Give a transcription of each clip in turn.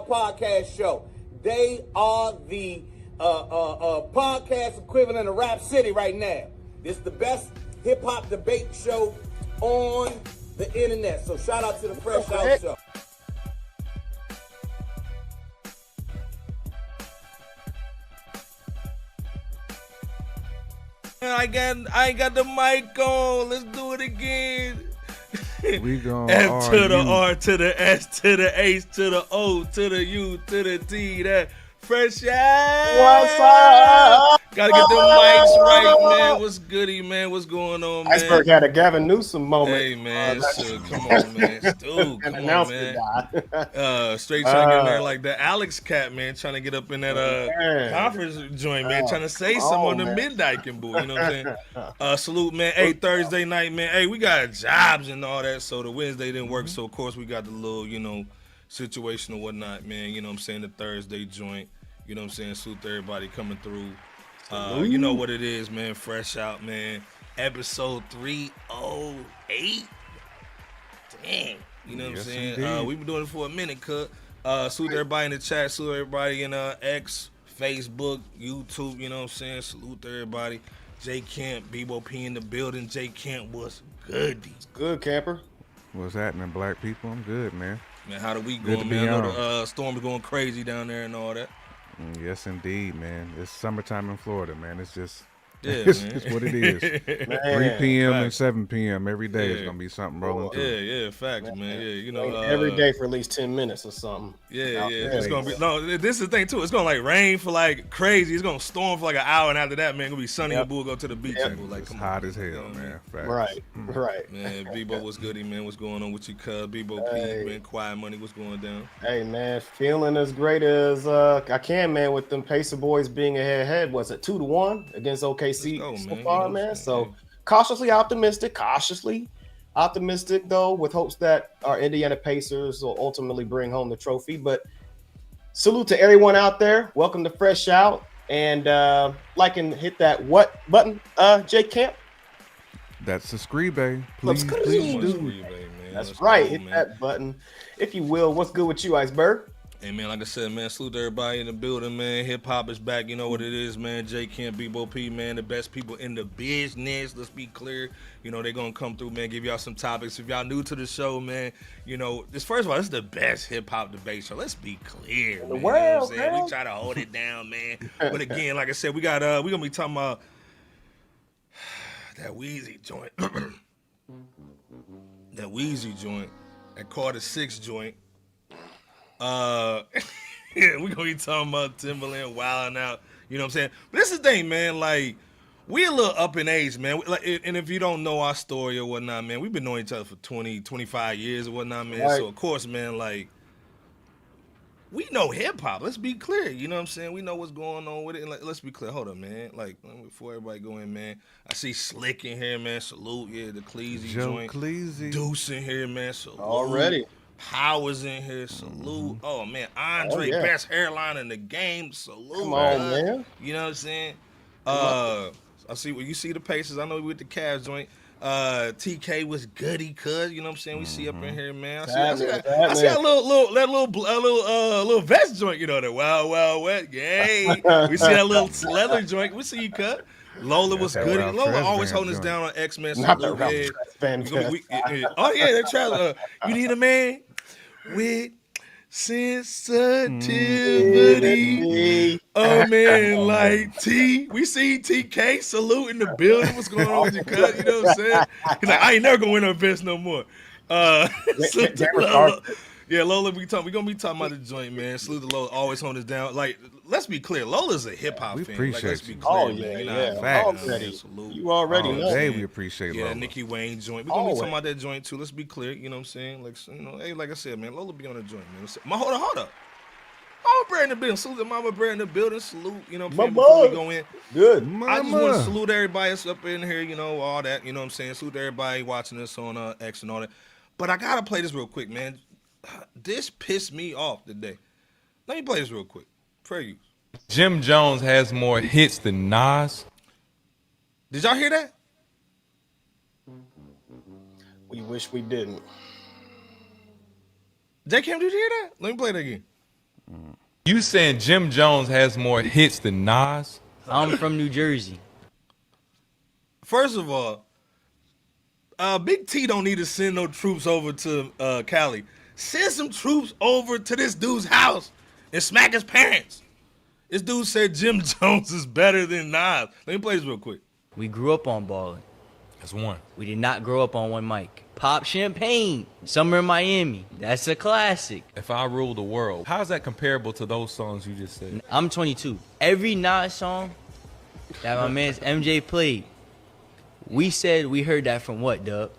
podcast show. They are the podcast equivalent of Rap City right now. It's the best hip hop debate show on the internet. So shout out to the Fresh Out Show. I got the mic on. Let's do it again. We going F to the R to the S to the H to the O to the U to the T. That Fresh Out. What's up? Gotta get them mics right, man. What's goody, man? What's going on, man? Iceberg had a Gavin Newsom moment. Hey, man. Come on, man. Dude, come on, man. Straight trying to get in there like that. Alex Cat, man, trying to get up in that conference joint, man. Trying to say something on the midnight and boo. You know what I'm saying? Salute, man. Hey, Thursday night, man. Hey, we got jobs and all that, so the Wednesday didn't work. So, of course, we got the little, situation or whatnot, man. You know what I'm saying? The Thursday joint. You know what I'm saying? Salute to everybody coming through. You know what it is, man. Fresh Out, man. Episode 308. Dang. You know what I'm saying? We've been doing it for a minute, cut. Salute everybody in the chat. Salute everybody in X, Facebook, YouTube. You know what I'm saying? Salute to everybody. J Camp, Bebo P in the building. J Camp was good. Good, camper. What's happening, black people? I'm good, man. Man, how the week going, man? I know the storm's going crazy down there and all that. Yes, indeed, man. It's summertime in Florida, man. It's just, it's what it is. 3 p.m. and 7 p.m. every day is gonna be something rolling through. Yeah, facts, man. Yeah, every day for at least 10 minutes or something. Yeah. It's gonna be this is the thing too. It's gonna like rain for like crazy. It's gonna storm for like an hour, and after that, man, it's gonna be sunny and we'll go to the beach. And like, it's hot as hell, man. Facts. Right. Man, Bebo, what's goody, man? What's going on with you, cuz? Bebo P, man, Quiet Money, what's going down? Hey, man, feeling as great as I can, man, with them Pacer boys being ahead. Was it 2-1 against OKC so far, man? So cautiously optimistic, though, with hopes that our Indiana Pacers will ultimately bring home the trophy. But salute to everyone out there. Welcome to Fresh Out. And like and hit that what button, J Camp? That's the Scribe. Please do. That's right. Hit that button, if you will. What's good with you, Iceberg? Hey, man, like I said, man, salute to everybody in the building, man. Hip-hop is back. You know what it is, man. J Camp, Bebo P, man, the best people in the business. Let's be clear. They're going to come through, man, give y'all some topics. If y'all new to the show, man, first of all, this is the best hip-hop debate show. Let's be clear, man. Well, you know what I'm saying? We try to hold it down, man. But again, like I said, we're going to be talking about that Weezy joint. That Weezy joint. That Carter 6 joint. We're gonna be talking about Timbaland wilding out, you know what I'm saying? But this is the thing, man, like, we a little up in age, man. And if you don't know our story or whatnot, man, we've been knowing each other for 20, 25 years or whatnot, man. Right. So, of course, man, like, we know hip-hop. Let's be clear, you know what I'm saying? We know what's going on with it. And let's be clear. Hold up, man. Like, before everybody go in, man, I see Slick in here, man. Salute, the Cleasy joint. Cleasy. Deuce in here, man. Salute. Already. Powers in here, salute. Oh man, Andre, best hairline in the game, salute. Come on, man. You know what I'm saying? I see you see the Pacers. I know we with the Cavs joint. TK was goody, cuz, you know what I'm saying? We see up in here, man. I see that little vest joint, that Wild Wild Wet. Yay. We see that little leather joint. We see you, cut. Lola was good. Lola always holding us down on X-Men. Salute, that Travis. You need a man with sensitivity. A man like T. We see TK salute in the building. What's going on with you, cut? You know what I'm saying? He's like, I ain't never gonna win a vest no more. Lola, we're gonna be talking about the joint, man. Salute to Lola, always holding us down. Like, let's be clear, Lola's a hip hop fan. Like, let's be clear, man. Salute. You already know. Hey, we appreciate Lola. Yeah, Nicki Wayne joint. We're gonna be talking about that joint too. Let's be clear, you know what I'm saying? Like, hey, like I said, man, Lola be on the joint, man. Hold up. Mama Bear in the building. Salute to Mama Bear in the building. Salute, you know what I'm saying? Before we go in. Good. I just want to salute everybody that's up in here, all that, you know what I'm saying? Salute to everybody watching us on X and all that. But I gotta play this real quick, man. This pissed me off today. Let me play this real quick. Prayer you. Jim Jones has more hits than Nas. Did y'all hear that? We wish we didn't. J Cam, did you hear that? Let me play it again. You saying Jim Jones has more hits than Nas? I'm from New Jersey. First of all, Big T don't need to send no troops over to Cali. Send some troops over to this dude's house and smack his parents. This dude said Jim Jones is better than Nas. Let me play this real quick. We grew up on ballin'. That's one. We did not grow up on one mic. Pop Champagne, Summer in Miami. That's a classic. If I Rule the World, how's that comparable to those songs you just said? I'm 22. Every Nas song that my man's MJ played, we said we heard that from what, Dub?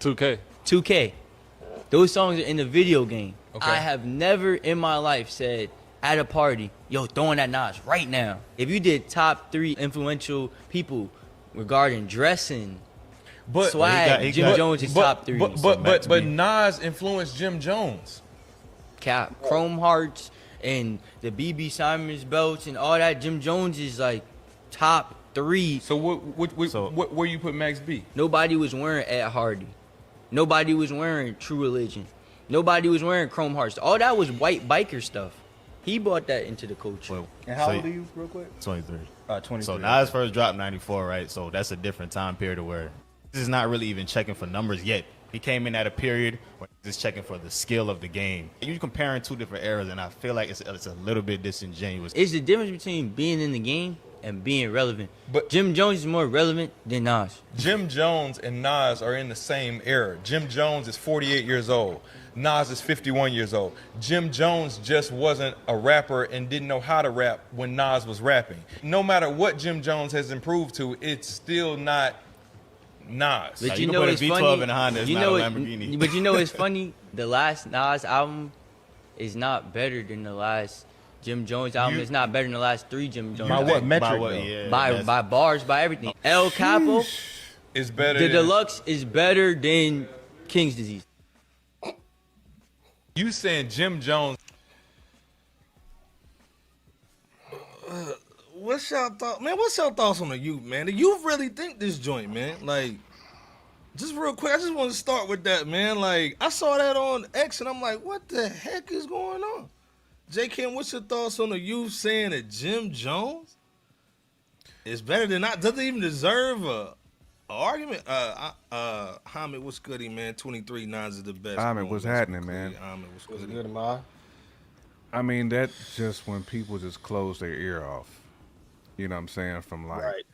2K. 2K. Those songs are in the video game. Okay. I have never in my life said at a party, yo, throwing that Nas right now. If you did top 3 influential people regarding dressing, But swag, Jim Jones is top 3. But Nas influenced Jim Jones. Cap, Chrome Hearts and the BB Simons belts and all that. Jim Jones is like top 3. So where you put Max B? Nobody was wearing Ed Hardy. Nobody was wearing True Religion. Nobody was wearing Chrome Hearts. All that was white biker stuff. He brought that into the culture. Well, And how old are you, real quick? 23. 23. So Nas first dropped 94, right? So that's a different time period where this is not really even checking for numbers yet. He came in at a period where he's just checking for the skill of the game. You're comparing 2 different eras, and I feel like it's a little bit disingenuous. It's the difference between being in the game and being relevant. But- Jim Jones is more relevant than Nas. Jim Jones and Nas are in the same era. Jim Jones is 48 years old. Nas is 51 years old. Jim Jones just wasn't a rapper and didn't know how to rap when Nas was rapping. No matter what Jim Jones has improved to, it's still not Nas. But you you can know put a it's V12 funny. in a Honda, it's you not know a it- Lamborghini. But you know it's funny. The last Nas album is not better than the last Jim Jones album. It's not better than the last 3 Jim Jones. By what albums. metric, By what, though? yeah, By that's- bars, by everything. El Capo, It's better the than deluxe is better than King's Disease. you saying Jim Jones. What's y'all thought, man? What's y'all thoughts on the youth, man? The youth really think this joint, man. Like, just real quick, I just want to start with that, man. Like, I saw that on X, and I'm like, what the heck is going on? J. Kim, what's your thoughts on the youth saying that Jim Jones is better than not? Doesn't even deserve a argument. Hamid, what's goody, man? 23 Nas is the best. Hamid, what's happening, man? Hamid, what's Was goody? it good, Amar? I mean, that's just when people just close their ear off. You know what I'm saying? From like Right.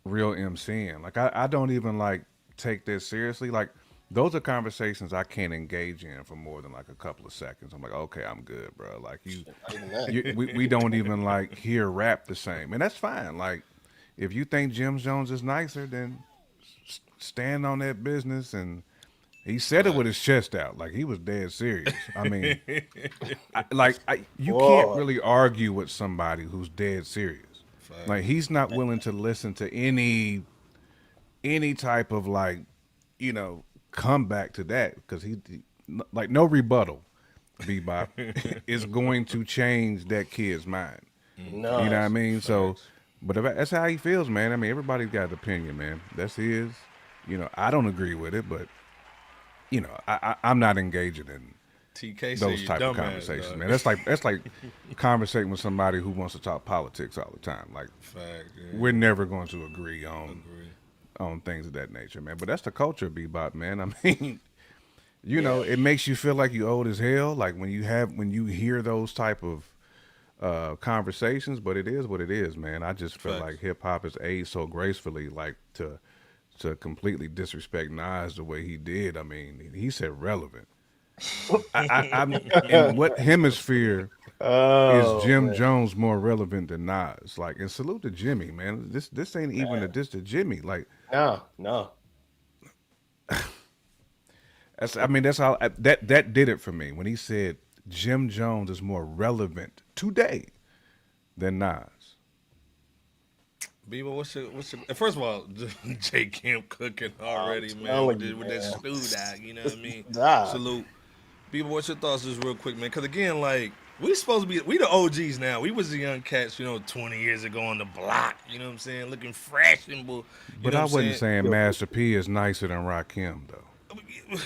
real MCing. Like I don't even like take this seriously. Like those are conversations I can't engage in for more than like a couple of seconds. I'm like, okay, I'm good, bro. Like Not even that. we don't even like hear rap the same, and that's fine. Like if you think Jim Jones is nicer, then stand on that business. And he said it with his chest out, like he was dead serious. I mean, you can't really argue with somebody who's dead serious. Like he's not willing to listen to any type of like, you know, comeback to that because he like no rebuttal. Bebop is going to change that kid's mind. No. You know what I mean? So, but if that's how he feels, man. I mean, everybody's got an opinion, man. That's his. You know, I don't agree with it, but you know, I'm not engaging in TK those type of conversations, man. That's like conversating with somebody who wants to talk politics all the time. Like, we're never going to agree on things of that nature, man. But that's the culture of bebop, man. I mean, you know, it makes you feel like you old as hell. Like when you hear those type of conversations. But it is what it is, man. I just feel like hip hop is aged so gracefully, like to completely disrespect Nas the way he did. I mean, he said relevant. I'm in what hemisphere is Jim Jones more relevant than Nas? Like, and salute to Jimmy, man. This ain't even a diss to Jimmy. Like, no. that's how that did it for me when he said Jim Jones is more relevant today than Nas. Bebo, what's your first of all, J. Kim cooking already, man, with that stew dog, you know what I mean? Salute. Bebo, what's your thoughts just real quick, man? Because again, like, we the OGs now. We was the young cats, 20 years ago on the block, you know what I'm saying? Looking fresh and But I wasn't saying Master P is nicer than Rakim, though.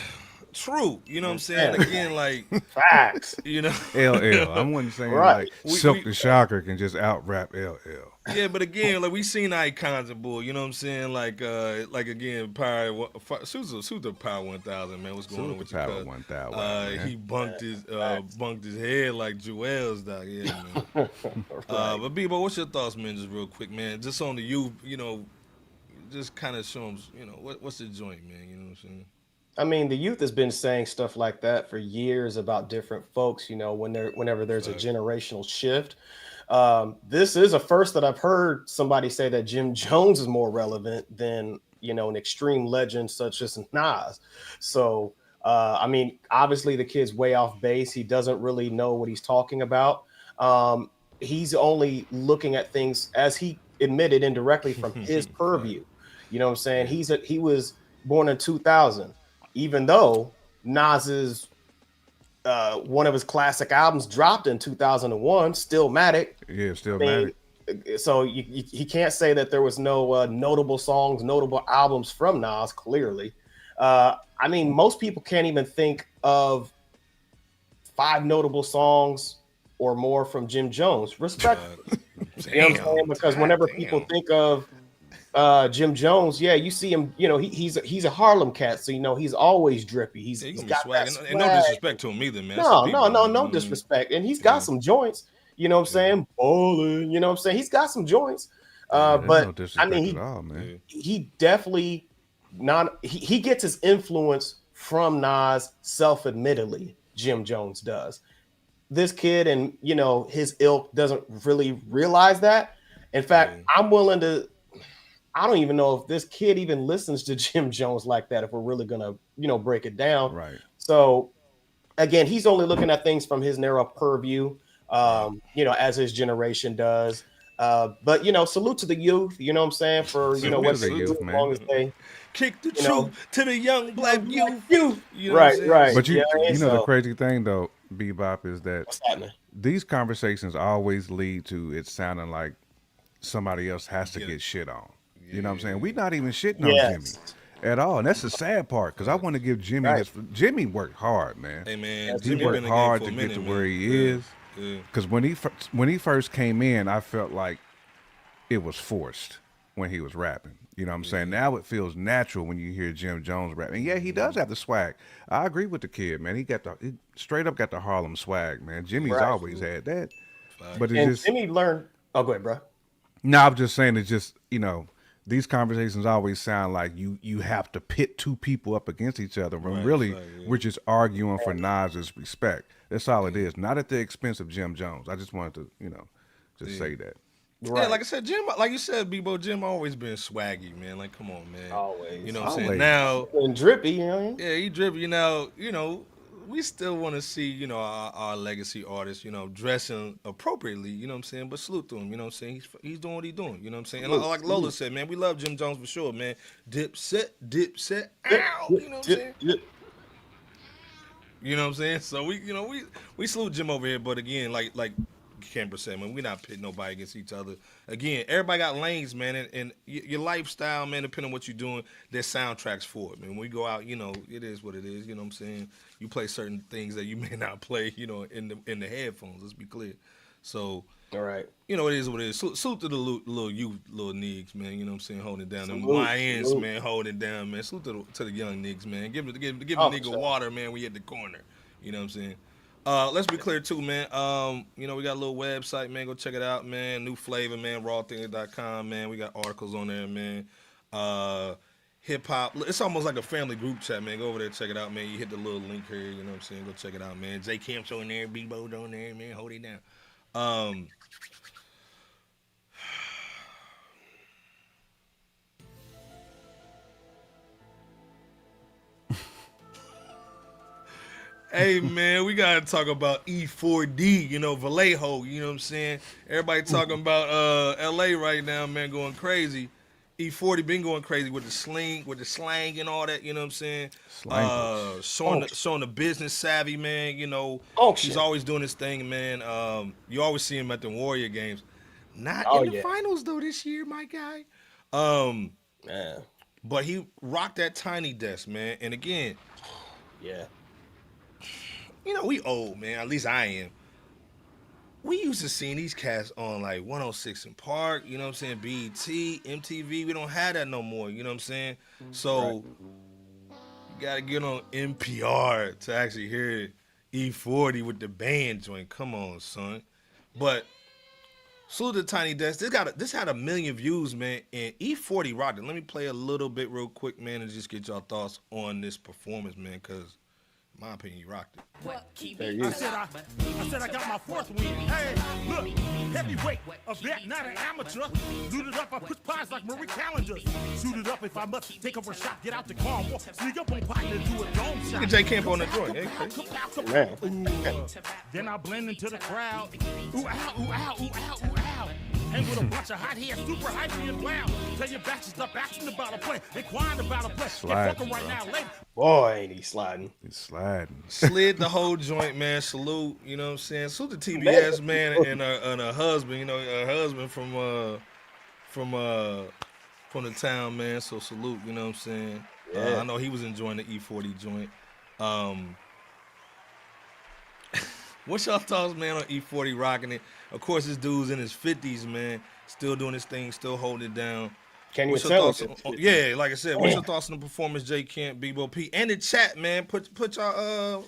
true. You know what I'm saying? Again, like facts. You know, LL. I wasn't saying like Silk the Shocker can just out rap LL. Yeah, but again, like we seen icons of bull. You know what I'm saying? Like again, Power. Who's the Power 1000 man? What's going on with Power you? 1000. Man. He bunked his head like Joel's dog. Yeah, man. But Bebo, what's your thoughts, man? Just real quick, man. Just on the youth, you know, just kind of show them, you know, what's the joint, man? You know what I'm saying? I mean, the youth has been saying stuff like that for years about different folks. You know, whenever there's a generational shift. This is a first that I've heard somebody say that Jim Jones is more relevant than, you know, an extreme legend such as Nas. So, I mean, obviously the kid's way off base. He doesn't really know what he's talking about. He's only looking at things, as he admitted indirectly, from his purview. You know what I'm saying? He was born in 2000, even though Nas's one of his classic albums dropped in 2001, Stillmatic. Yeah, Stillmatic. So he can't say that there was no notable songs, notable albums from Nas, clearly. I mean, most people can't even think of 5 notable songs or more from Jim Jones. Respect. You know what I'm saying? Because whenever people think of Jim Jones, yeah, you see him. You know, he's a Harlem cat, so you know he's always drippy. He's got that swag. And no disrespect to him either, man. No disrespect. And he's got some joints. You know what I'm saying? Bowling. You know what I'm saying? He's got some joints. But no I mean, he definitely he gets his influence from Nas, self-admittedly. Jim Jones does. This kid and, you know, his ilk doesn't really realize that. In fact, I'm willing to. I don't even know if this kid even listens to Jim Jones like that, if we're really going to, you know, break it down. Right. So, again, he's only looking at things from his narrow purview, you know, as his generation does. But, you know, salute to the youth, you know what I'm saying, for, you know, what they do as long as they kick the truth to the young black youth. You know right. But you know, the crazy thing, though, Bebop, is that these conversations always lead to it sounding like somebody else has to get shit on. You know what I'm saying? We're not even shitting on Jimmy at all. And that's the sad part, because I want to give Jimmy Jimmy worked hard, man. Hey, man. He worked hard to get to where he is. Because when he first came in, I felt like it was forced when he was rapping. You know what I'm saying? Now it feels natural when you hear Jim Jones rapping. And yeah, he does have the swag. I agree with the kid, man. He straight up got the Harlem swag, man. Jimmy's always had that. But Jimmy learned. Oh, go ahead, bro. No, I'm just saying, it's just, you know, these conversations always sound like you have to pit 2 people up against each other when we're just arguing for Nas's respect. That's all it is. Not at the expense of Jim Jones. I just wanted to, you know, just say that. Yeah, like I said, Jim, like you said, Bebo, Jim always been swaggy, man. Like, come on, man. Always. You know what I'm saying? Now, and drippy, you know? Yeah, he drippy. Now, you know, we still want to see, you know, our legacy artists, you know, dressing appropriately, you know what I'm saying? But salute to him, you know what I'm saying? He's doing what he's doing, you know what I'm saying? And like Lola said, man, we love Jim Jones for sure, man. Dip set, ow, you know what I'm saying? You know what I'm saying? So we salute Jim over here, but again, like Canberra said, man, we're not pitting nobody against each other. Again, everybody got lanes, man, and your lifestyle, man, depending on what you're doing, there's soundtracks for it, man. When we go out, you know, it is what it is, you know what I'm saying? You play certain things that you may not play, you know, in the headphones, let's be clear. So, all right, you know, it is what it is. Salute to the little youth, little niggas, man, you know what I'm saying, holding it down. Them YNs, man, holding it down, man. Salute to the young niggas, man. Give a nigga water, man, we at the corner, you know what I'm saying? Let's be clear too, man. You know, we got a little website, man. Go check it out, man. New flavor, man. rawthings.com, man. We got articles on there, man. Hip hop. It's almost like a family group chat, man. Go over there, check it out, man. You hit the little link here, you know what I'm saying? Go check it out, man. J Camp's on there, Bebo on there, man. Hold it down. Hey, man, we got to talk about E4D, you know, Vallejo, you know what I'm saying? Everybody talking about L.A. right now, man, going crazy. E40 been going crazy with the slang and all that, you know what I'm saying? Showing the business savvy, man, you know. He's always doing his thing, man. You always see him at the Warrior games. Not in the finals, though, this year, my guy. Man. But he rocked that tiny desk, man. And again, Yeah. You know, we old, man. At least I am. We used to seeing these cats on like 106 in Park, you know what I'm saying? BET, MTV. We don't have that no more, you know what I'm saying? So you gotta get on NPR to actually hear E40 with the band joint. Come on, son. But salute to Tiny Desk. This had 1 million views, man, and E40 rocked it. Let me play a little bit real quick, man, and just get y'all thoughts on this performance, man, because in my opinion, he rocked it. I said I got my fourth win. Hey, look, heavyweight, a vet, not an amateur. Looted up, I push pies like Marie Callender's. Suited up if I must take over a shot, get out the car, walk, sneak up on partner, do a dome shot. Look at J Camp on the joint. Then I blend into the crowd. Ooh, ow, ooh, ow, ooh, ow, ooh, ow. Hang with a bunch of hot heads, super hypey and loud. Tell your batches stop asking about a play, inquiring about a play. Slide, fuck right now, later. Boy, ain't he sliding. He's sliding. Slid the whole joint, man. Salute, you know what I'm saying? Salute to TBS, man, and her husband, you know, her husband from the town, man. So salute, you know what I'm saying? Yeah. I know he was enjoying the E40 joint. What's y'all thoughts, man, on E40 rocking it? Of course, this dude's in his 50s, man, still doing his thing, still holding it down. Can you What's your tell thoughts on, yeah, like I said, what's your thoughts on the performance, J Camp, Bebo P, and the chat, man? Put your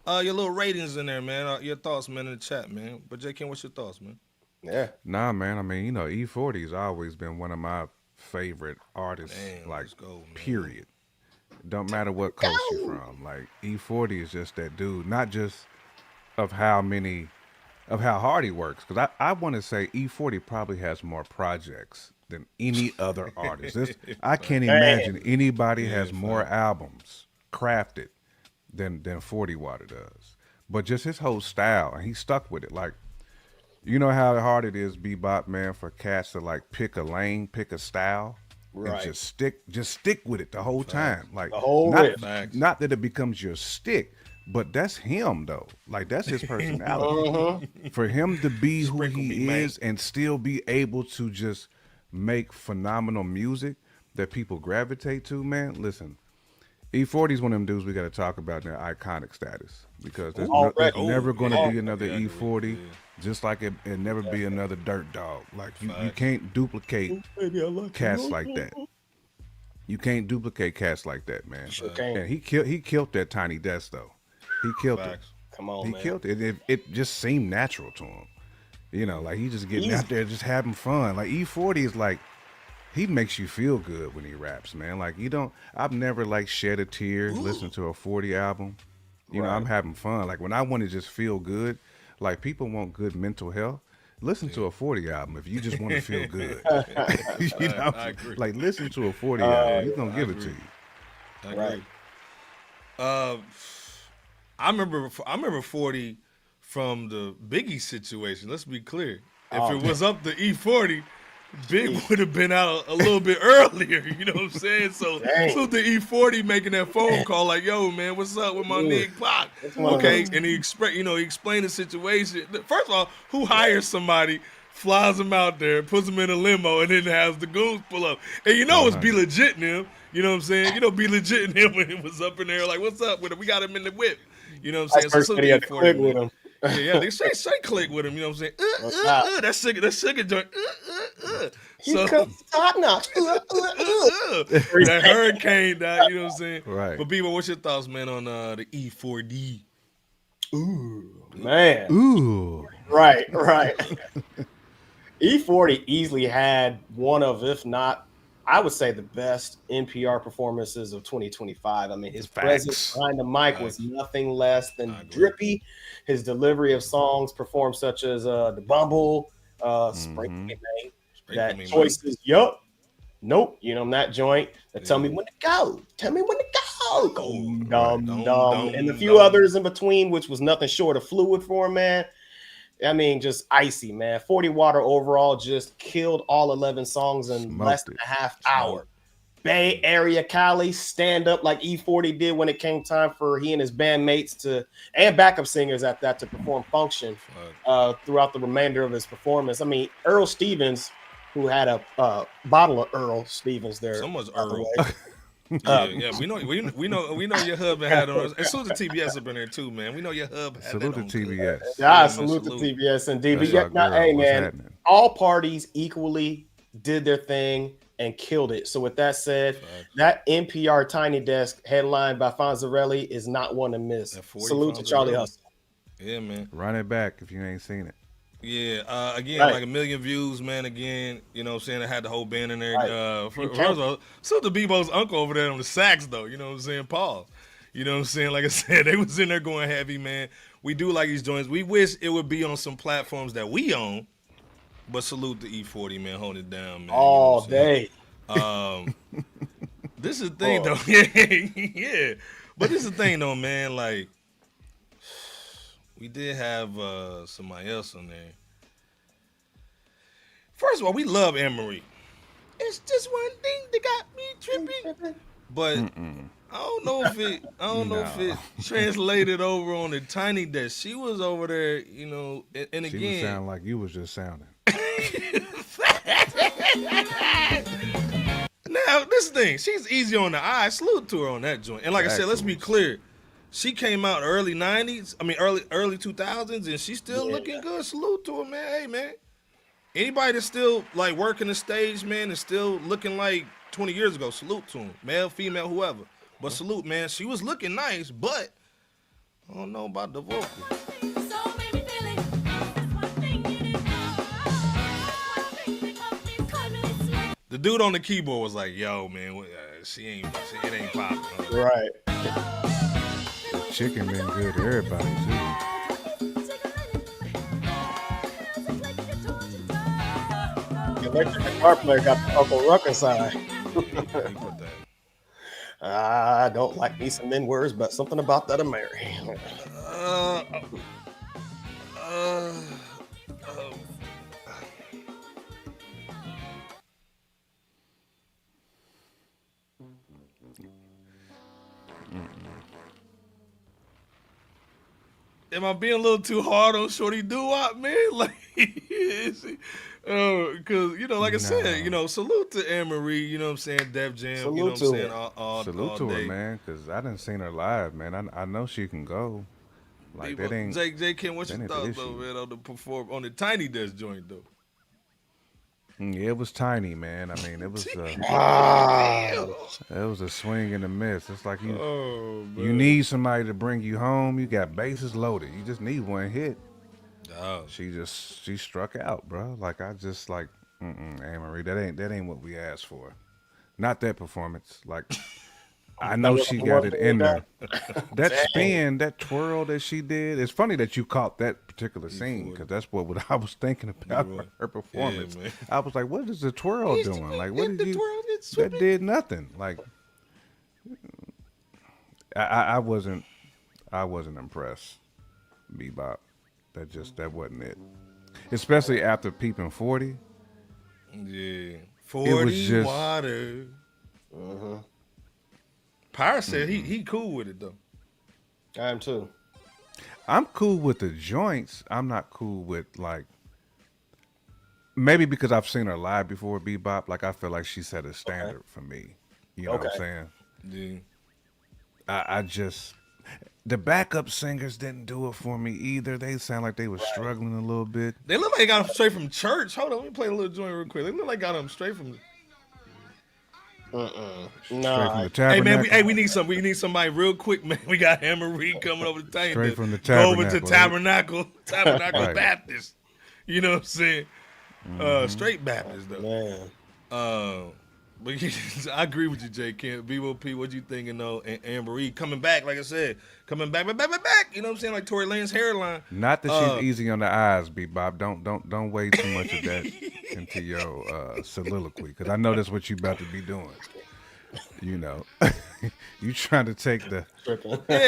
little ratings in there, man. Your thoughts, man, in the chat, man. But J Camp, what's your thoughts, man? Yeah. Nah, man. I mean, you know, E40 has always been one of my favorite artists. Damn, like, let's go, man. period. Don't matter what coast you're from. Like, E40 is just that dude. Not just of how hard he works. Because I want to say E40 probably has more projects than any other artist. I can't imagine anybody has more albums crafted than 40 Water does. But just his whole style, and he stuck with it. Like, you know how hard it is, bebop, man, for cats to like pick a lane, pick a style, and just stick with it the whole time. Like, the whole not that it becomes your stick, but that's him though. Like, that's his personality. For him to be who he is and still be able to just make phenomenal music that people gravitate to, man. Listen, E40 is one of them dudes we got to talk about their iconic status, because there's never going to be another E40, just like it never be another Dirt Dog. Like, you can't duplicate cats like that. You can't duplicate cats like that, man. And he killed that Tiny Desk though. He killed it. Come on, he man. killed it. It just seemed natural to him. You know, like, he just getting out there, just having fun. Like, E40 is like, he makes you feel good when he raps, man. Like, I've never like shed a tear listening to a 40 album. You know, I'm having fun. Like, when I want to just feel good, like, people want good mental health, listen to a 40 album if you just want to feel good. You know, I agree. like, listen to a 40 album. He's going to give it to you. I agree. I remember 40 from the Biggie situation. Let's be clear. If it was up to E40, Big would have been out a little bit earlier. You know what I'm saying? So the E40 making that phone call like, "Yo, man, what's up with my nigga Pac?" Okay, and he explained the situation. First of all, who hires somebody, flies him out there, puts him in a limo, and then has the goons pull up? And you know it's Be Legit in him. You know what I'm saying? You know, Be Legit in him when it was up in there like, "What's up with him? We got him in the whip." You know what I'm saying? So he had to click with him. Yeah, they straight click with him. You know what I'm saying? That sugar joint. So top notch. That hurricane died. You know what I'm saying? Right. But Bebo, what's your thoughts, man, on the E4D? Ooh, man. Ooh. Right. E40 easily had one of, if not, I would say, the best NPR performances of 2025. I mean, his presence behind the mic was nothing less than drippy. His delivery of songs performed such as The Bumble, Sprinkle Me, Man, that Choices, yup, nope, you know, that joint, that Tell Me When to Go, Tell Me When to Go, Dum, and a few others in between, which was nothing short of fluid for him, man. I mean, just icy, man. 40 Water overall just killed all 11 songs in less than a half hour. Bay Area Cali, stand up like E40 did when it came time for he and his bandmates and backup singers at that to perform Function throughout the remainder of his performance. I mean, Earl Stevens, who had a bottle of Earl Stevens there. Someone's Earl. Yeah, we know your husband had on. And salute to TBS up in there too, man. We know your hub had Salute that to on. TBS. Yeah, salute to TBS and DB. Hey, man, all parties equally did their thing and killed it. So with that said, that NPR Tiny Desk headlined by Fonzarelli is not one to miss. Salute to Charlie Hustle. Yeah, man. Run it back if you ain't seen it. Yeah, again, like 1 million views, man. Again, you know what I'm saying? I had the whole band in there. First of all, salute to Bebo's uncle over there on the sax, though. You know what I'm saying? Paul. You know what I'm saying? Like I said, they was in there going heavy, man. We do like these joints. We wish it would be on some platforms that we own, but salute to E40, man. Hold it down, man. All day. This is the thing, though. Yeah. But this is the thing, though, man. Like, we did have somebody else on there. First of all, we love Amerie. It's just one thing that got me tripping. But I don't know if it translated over on the Tiny Desk. She was over there, you know, and again. She was sounding like you was just sounding. Now, this thing, she's easy on the eye. Salute to her on that joint. And like I said, let's be clear. She came out early 90s, early 2000s, and she's still looking good. Salute to her, man. Hey, man. Anybody that's still, like, working the stage, man, and still looking like 20 years ago, salute to them. Male, female, whoever. But salute, man. She was looking nice, but I don't know about the vocal. The dude on the keyboard was like, yo, man, it ain't popping. Right. The chicken been good to everybody, too. The electric guitar player got the Uncle Rucker side. I don't like me some words, but something about that Amerie. Am I being a little too hard on Shorty Doo-Wop, man? Like, because, you know, like I said, you know, salute to Amerie, you know what I'm saying, Def Jam, Salute you know what I'm saying, all her, day. man, because I didn't seen her live, man. I know she can go. Like, that ain't... J. Kim, what's your thoughts, though, man, on the Tiny Desk joint, though? Yeah, it was tiny, man. I mean, it was it was a swing and a miss. It's like you need somebody to bring you home. You got bases loaded. You just need one hit. Oh. She struck out, bro. Like I just like, Amerie, that ain't what we asked for. Not that performance. Like I know she got it in there. That spin, that twirl that she did. It's funny that you caught that particular scene because that's what I was thinking about her performance. Yeah, I was like, what is the twirl doing? Like, what did you? That did nothing. Like, I wasn't impressed. Bebop. That wasn't it. Especially after peeping 40. Yeah, 40 water. Pyre said he cool with it though. I am too. I'm cool with the joints. I'm not cool with like maybe because I've seen her live before, Bebop. Like I feel like she set a standard for me. You know what I'm saying? Yeah. I just the backup singers didn't do it for me either. They sound like they were struggling a little bit. They look like they got them straight from church. Hold on, let me play a little joint real quick. They look like got them straight from. No. Hey man, we need somebody real quick, man. We got Amerie coming over the Tiny Straight from the Tabernacle. Tabernacle. Go over to Tabernacle Right. Baptist. You know what I'm saying? Straight Baptist though. Man. But I agree with you, J. Kent. BOP, what you thinking though? And Amerie coming back, like I said, coming back. You know what I'm saying? Like Tory Lane's hairline. Not that she's easy on the eyes, Bebop. Don't weigh too much of that into your soliloquy, because I know that's what you about to be doing. You know, you trying to take the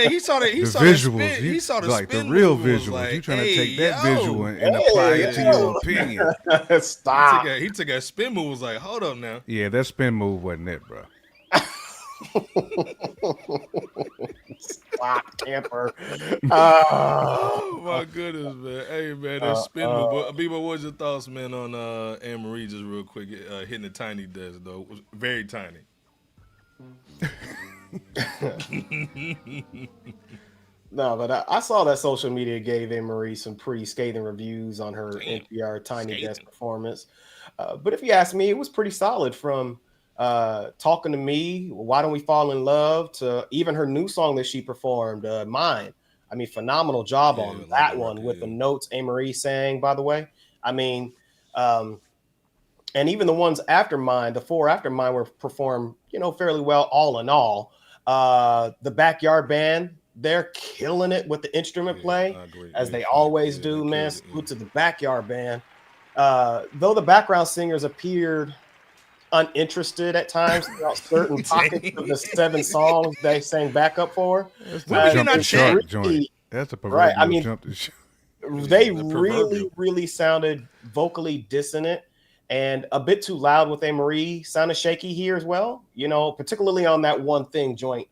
he saw the visuals. He saw the like spin the real move, visuals. like, you trying to take that yo. visual and apply it to your opinion. Stop. He took a spin move. Was like, hold up now. Yeah, that spin move wasn't it, bro. Stop, camper. Oh my goodness, man. Hey man, that spin move. Bebo, what's your thoughts, man, on Amerie? Just real quick, hitting the Tiny Desk though. It was very tiny. No, but I saw that social media gave Amerie some pretty scathing reviews on her NPR Tiny Desk performance. But if you ask me, it was pretty solid from Talking to Me, Why Don't We Fall in Love, to even her new song that she performed, Mine. I mean, phenomenal job on that one with the notes Amerie sang, by the way. I mean, and even the ones after Mine, the 4 after Mine were performed, fairly well all in all. The Backyard Band, they're killing it with the instrument play, as they always do, man. Salute to the Backyard Band. Though the background singers appeared uninterested at times throughout certain pockets of the 7 songs they sang backup for. That's the jump the shark joint. That's a proverbial right. I mean, jump the shark. They really sounded vocally dissonant and a bit too loud with Amerie. Sounded shaky here as well, particularly on that One Thing joint,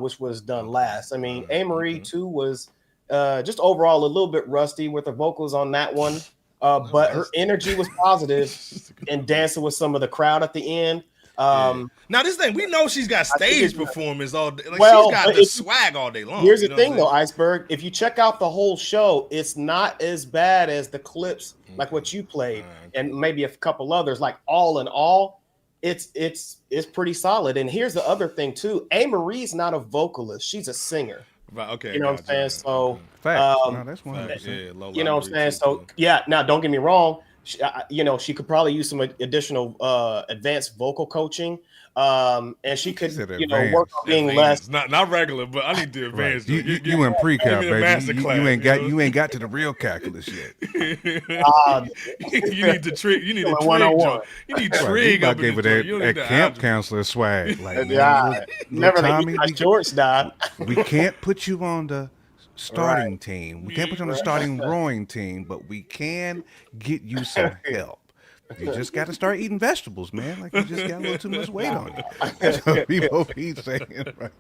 which was done last. I mean, Amerie too was just overall a little bit rusty with her vocals on that one. But her energy was positive and dancing with some of the crowd at the end. Now this thing, we know she's got stage performance all day. Like, she's got the swag all day long. Here's the thing, though, Iceberg. If you check out the whole show, it's not as bad as the clips like what you played, and maybe a couple others. Like all in all, it's pretty solid. And here's the other thing too: Amerie's not a vocalist; she's a singer. Right, okay, you know what I'm saying? So, no, that's 100%. You know what I'm saying? So, yeah. Now, don't get me wrong. She could probably use some additional advanced vocal coaching, and she could, work on being less. Not regular, but I need to advance. Right. You in pre-cal, baby. You ain't got to the real calculus yet. You need to trick. You need to trig. You need trig. I gave it that camp counselor swag. Like, never Tommy, my shorts died. We can't put you on the starting team. We can't put you on the starting rowing team, but we can get you some help. You just got to start eating vegetables, man. Like, you just got a little too much weight on you. That's what people be saying. Right?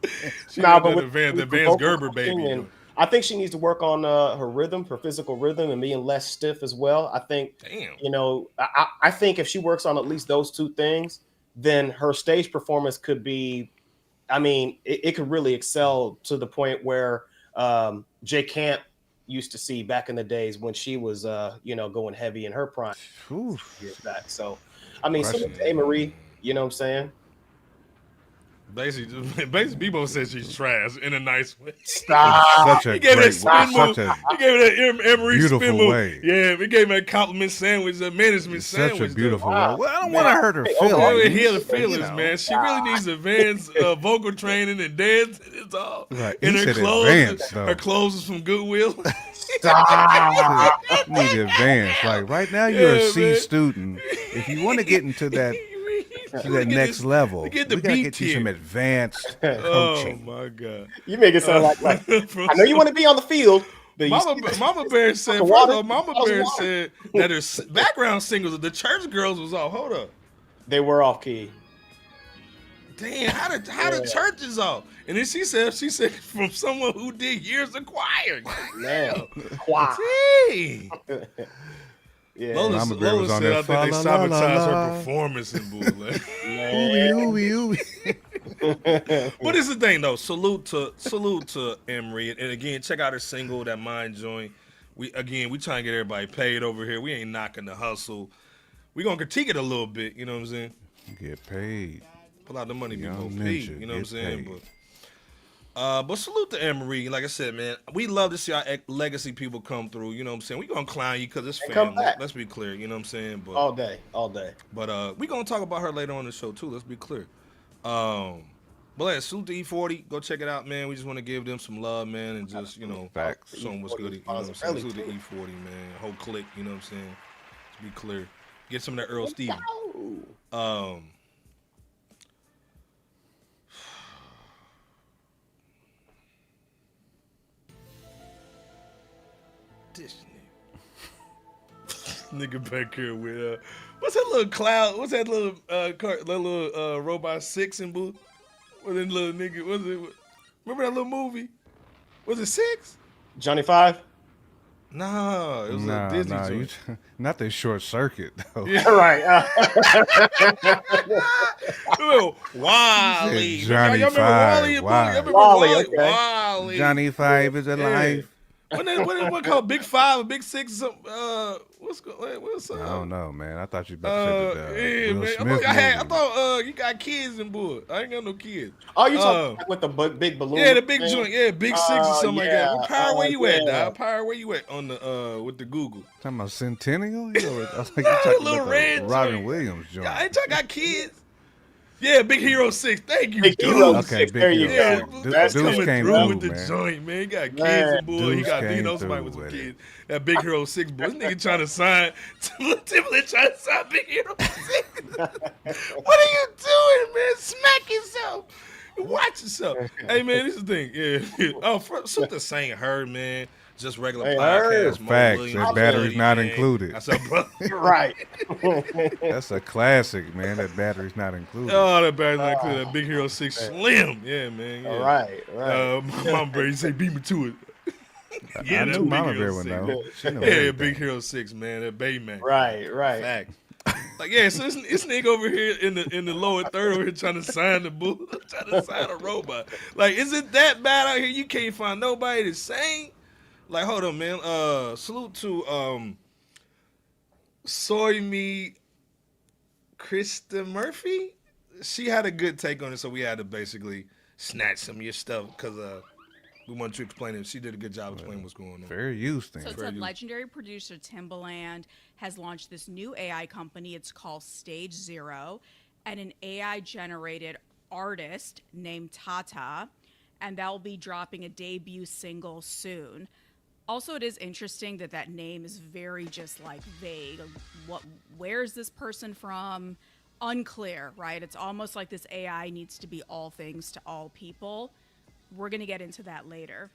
But with the Vance Gerber baby. I think she needs to work on her rhythm, her physical rhythm, and being less stiff as well. I think, I think if she works on at least those 2 things, then her stage performance could be, it could really excel to the point where Jay Camp used to see back in the days when she was, going heavy in her prime. Years back. So, salute to Amerie, you know what I'm saying? Basically, Bebo said she's trash in a nice way. Stop. He gave it that Amerie beautiful spin move. way. Yeah, he gave me a compliment sandwich, a management sandwich. Such a beautiful way. Well, I don't want to hurt her feelings. I don't hear the feelings, man. She really needs advanced vocal training and dance. It's all right. In her clothes. Her clothes is from Goodwill. Stop. You need to advance. Like right now, you're a C student. If you want to get into that. To that next level, we gotta get you some advanced coaching. Oh my God! You make it sound like I know you want to be on the field. But Mama Bear said. Mama Bear said that her background singles, the church girls, was off. Hold up, they were off key. Damn, how the church is off? And then she said from someone who did years of choir. Man, choir. Yeah. Lola said I think they sabotaged her performance in Bootleg. But it's the thing though. Salute to Amerie, and again, check out her single, that Mind Joint. We trying to get everybody paid over here. We ain't knocking the hustle. We gonna critique it a little bit. You know what I'm saying? Get paid. Pull out the money, people. You know what I'm saying? But salute to Amerie. Like I said, man, we love to see our legacy people come through. You know what I'm saying? We gonna clown you because it's family. Let's be clear. You know what I'm saying? But all day. But we gonna talk about her later on in the show too. Let's be clear. But like, salute to E40. Go check it out, man. We just want to give them some love, man, and just show them what's good. You know what I'm saying? Salute to E40, man. Whole clique. You know what I'm saying? Let's be clear. Get some of that Earl Stevens. This nigga back here with what's that little cloud? What's that little robot 6 in boo? What that little nigga? Was it? Remember that little movie? Was it 6? Johnny 5? No, it was a Disney joint. Not the Short Circuit though. Yeah. Right. Wally. Johnny Y'all remember Five. Wally? Okay. Wally. Johnny Five is alive. What called Big Five or Big Six? What's I don't know, man. I thought you about to say yeah, Will man. Smith I thought you got kids in boy. I ain't got no kids. Oh, you talking with the big balloon? Yeah, the big joint. Yeah, Big Six or something like that. What power where you at, dog? Power where you at on the with the Google? Talking about Centennial? I was like, you talking Little about red the Robin joint. Williams joint. I ain't talking got kids. Yeah, Big Hero 6. Thank you. Big Hero Okay, 6. Big There you Hero go. 6. That's Deuce coming came through through, with the man. joint, man. He got kids Man. and boy. He Deuce got came somebody with through some with it. kids. That Big Hero 6 boy. This nigga trying to sign. Timbaland trying to sign Big Hero 6. What are you doing, man? Smack yourself. Watch yourself. Hey, man, this is the thing. Yeah. Oh, something saying her, man. Just regular Hey, podcast. Mo Facts. Williams, That battery's Buddy, not man. included. I said, bro. Right. That's a classic, man. That battery's not included. Oh, that battery's not included. That Big Hero 6 Slim. Yeah, man. Yeah. Right. My mama bear, you say beat me to it. I knew Mama Bear would know. She know Yeah, everything. Big Hero 6, man. That Baymax. Right. Fact. Like, yeah, so this nigga over here in the lower third over here trying to sign the bull, trying to sign a robot. Like, is it that bad out here? You can't find nobody to sing? Like, hold on, man. Salute to Soy Me Krista Murphy. She had a good take on it, so we had to basically snatch some of your stuff because we wanted to explain it. She did a good job explaining what's going on. Fair use thing. So it's a legendary producer, Timbaland, has launched this new AI company. It's called Stage Zero, and an AI-generated artist named Tata, and that will be dropping a debut single soon. Also, it is interesting that name is very just like vague. Where is this person from? Unclear, right? It's almost like this AI needs to be all things to all people. We're going to get into that later.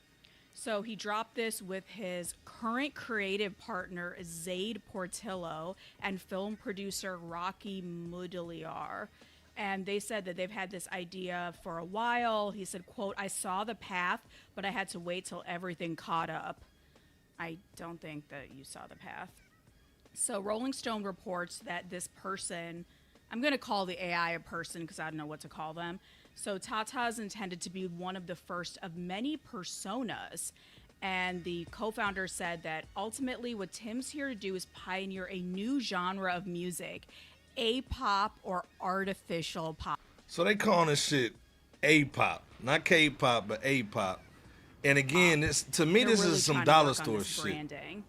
So he dropped this with his current creative partner, Zaid Portillo, and film producer Rocky Mudaliar. And they said that they've had this idea for a while. He said, quote, "I saw the path, but I had to wait till everything caught up." I don't think that you saw the path. So Rolling Stone reports that this person, I'm going to call the AI a person because I don't know what to call them. So Tata is intended to be one of the first of many personas. And the co-founder said that ultimately what Tim's here to do is pioneer a new genre of music, A-pop or artificial pop. So they calling this shit A-pop. Not K-pop, but A-pop. And again, this is some dollar store shit. Branding.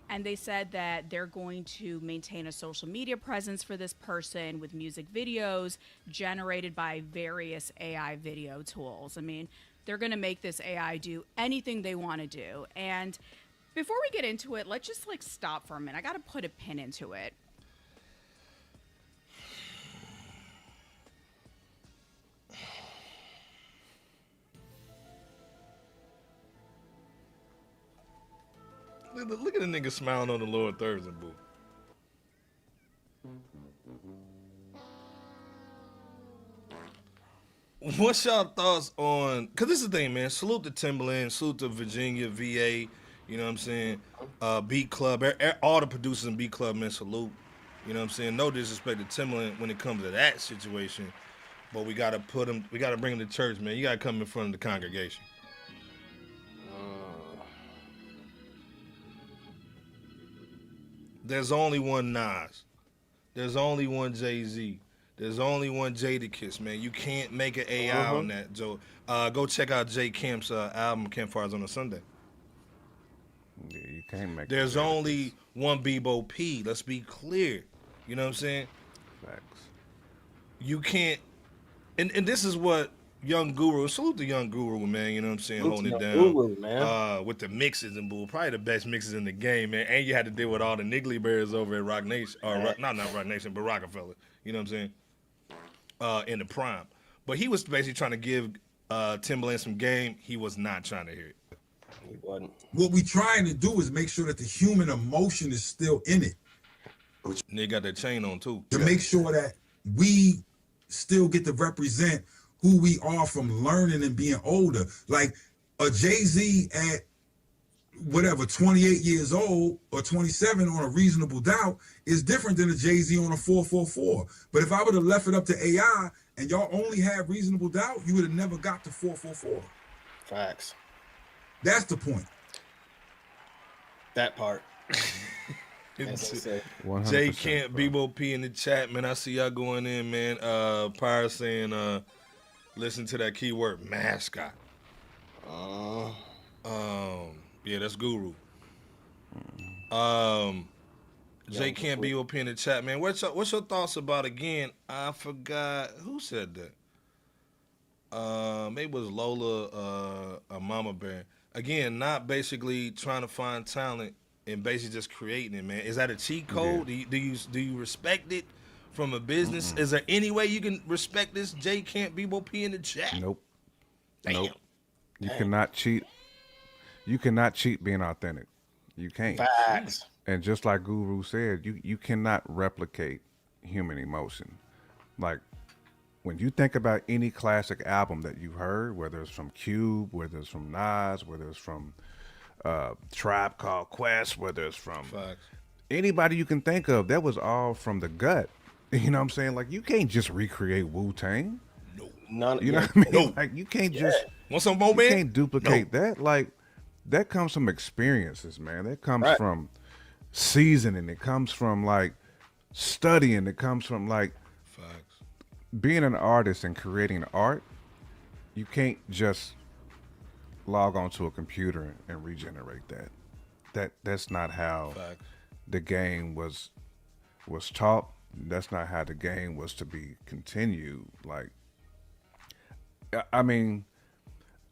And they said that they're going to maintain a social media presence for this person with music videos generated by various AI video tools. I mean, they're going to make this AI do anything they want to do. And before we get into it, let's just stop for a minute. I got to put a pin into it. Look at the nigga smiling on the lower thirds and boo. What's y'all thoughts on? Cause this is the thing, man. Salute to Timbaland, salute to Virginia, VA. You know what I'm saying? Beat Club, all the producers in Beat Club, man. Salute. You know what I'm saying? No disrespect to Timbaland when it comes to that situation, but we gotta put him. We gotta bring him to church, man. You gotta come in front of the congregation. There's only one Nas. There's only one Jay-Z. There's only one Jadakiss, man. You can't make an AI on that, Joe. Go check out Jay Camp's album, Campfires on a Sunday. Yeah, you can't make. There's only one Bebo P. Let's be clear. You know what I'm saying? Facts. You can't. And this is what Young Guru, salute to Young Guru, man. You know what I'm saying? Holding it down. Guru, man. With the mixes and bull. Probably the best mixes in the game, man. And you had to deal with all the niggly bears over at Rock Nation. Not Rock Nation, but Rockefeller. You know what I'm saying? In the prime. But he was basically trying to give Timbaland some game. He was not trying to hear it. He wasn't. What we trying to do is make sure that the human emotion is still in it. Nigga got that chain on, too. To make sure that we still get to represent who we are from learning and being older. Like a Jay-Z at whatever 28 years old or 27 on a reasonable doubt is different than a Jay-Z on a 444. But if I would have left it up to AI and y'all only had reasonable doubt, you would have never got to 444. Facts. That's the point. That part. Jay Camp, Bebo P in the chat, man. I see y'all going in, man. Pyre saying, listen to that keyword, mascot. Yeah, that's Guru. Jay Camp, Bebo P in the chat, man. What's your thoughts about, again, I forgot who said that. Maybe it was Lola, Mama Bear. Again, not basically trying to find talent and basically just creating it, man. Is that a cheat code? Yeah. Do you respect it from a business? Is there any way you can respect this? Jay Camp, Bebo P in the chat. Nope. Damn. Nope. You cannot cheat. You cannot cheat being authentic. You can't. Facts. And just like Guru said, you cannot replicate human emotion. Like, when you think about any classic album that you've heard, whether it's from Cube, whether it's from Nas, whether it's from Tribe Called Quest, whether it's from anybody you can think of, that was all from the gut. You know what I'm saying? Like, you can't just recreate Wu-Tang. No. None. You know what I mean? No. Like, you can't just. Want some more, man? You can't duplicate that. Like, that comes from experiences, man. That comes from seasoning. It comes from, like, studying. It comes from, like, being an artist and creating art. You can't just log onto a computer and regenerate that. That's not how the game was taught. That's not how the game was to be continued. Like, I mean,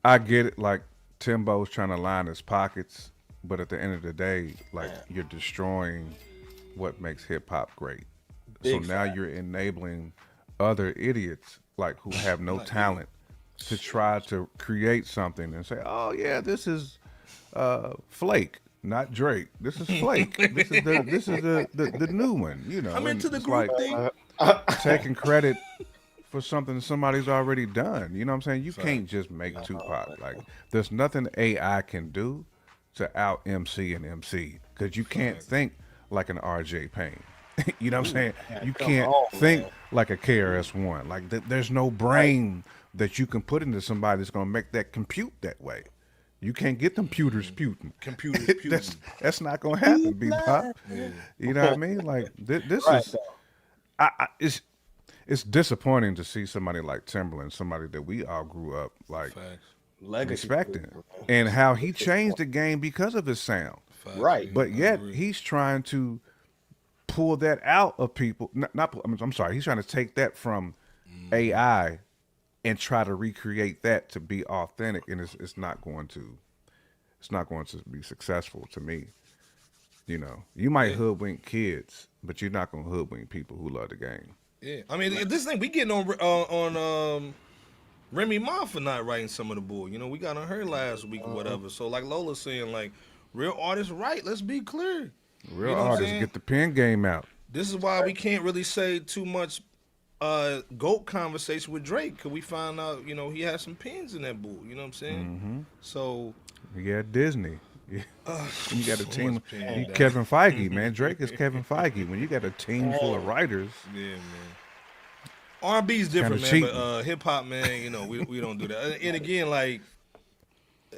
I get it. Like, Timbo's trying to line his pockets, but at the end of the day, like, you're destroying what makes hip hop great. So now you're enabling other idiots, like, who have no talent, to try to create something and say, oh yeah, this is Flake, not Drake. This is Flake. This is the new one. You know, I'm into the like group thing. Taking credit for something somebody's already done. You know what I'm saying? You can't just make Tupac. Like, there's nothing AI can do to out MC an MC, because you can't think like an RJ Payne. You know what I'm saying? You can't think like a KRS-One. Like, there's no brain that you can put into somebody that's gonna make that compute that way. You can't get computers puting. That's not gonna happen, Bebop. You know what I mean? Like, this is it's disappointing to see somebody like Timbaland, somebody that we all grew up like respecting, and how he changed the game because of his sound. Right. But yet he's trying to pull that out of people. I'm sorry. He's trying to take that from AI and try to recreate that to be authentic, and it's not going to be successful to me. You know, you might hoodwink kids, but you're not gonna hoodwink people who love the game. Yeah, I mean, this thing we getting on Remy Ma for not writing some of the bull. You know, we got on her last week or whatever. So, like Lola saying, like, real artists write. Let's be clear. Real artists get the pen game out. This is why we can't really say too much GOAT conversation with Drake, because we found out, you know, he had some pins in that bull. You know what I'm saying? So you got Disney. You got a team. Kevin Feige, man. Drake is Kevin Feige. When you got a team full of writers. Yeah, man. R&B is different, man. But hip hop, man, you know, we don't do that. And again, like,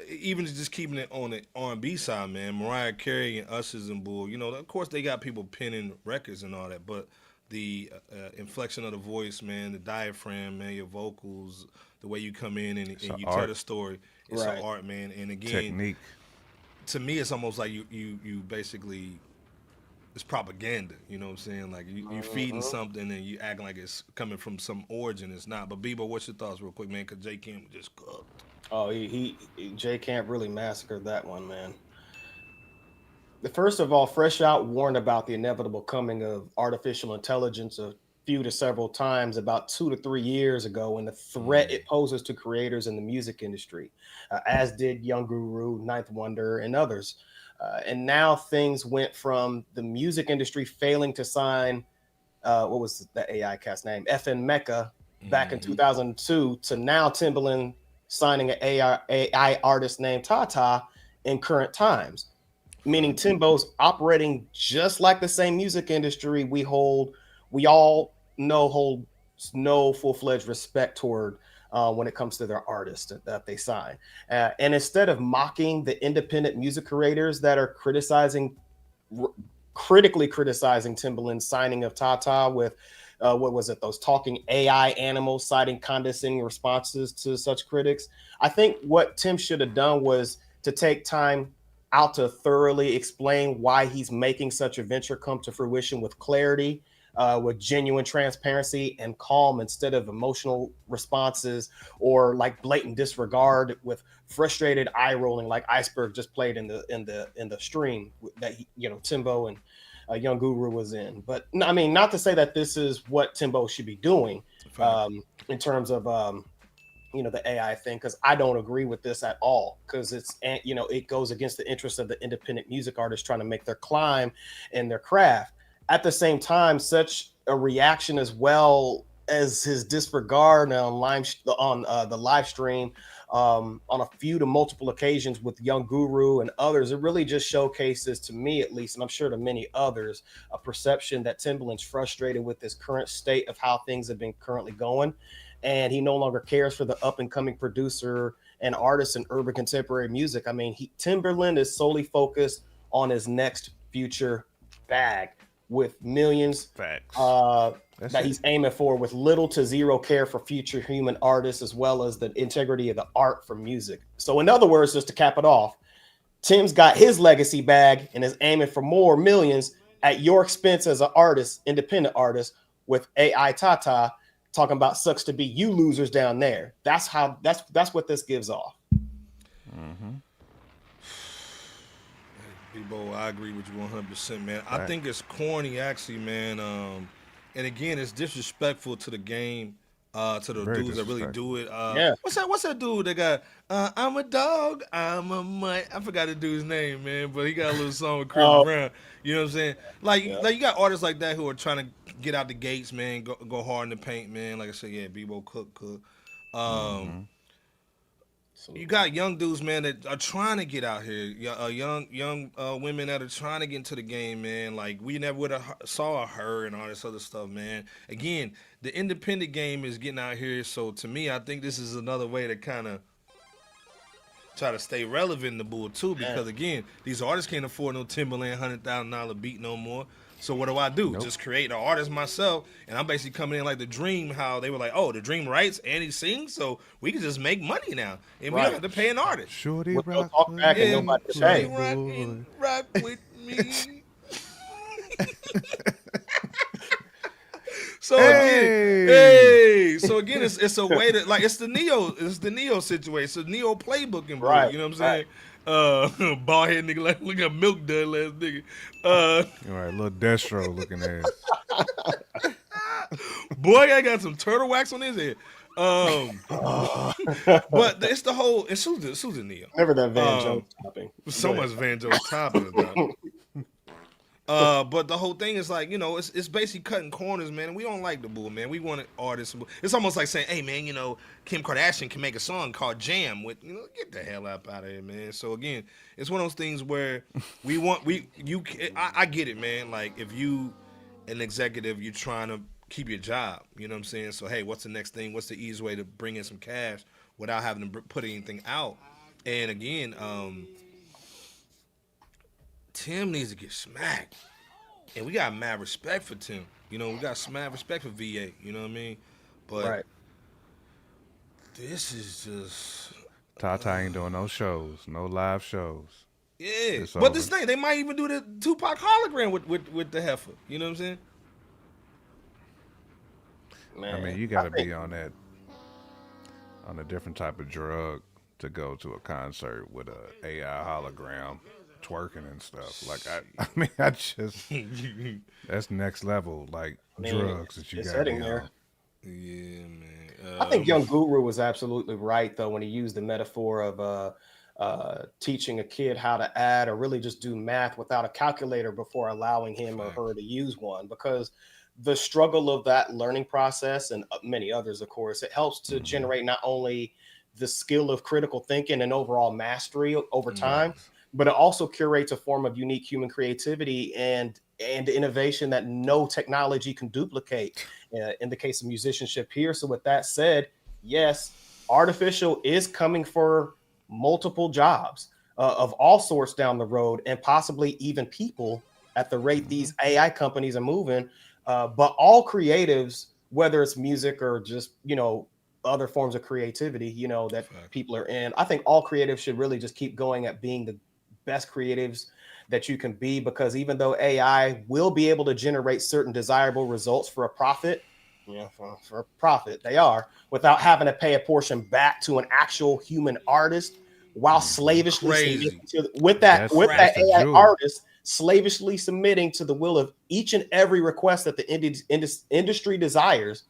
even just keeping it on the R&B side, man, Mariah Carey and Usher's and bull, you know, of course they got people pinning records and all that, but the inflection of the voice, man, the diaphragm, man, your vocals, the way you come in and you tell the story, it's an art, man. And again, technique. To me, it's almost like you basically, it's propaganda, you know what I'm saying? Like, you feeding something and you acting like it's coming from some origin. It's not. But Bebo, what's your thoughts real quick, man? Because Jay Camp just cooked. Oh, Jay Camp really massacred that one, man. First of all, Fresh Out warned about the inevitable coming of artificial intelligence a few to several times about 2 to 3 years ago, and the threat it poses to creators in the music industry, as did Young Guru, Ninth Wonder, and others. And now things went from the music industry failing to sign, what was the AI cat's name? FN Mecca back in 2002 to now Timbaland signing an AI artist named Tata in current times. Meaning Timbo's operating just like the same music industry we all know hold no full-fledged respect toward when it comes to their artists that they sign. And instead of mocking the independent music creators that are critically criticizing Timbaland's signing of Tata with what was it, those talking AI animals, citing condescending responses to such critics. I think what Tim should have done was to take time out to thoroughly explain why he's making such a venture come to fruition with clarity, with genuine transparency and calm, instead of emotional responses or like blatant disregard with frustrated eye rolling, like Iceberg just played in the stream that Timbo and Young Guru was in. But I mean, not to say that this is what Timbo should be doing in terms of the AI thing, because I don't agree with this at all, because it goes against the interests of the independent music artists trying to make their climb in their craft. At the same time, such a reaction, as well as his disregard on the live stream on a few to multiple occasions with Young Guru and others, it really just showcases, to me at least, and I'm sure to many others, a perception that Timbaland's frustrated with this current state of how things have been currently going. And he no longer cares for the up-and-coming producer and artist in urban contemporary music. I mean, Timbaland is solely focused on his next future bag, with millions that he's aiming for, with little to zero care for future human artists, as well as the integrity of the art for music. So in other words, just to cap it off, Tim's got his legacy bag and is aiming for more millions at your expense as an artist, independent artist, with AI Tata talking about sucks to be you losers down there. That's what this gives off. Mm-hmm. Bebo, I agree with you 100%, man. Right. I think it's corny, actually, man. And again, it's disrespectful to the game, to the dudes that really do it. What's that dude that got, I'm a dog, I'm a mutt. I forgot the dude's name, man, but he got a little song with Chris Brown. You know what I'm saying? Like you got artists like that who are trying to get out the gates, man, go hard in the paint, man. Like I said, yeah, Bebo, cook. You got young dudes, man, that are trying to get out here. Young women that are trying to get into the game, man. Like, we never would have saw her and all this other stuff, man. Again, the independent game is getting out here. So, to me, I think this is another way to kind of try to stay relevant in the bull, too. Because, again, these artists can't afford no Timbaland $100,000 beat no more. So what do? Nope. Just create an artist myself, and I'm basically coming in like the Dream, how they were like, oh, the Dream writes and he sings, so we can just make money now, and we don't have to pay an artist. Shorty rock back and nobody to pay. Rock with me. So again, it's a way to, like, it's the Neo situation, it's a Neo playbook in right. You know what I'm saying? Bald head nigga, like look at Milk Dud last nigga. All right, little Destro looking ass. Boy, I got some turtle wax on his head. But it's the whole. It's Susan Neo. Never that Van Jones topping. So much Van Jones topping about. But the whole thing is like, it's basically cutting corners, man. And we don't like the bull, man. We want artists. It's almost like saying, hey, man, Kim Kardashian can make a song called Jam with, get the hell up out of here, man. So again, it's one of those things where I get it, man. Like, if you an executive, you're trying to keep your job, you know what I'm saying? So, hey, what's the next thing? What's the easiest way to bring in some cash without having to put anything out? And again, Tim needs to get smacked. And we got mad respect for Tim. We got mad respect for VA. You know what I mean? But this is just... Tata ain't doing no shows, no live shows. Yeah. It's but over. This thing, they might even do the Tupac hologram with the heifer. You know what I'm saying? Man, I mean, you got to be on a different type of drug to go to a concert with a AI hologram twerking and stuff. Like, I mean, I just that's next level, like, drugs that you got there. Yeah, man. I think Young Guru was absolutely right though when he used the metaphor of teaching a kid how to add or really just do math without a calculator before allowing him or her to use one, because the struggle of that learning process and many others, of course, it helps to generate not only the skill of critical thinking and overall mastery over time, but it also curates a form of unique human creativity and innovation that no technology can duplicate in the case of musicianship here. So with that said, yes, artificial is coming for multiple jobs of all sorts down the road, and possibly even people at the rate these AI companies are moving. But all creatives, whether it's music or just, other forms of creativity, that people are in, I think all creatives should really just keep going at being the best creatives that you can be, because even though AI will be able to generate certain desirable results for a profit, for a profit, they are, without having to pay a portion back to an actual human artist, while slavishly with that AI artist slavishly submitting to the will of each and every request that the industry desires.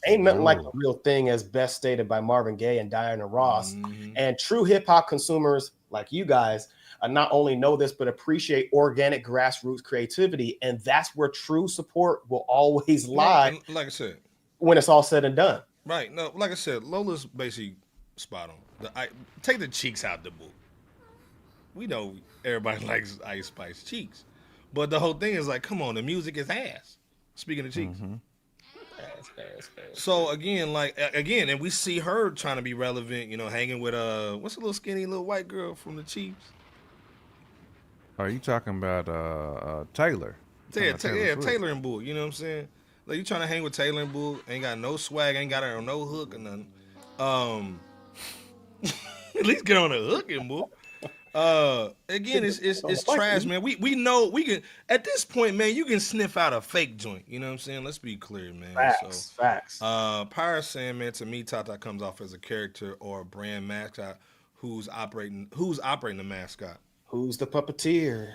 Ain't nothing like the real thing, as best stated by Marvin Gaye and Diana Ross. And true hip hop consumers like you guys not only know this, but appreciate organic grassroots creativity. And that's where true support will always lie. Like I said, when it's all said and done. Right. No, like I said, Lola's basically spot on. Take the cheeks out the book. We know everybody likes Ice Spice cheeks, but the whole thing is like, come on, the music is ass. Speaking of cheeks. Ass. So again, and we see her trying to be relevant, hanging with what's the little skinny little white girl from the Chiefs? Are you talking about Taylor? Taylor and Bull. You know what I'm saying? Like, you trying to hang with Taylor and Bull, ain't got no swag, ain't got her on no hook or nothing. At least get on the hook and Bull. Again, it's trash, man. We know we can, at this point, man, you can sniff out a fake joint. You know what I'm saying? Let's be clear, man. Facts. Pyre saying, man, to me, Tata comes off as a character or a brand mascot who's operating the mascot. Who's the puppeteer?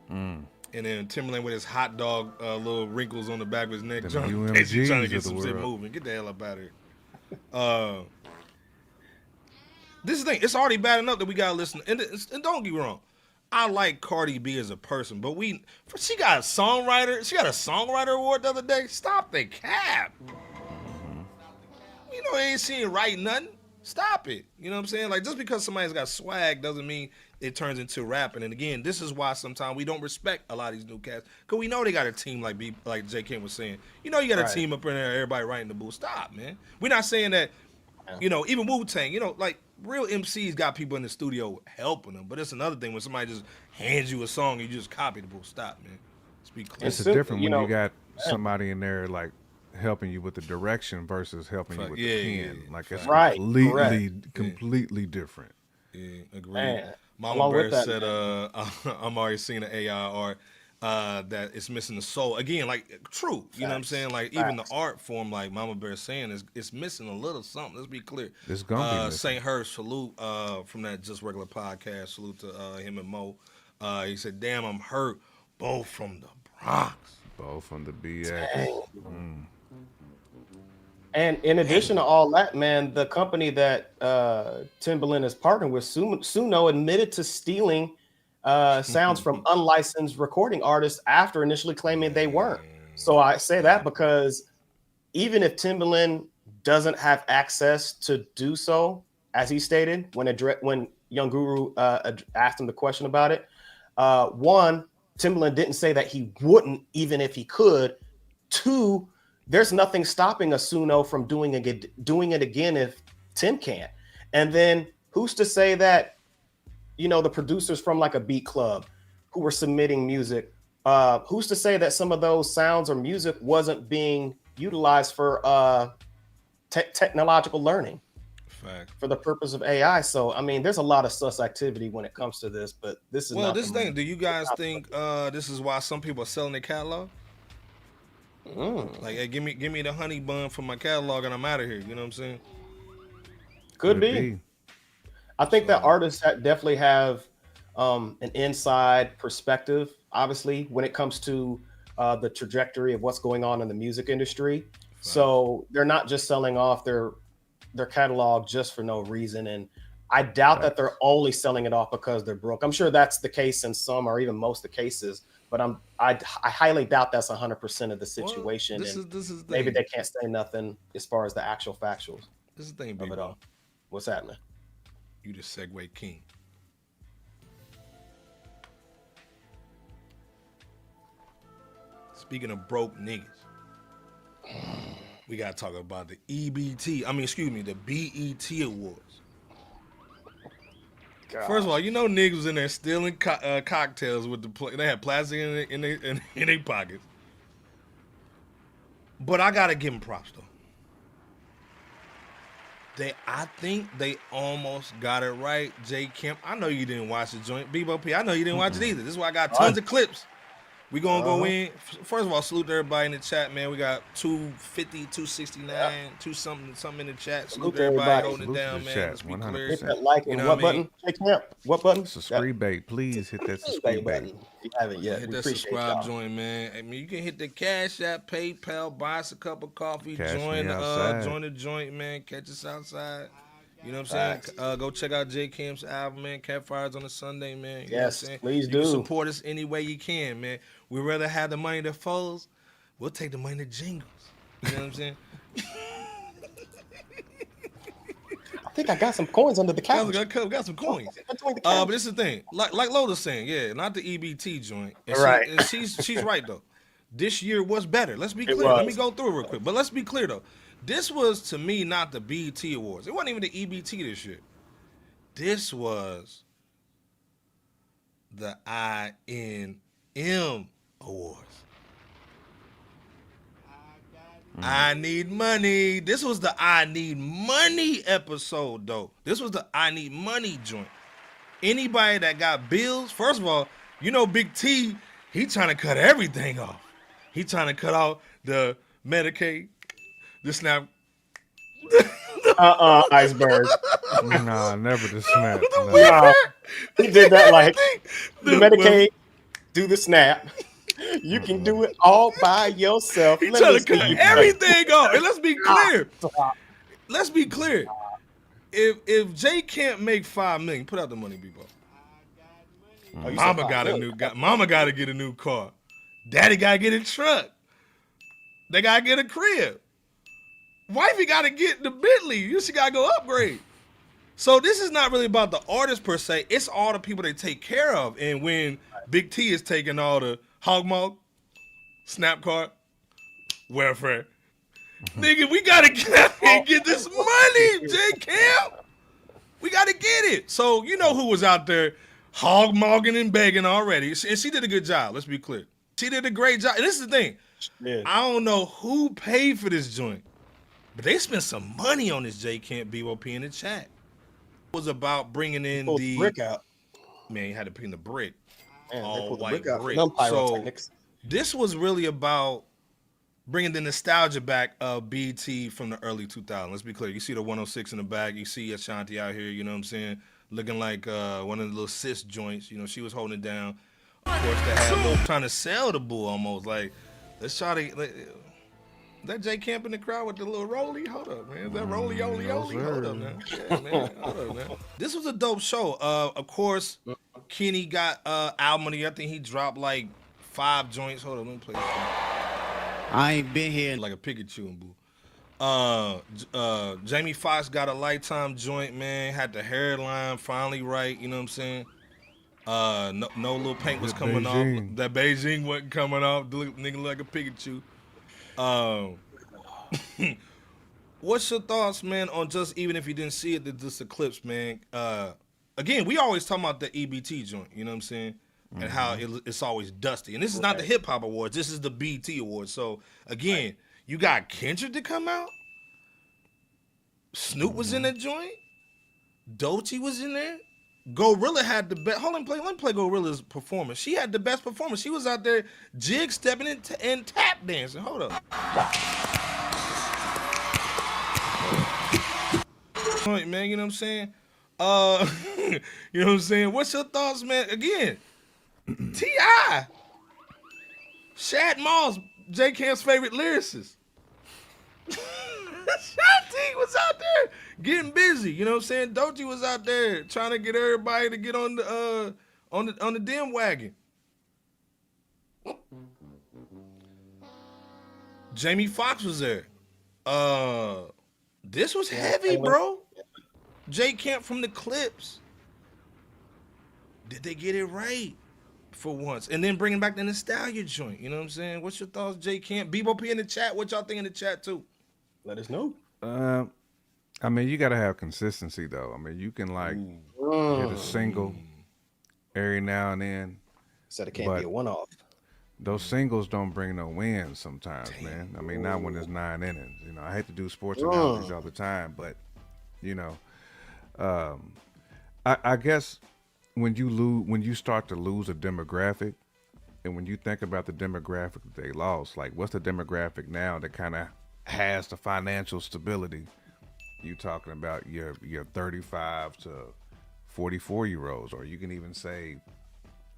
And then Timbaland with his hot dog little wrinkles on the back of his neck, Them trying to get some shit moving. Get the hell up out of here. This is the thing. It's already bad enough that we gotta listen. And don't get me wrong, I like Cardi B as a person, but she got a songwriter. She got a songwriter award the other day. Stop the cap. They ain't seen right nothing. Stop it. You know what I'm saying? Like, just because somebody's got swag doesn't mean it turns into rapping. And again, this is why sometimes we don't respect a lot of these new cats, because we know they got a team like J. Kim was saying. You got a team up in there, everybody writing the boo. Stop, man. We're not saying that. Even Wu-Tang. Like, real MCs got people in the studio helping them. But it's another thing when somebody just hands you a song and you just copy the boo. Stop, man. Speak clear. It's different when you got somebody in there like helping you with the direction versus helping you with the pen. Like, it's completely different. Yeah, agreed. Mama Bear said, I'm already seeing an AI art that it's missing the soul. Again, like, true. You know what I'm saying? Like, even the art form, like Mama Bear saying, it's missing a little something. Let's be clear. It's gonna be missing. St. Hurst, salute from that Just Regular podcast. Salute to him and Mo. He said, damn, I'm hurt. Both from the Bronx. Both from the BX. And in addition to all that, man, the company that Timbaland is partnering with, Suno, admitted to stealing sounds from unlicensed recording artists after initially claiming they weren't. So I say that because even if Timbaland doesn't have access to do so, as he stated when Young Guru asked him the question about it, one, Timbaland didn't say that he wouldn't even if he could. Two, there's nothing stopping a Suno from doing it again if Tim can't. And then who's to say that, the producers from like a Beat Club who were submitting music, who's to say that some of those sounds or music wasn't being utilized for technological learning? Fact. For the purpose of AI. So, I mean, there's a lot of sus activity when it comes to this, but this is this thing. Do you guys think this is why some people are selling their catalog? Like, hey, give me the honey bun from my catalog and I'm out of here. You know what I'm saying? Could be. I think that artists definitely have an inside perspective, obviously, when it comes to the trajectory of what's going on in the music industry. Right. So they're not just selling off their catalog just for no reason. And I doubt that they're only selling it off because they're broke. I'm sure that's the case in some or even most of the cases, but I highly doubt that's 100% of the situation. This is maybe they can't say nothing as far as the actual factuals. This is the thing, of big it all. What's happening? You the segue king. Speaking of broke niggas, we gotta talk about the the BET Awards. God. First of all, you know niggas was in there stealing cocktails with they had plastic in their pockets. But I gotta give them props though. I think they almost got it right. J. Kemp, I know you didn't watch the joint. Bebo P, I know you didn't watch it either. This is why I got tons of clips. We gonna go in. First of all, salute to everybody in the chat, man. We got 250, 269, two something in the chat. Salute to everybody holding it down, man. Chat, let's be clear. Hit that like and what button? What button? Subscribe bait. Please hit that subscribe button. If you haven't yet, hit that subscribe joint, man. I mean, you can hit the Cash App, PayPal, buy us a cup of coffee, join the joint, man. Catch us outside. You know what I'm saying? Go check out J. Camp's album, man. Campfires on a Sunday, man. You know what I'm saying? Please do. You can support us any way you can, man. We'd rather have the money that folds. We'll take the money that jingles. You know what I'm saying? I think I got some coins under the couch. We got some coins. But this is the thing. Like Loda's saying, yeah, not the EBT joint. And right. She's right, though. This year was better. Let's be clear. Let me go through it real quick. But let's be clear, though. This was, to me, not the BET Awards. It wasn't even the EBT this year. This was the INM Awards. I Need Money. This was the I Need Money episode, though. This was the I Need Money joint. Anybody that got bills, first of all, you know Big T, he trying to cut everything off. He trying to cut off the Medicaid, the SNAP. Iceberg. Nah, never the SNAP. Nah, he did that like the Medicaid, do the SNAP. You can do it all by yourself. He trying to cut everything off. And let's be clear. Let's be clear. If Jay can't make $5 million, put out the money, people. Mama got to get a new car. Daddy got to get a truck. They got to get a crib. Wifey got to get the Bentley. She got to go upgrade. So this is not really about the artist per se. It's all the people they take care of. And when Big T is taking all the hogmog, snap card, welfare, nigga, we got to get out here and get this money, J. Cam. We got to get it. So you know who was out there hogmogging and begging already. And she did a good job. Let's be clear. She did a great job. And this is the thing. Yeah. I don't know who paid for this joint, but they spent some money on this J. Camp BOP in the chat. It was about bringing in the brick out. Man, you had to bring the brick. Man, all white brick. So this was really about bringing the nostalgia back of BT from the early 2000s. Let's be clear. You see the 106 in the back. You see Ashanti out here, you know what I'm saying, looking like one of the little sis joints. You know, she was holding it down. Of course, they had a little trying to sell the bull almost. Like, let's try to... that J. Camp in the crowd with the little rollie? Hold up, man. Is that rollie? Hold up, man. Yeah, man. Hold up, man. This was a dope show. Of course, Kenny got album of the year. I think he dropped like 5 joints. Hold on, let me play this one. I ain't been here like a Pikachu and boo. Jamie Foxx got a Lifetime joint, man. Had the hairline finally right. You know what I'm saying? No little paint was coming Beijing. off. That Beijing wasn't coming off. Nigga like a Pikachu. What's your thoughts, man, on just even if you didn't see it, just the clips, man? Again, we always talk about the EBT joint, you know what I'm saying? And how it's always dusty. And this is not the Hip Hop Awards. This is the BT Awards. So, again, you got Kendrick to come out. Snoop was in that joint. Doechii was in there. Gorilla had the best. Hold on, let me play Gorilla's performance. She had the best performance. She was out there jig stepping and tap dancing. Hold up. Man, you know what I'm saying? You know what I'm saying? What's your thoughts, man? Again, T.I. Shad Moss, J. Camp's favorite lyricist. Shanti was out there getting busy, you know what I'm saying? Doechii was out there trying to get everybody to get on the dim wagon. Jamie Foxx was there. This was heavy, bro. J Camp from the Clips. Did they get it right for once? And then bringing back the nostalgia joint. You know what I'm saying? What's your thoughts, J Camp? Bebo P in the chat. What y'all think in the chat too? Let us know. I mean, you got to have consistency, though. I mean, you can like hit a single every now and then. Said it can't be a one-off. Those singles don't bring no wins sometimes, man. I mean, not when there's 9 innings. You know, I hate to do sports analogies all the time, but you know, I guess when you start to lose a demographic, and when you think about the demographic that they lost, like what's the demographic now that kind of has the financial stability? You talking about your 35 to 44-year-olds, or you can even say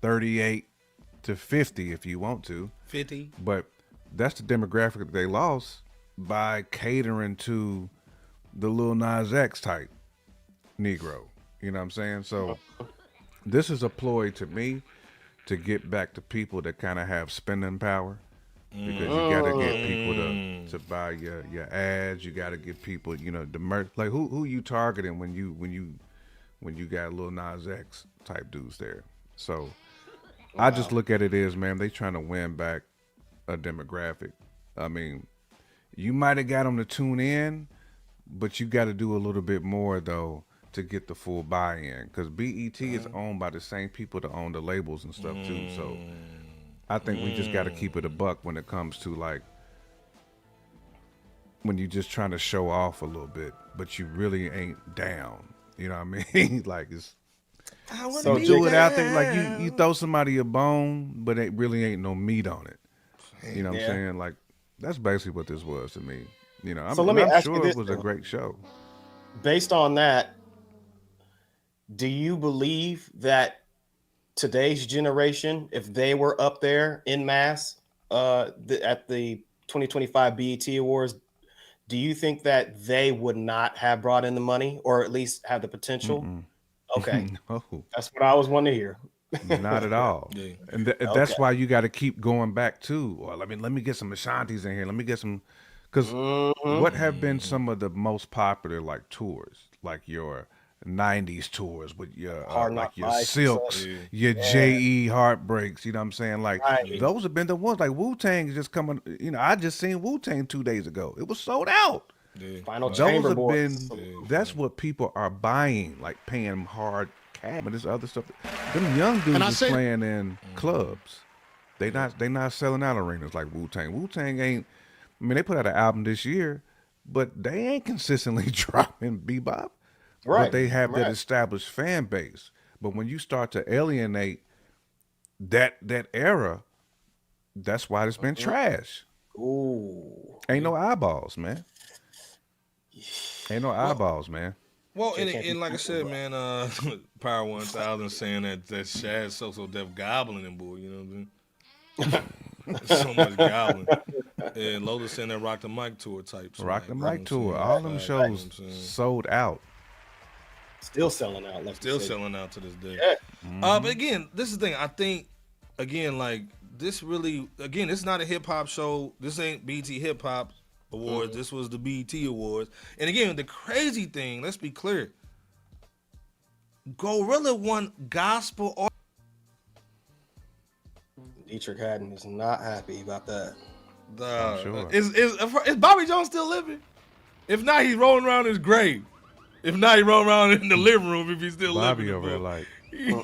38 to 50 if you want to. 50. But that's the demographic that they lost by catering to the Lil Nas X type Negro. You know what I'm saying? So this is a ploy to me to get back to people that kind of have spending power. Because you gotta get people to buy your ads. You gotta get people, you know, the merch. Like who you targeting when you got Lil Nas X type dudes there. So I just look at it as, man, they trying to win back a demographic. I mean, you might have got them to tune in, but you got to do a little bit more though to get the full buy-in. Because BET is owned by the same people that own the labels and stuff too. So I think we just got to keep it a buck when it comes to like when you just trying to show off a little bit, but you really ain't down. You know what I mean? Like it's so do it out there like you throw somebody a bone, but it really ain't no meat on it. You know what I'm saying? Like that's basically what this was to me. You know, I'm sure it was a great show. Based on that, do you believe that today's generation, if they were up there in mass at the 2025 BET Awards, do you think that they would not have brought in the money or at least have the potential? Okay. No. That's what I was wanting to hear. Not at all. And that's why you got to keep going back to, well, let me get some Ashantis in here. Let me get some, because what have been some of the most popular like tours, like your 90s tours with your like your Silks, your J.E. Heartbreaks, you know what I'm saying? Like those have been the ones. Like Wu-Tang is just coming, you know, I just seen Wu-Tang 2 days ago. It was sold out. Final Those Chamber have Boys. been, that's what people are buying, like paying hard cash. But this other stuff, them young dudes is playing in clubs. They not selling out arenas like Wu-Tang. Wu-Tang ain't, I mean, they put out an album this year, but they ain't consistently dropping bebop. Right. But they have that established fan base. But when you start to alienate that era, that's why it's been trash. Ooh. Ain't no eyeballs, man. Ain't no eyeballs, man. Well, and like I said, man, Power 1000 saying that Shad's so deaf gobbling and bull, you know what I mean? So much gobbling. And Lola saying that Rock the Mic tour type. Rock the Mic tour. All them shows sold out. Still selling out. Like still selling out to this day. Yeah. But again, this is the thing. I think, again, like, this really, again, it's not a hip-hop show. This ain't BT Hip Hop Awards. This was the BT Awards. And again, the crazy thing, let's be clear, Gorilla won gospel art. Dietrich Haddon is not happy about that. Sure. Is Bobby Jones still living? If not, he's rolling around his grave. If not, he rolling around in the living room if he's still Bobby living. Over there like. You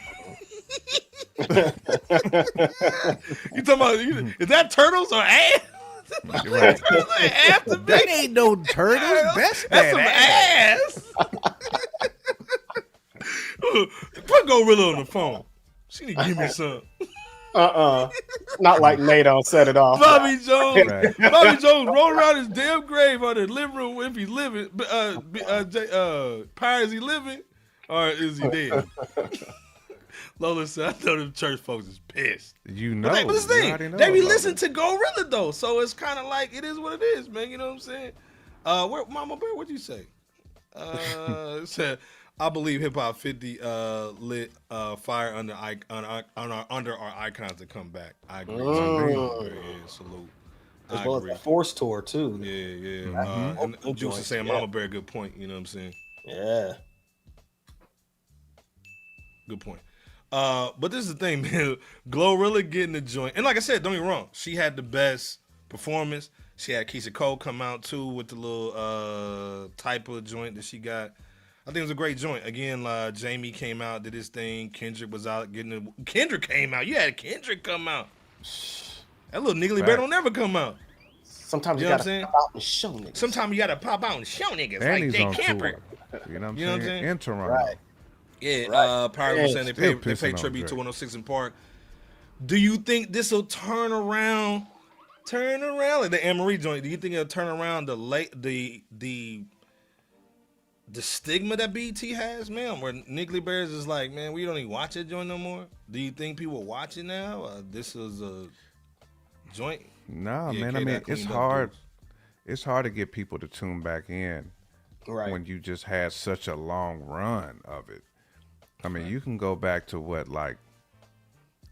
talking about, is that turtles or ass? Right. That ain't no turtles. That's some ass. Put Gorilla on the phone. She need to give me some. Not like Nate on Set It Off. Bobby Jones. Right. Bobby Jones rolling around his damn grave on the living room if he's living. Is he living or is he dead? Lola said, I know them church folks is pissed. You know. But this thing, they be listening to Gorilla though, so it's kind of like it is what it is, man. You know what I'm saying? Where Mama Bear, what'd you say? It said, I believe Hip Hop 50 lit fire under our icons to come back. I agree. Yeah, salute. as well as the Force tour too. Yeah. And Juice is saying Mama Bear, good point. You know what I'm saying? Yeah. Good point. But this is the thing, man. Glorilla getting the joint. And like I said, don't get me wrong. She had the best performance. She had Keisha Cole come out, too, with the little type of joint that she got. I think it was a great joint. Again, Jamie came out, did his thing. Kendrick was out getting it. Kendrick came out. You had Kendrick come out. That little niggly bear don't never come out. Sometimes you gotta pop out and show niggas. Sometimes you gotta pop out and show niggas. And like he's Jay on Camper. tour. You know what I'm saying? In Toronto. Right. Yeah, Power was saying they pay pissing tribute on to 106 in Park. Do you think this will turn around? Like the Amerie joint. Do you think it'll turn around the stigma that BT has, man? Where Niggly Bears is like, man, we don't even watch that joint no more. Do you think people watch it now? This is a joint. Nah, man. I mean, it's hard. It's hard to get people to tune back in when you just had such a long run of it. I mean, you can go back to what, like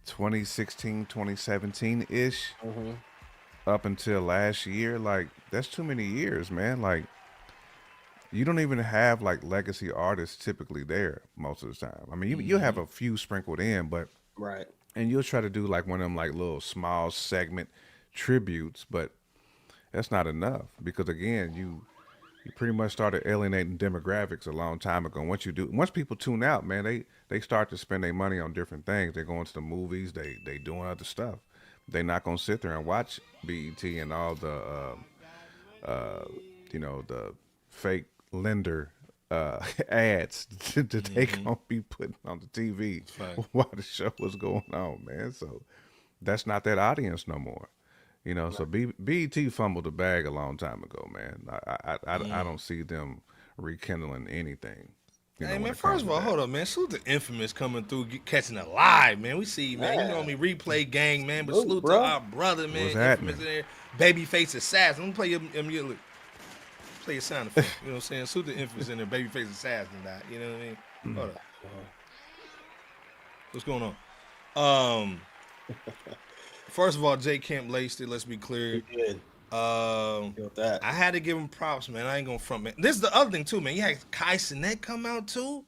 2016, 2017-ish, up until last year. Like, that's too many years, man. Like, you don't even have, like, legacy artists typically there most of the time. I mean, you'll have a few sprinkled in, but... Right. And you'll try to do, like, one of them, like, little small segment tributes, but that's not enough. Because, again, you pretty much started alienating demographics a long time ago. Once people tune out, man, they start to spend their money on different things. They're going to the movies. They doing other stuff. They're not gonna sit there and watch BET and all the the fake lender ads that they gonna be putting on the TV while the show was going on, man. So that's not that audience no more. You know, so BET fumbled the bag a long time ago, man. I don't see them rekindling anything. Hey, man, first of all, hold up, man. Salute to Infamous coming through, catching it live, man. We see, man, you know me, replay gang, man, but salute to our brother, man. What's Infamous in there. Babyface Assassin. Let me play your play your sound effect. You know what I'm saying? Salute to Infamous in there, Babyface Assassin, that. You know what I mean? Hold up. What's going on? First of all, Jay Camp laced it. Let's be clear. He did. I had to give him props, man. I ain't gonna front, man. This is the other thing too, man. You had Kai Cenat come out too,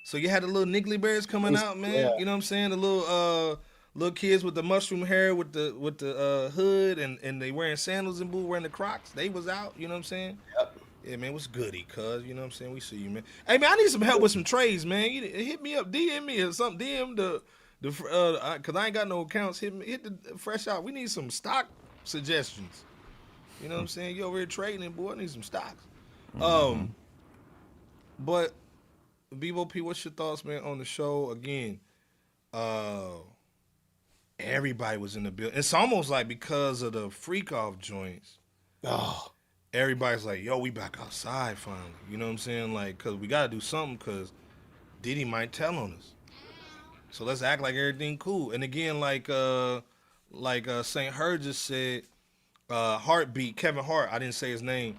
so you had the little Niggly Bears coming out, man. Yeah. You know what I'm saying? The little kids with the mushroom hair with the hood and they wearing sandals and wearing the Crocs. They was out. You know what I'm saying? Yep. Yeah, man. What's goody, cuz? You know what I'm saying? We see you, man. Hey, man. I need some help with some trades, man. You hit me up, DM me or something. DM cause I ain't got no accounts. Hit the Fresh Out. We need some stock suggestions. You know what I'm saying? You over here trading, boy. I need some stocks. But Bebo P, what's your thoughts, man, on the show? Again, everybody was in the building. It's almost like because of the freak off joints. Everybody's like, yo, we back outside finally. You know what I'm saying? Like, cause we gotta do something, cause Diddy might tell on us. So let's act like everything cool. And again, like St. Herd just said, Heartbeat, Kevin Hart, I didn't say his name.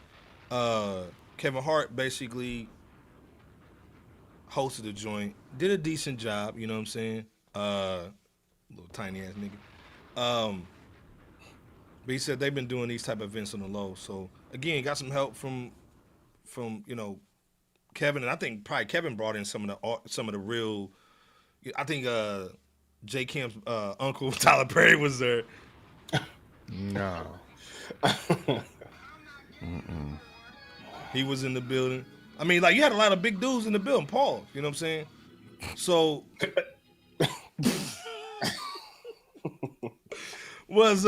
Kevin Hart basically hosted a joint, did a decent job, you know what I'm saying? Little tiny ass nigga. But he said they've been doing these type of events on the low. So again, got some help from Kevin, and I think probably Kevin brought in some of the real. I think J Camp's uncle Tyler Perry was there. No. He was in the building. I mean, like, you had a lot of big dudes in the building, Paul. You know what I'm saying? So was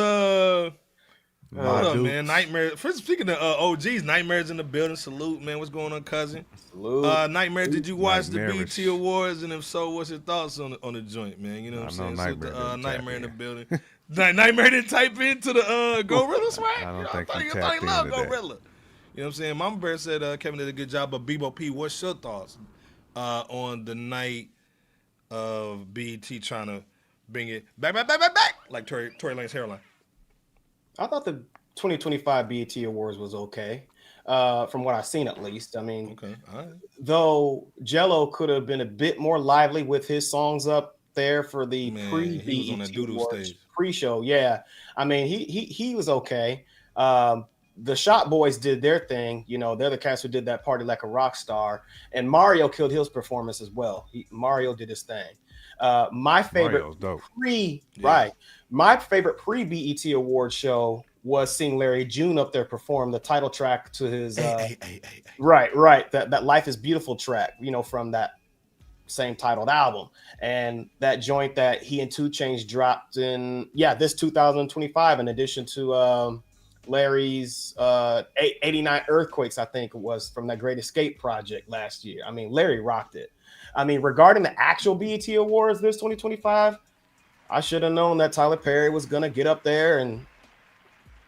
what up, man? Nightmare. First, speaking of OGs, Nightmare's in the building. Salute, man. What's going on, cousin? Salute. Nightmare, did you watch Nightmare the BET Awards? And if so, what's your thoughts on the joint, man? You know what I'm saying? Nightmare, Nightmare in the building. Nightmare didn't type into the Gorilla swag. I don't think I thought he loved Gorilla. You know what I'm saying? Mama Bear said Kevin did a good job, but Bebo P, what's your thoughts on the night of BET trying to bring it back, like Tory Lane's hairline? I thought the 2025 BET Awards was okay, from what I've seen at least. I mean, okay. All right. Though Jello could have been a bit more lively with his songs up there for the He was on that pre-BET doodle Awards stage. pre-show. Yeah, I mean he was okay. The Shot Boys did their thing. You know, they're the cats who did that Party Like a Rock Star. And Mario killed his performance as well. Mario did his thing. My favorite my favorite pre-BET Award show was seeing Larry June up there perform the title track to his that Life is Beautiful track, you know, from that same titled album. And that joint that he and 2 Chainz dropped in this 2025, in addition to Larry's 89 Earthquakes, I think it was, from that Great Escape project last year. I mean, Larry rocked it. I mean, regarding the actual BET Awards this 2025, I should have known that Tyler Perry was going to get up there and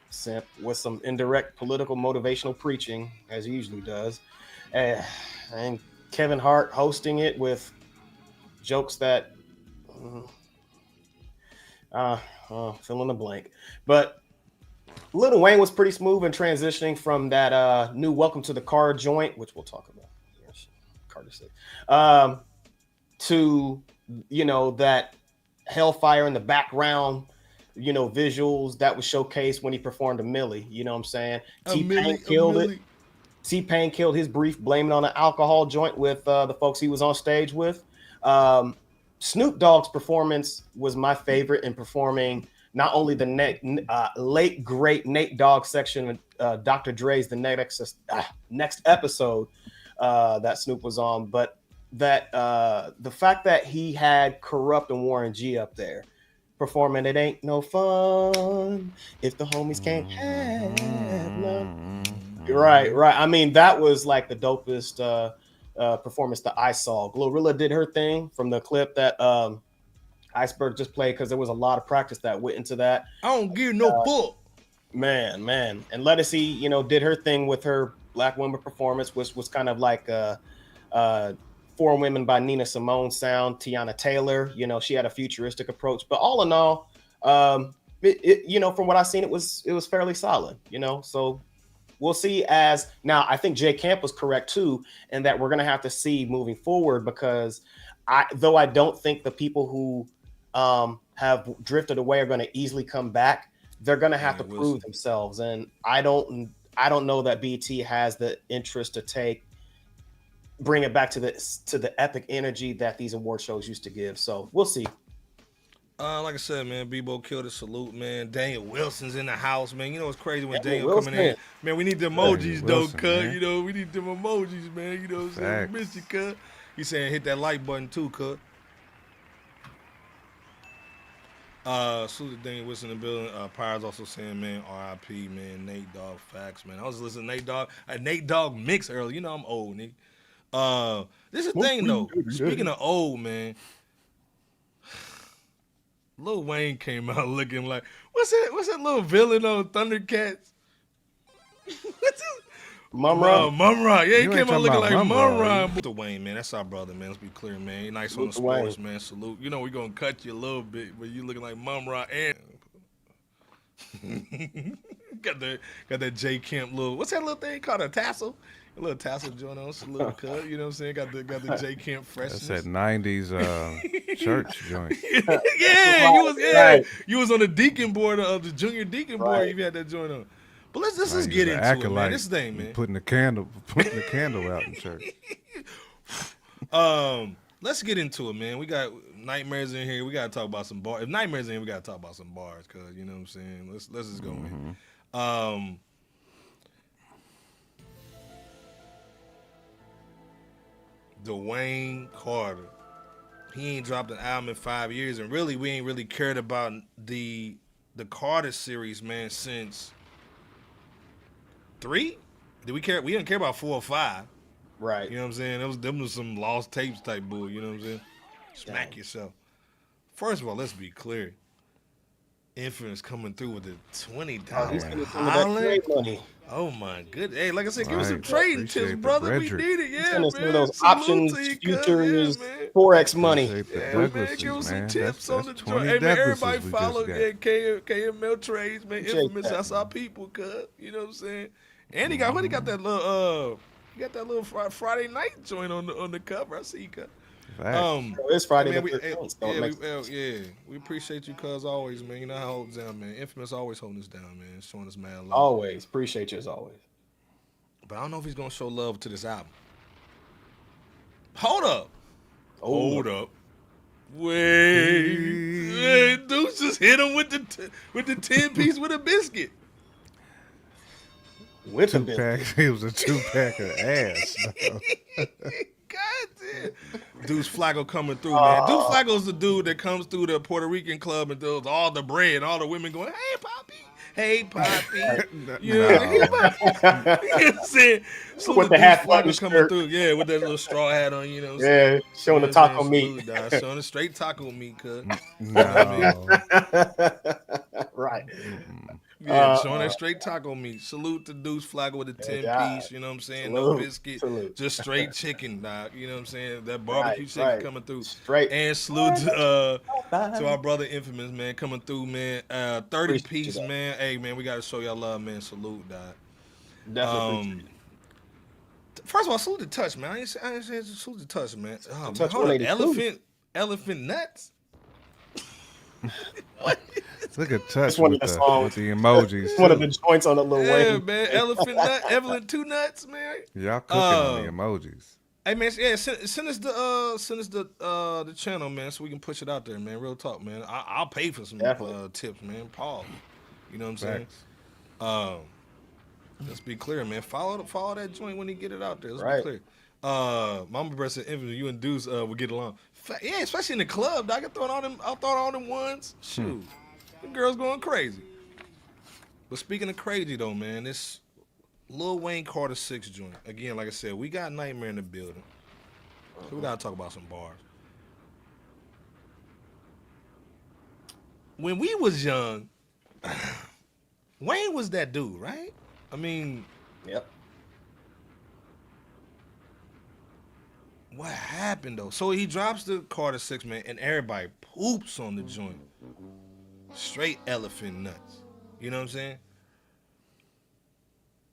simp with some indirect political motivational preaching, as he usually does. And Kevin Hart hosting it with jokes that fill in the blank. But Lil Wayne was pretty smooth in transitioning from that new Welcome to the Car joint, which we'll talk about. Yes, Carter said. To, you know, that Hellfire in the background, you know, visuals that was showcased when he performed a Millie. You know what I'm saying? T-Pain killed it. T-Pain killed his brief blaming on an alcohol joint with the folks he was on stage with. Snoop Dogg's performance was my favorite in performing not only the late great Nate Dogg section of Dr. Dre's the next episode that Snoop was on, but that the fact that he had Corrupt and Warren G up there performing "It Ain't No Fun If the Homies Can't Have None." Right. I mean, that was like the dopest performance that I saw. Glorilla did her thing from the clip that Iceberg just played, because there was a lot of practice that went into that. I don't give no fuck. Man. And Lettucey, you know, did her thing with her Black Women performance, which was kind of like Four Women by Nina Simone sound. Tiana Taylor, you know, she had a futuristic approach. But all in all, you know, from what I've seen, it was fairly solid, you know. So we'll see. As now, I think Jay Camp was correct too, and that we're going to have to see moving forward, because I don't think the people who have drifted away are going to easily come back. They're going to have to prove themselves, and I don't know that BT has the interest to bring it back to the epic energy that these award shows used to give. So we'll see. Like I said, man, Bebo killed a salute, man. Daniel Wilson's in the house, man. You know what's crazy when Daniel coming in? Man, we need the emojis, though, cuz. You know, we need them emojis, man. You know what I'm saying? Miss you, cuz. He's saying hit that like button, too, cuz. Salute to Daniel Wilson in the building. Pyre's also saying, man, RIP, man. Nate Dogg, facts, man. I was listening to Nate Dogg. Nate Dogg mix earlier. You know I'm old, nigga. This is the thing, though. Speaking of old, man. Lil Wayne came out looking like, what's that little villain on Thundercats? What's it? Mumra. Yeah, he came out looking like Mumra. The Wayne, man, that's our brother, man. Let's be clear, man. He nice on the sports, man. Salute. You know we're gonna cut you a little bit, but you looking like Mumra and got that J Kemp little, what's that little thing called, a tassel? A little tassel joint on, salute, cut. You know what I'm saying? Got the J Kemp freshness. That's that 90s church joint. You was on the deacon board of the junior deacon board. You had that joint on. But let's just get into it, man. This thing, man. Putting the candle out in church. Let's get into it, man. We got Nightmares in here. We gotta talk about some bars. If Nightmares in here, we gotta talk about some bars, cause you know what I'm saying. Let's just go in. Dwayne Carter. He ain't dropped an album in 5 years, and really, we ain't really cared about the Carter series, man, since 3? Did we care? We didn't care about 4 or 5. Right. You know what I'm saying? Them was some lost tapes type bull, you know what I'm saying? Smack yourself. First of all, let's be clear. Infamous coming through with the $20 money. Oh my goodness. Hey, like I said, give us some trading tips, brother. We need it, yeah, man. Some of those options, futures, Forex money. Yeah, man, give us some tips on the joint. Hey, man, everybody follow KML Trades, man. Infamous, that's our people, cuz. You know what I'm saying? And he got that little Friday night joint on the cover. I see, cuz. It's Friday the 13th. We appreciate you, cuz always, man. You know how it holds down, man. Infamous always holding us down, man. Showing us mad love. Always appreciate you as always. But I don't know if he's gonna show love to this album. Hold up. Wait, Deuce just hit him with the 10-piece with a biscuit. With a biscuit. It was a 2-pack of ass. God damn. Deuce Flacco coming through, man. Deuce Flacco's the dude that comes through the Puerto Rican club and does all the bread and all the women going, hey, Poppy. Hey, Poppy. You know what I'm saying? So with the hat button coming through, with that little straw hat on, you know what I'm saying? Showing the taco meat. Showing the straight taco meat, cuz. No. Right. Showing that straight taco meat. Salute to Deuce Flacco with the 10-piece, you know what I'm saying? No biscuit, just straight chicken, dog. You know what I'm saying? That barbecue chicken coming through. Straight. And salute to our brother Infamous, man, coming through, man. 30-piece, man. Hey, man, we got to show y'all love, man. Salute, dog. Definitely. First of all, salute the touch, man. I ain't saying salute the touch, man. Oh, touch man, hold up. Elephant nuts? What? Look at touch with the emojis. One of the joints on the little way. Yeah, man. Elephant nut, Evelyn 2 nuts, man. Y'all cooking on the emojis. Hey, man. Send us the channel, man, so we can push it out there, man. Real talk, man. I'll pay for some tips, man. Paul, you know what I'm saying? Let's be clear, man. Follow that joint when he get it out there. Let's be clear. Mama Bear said, "Infamous, you and Deuce would get along." Yeah, especially in the club. I can throw all them ones. Shoot, the girls going crazy. But speaking of crazy though, man, this Lil Wayne Carter 6 joint. Again, like I said, we got Nightmare in the building. So we gotta talk about some bars. When we was young, Wayne was that dude, right? I mean, yep. What happened though? So he drops the Carter 6, man, and everybody poops on the joint. Straight elephant nuts. You know what I'm saying?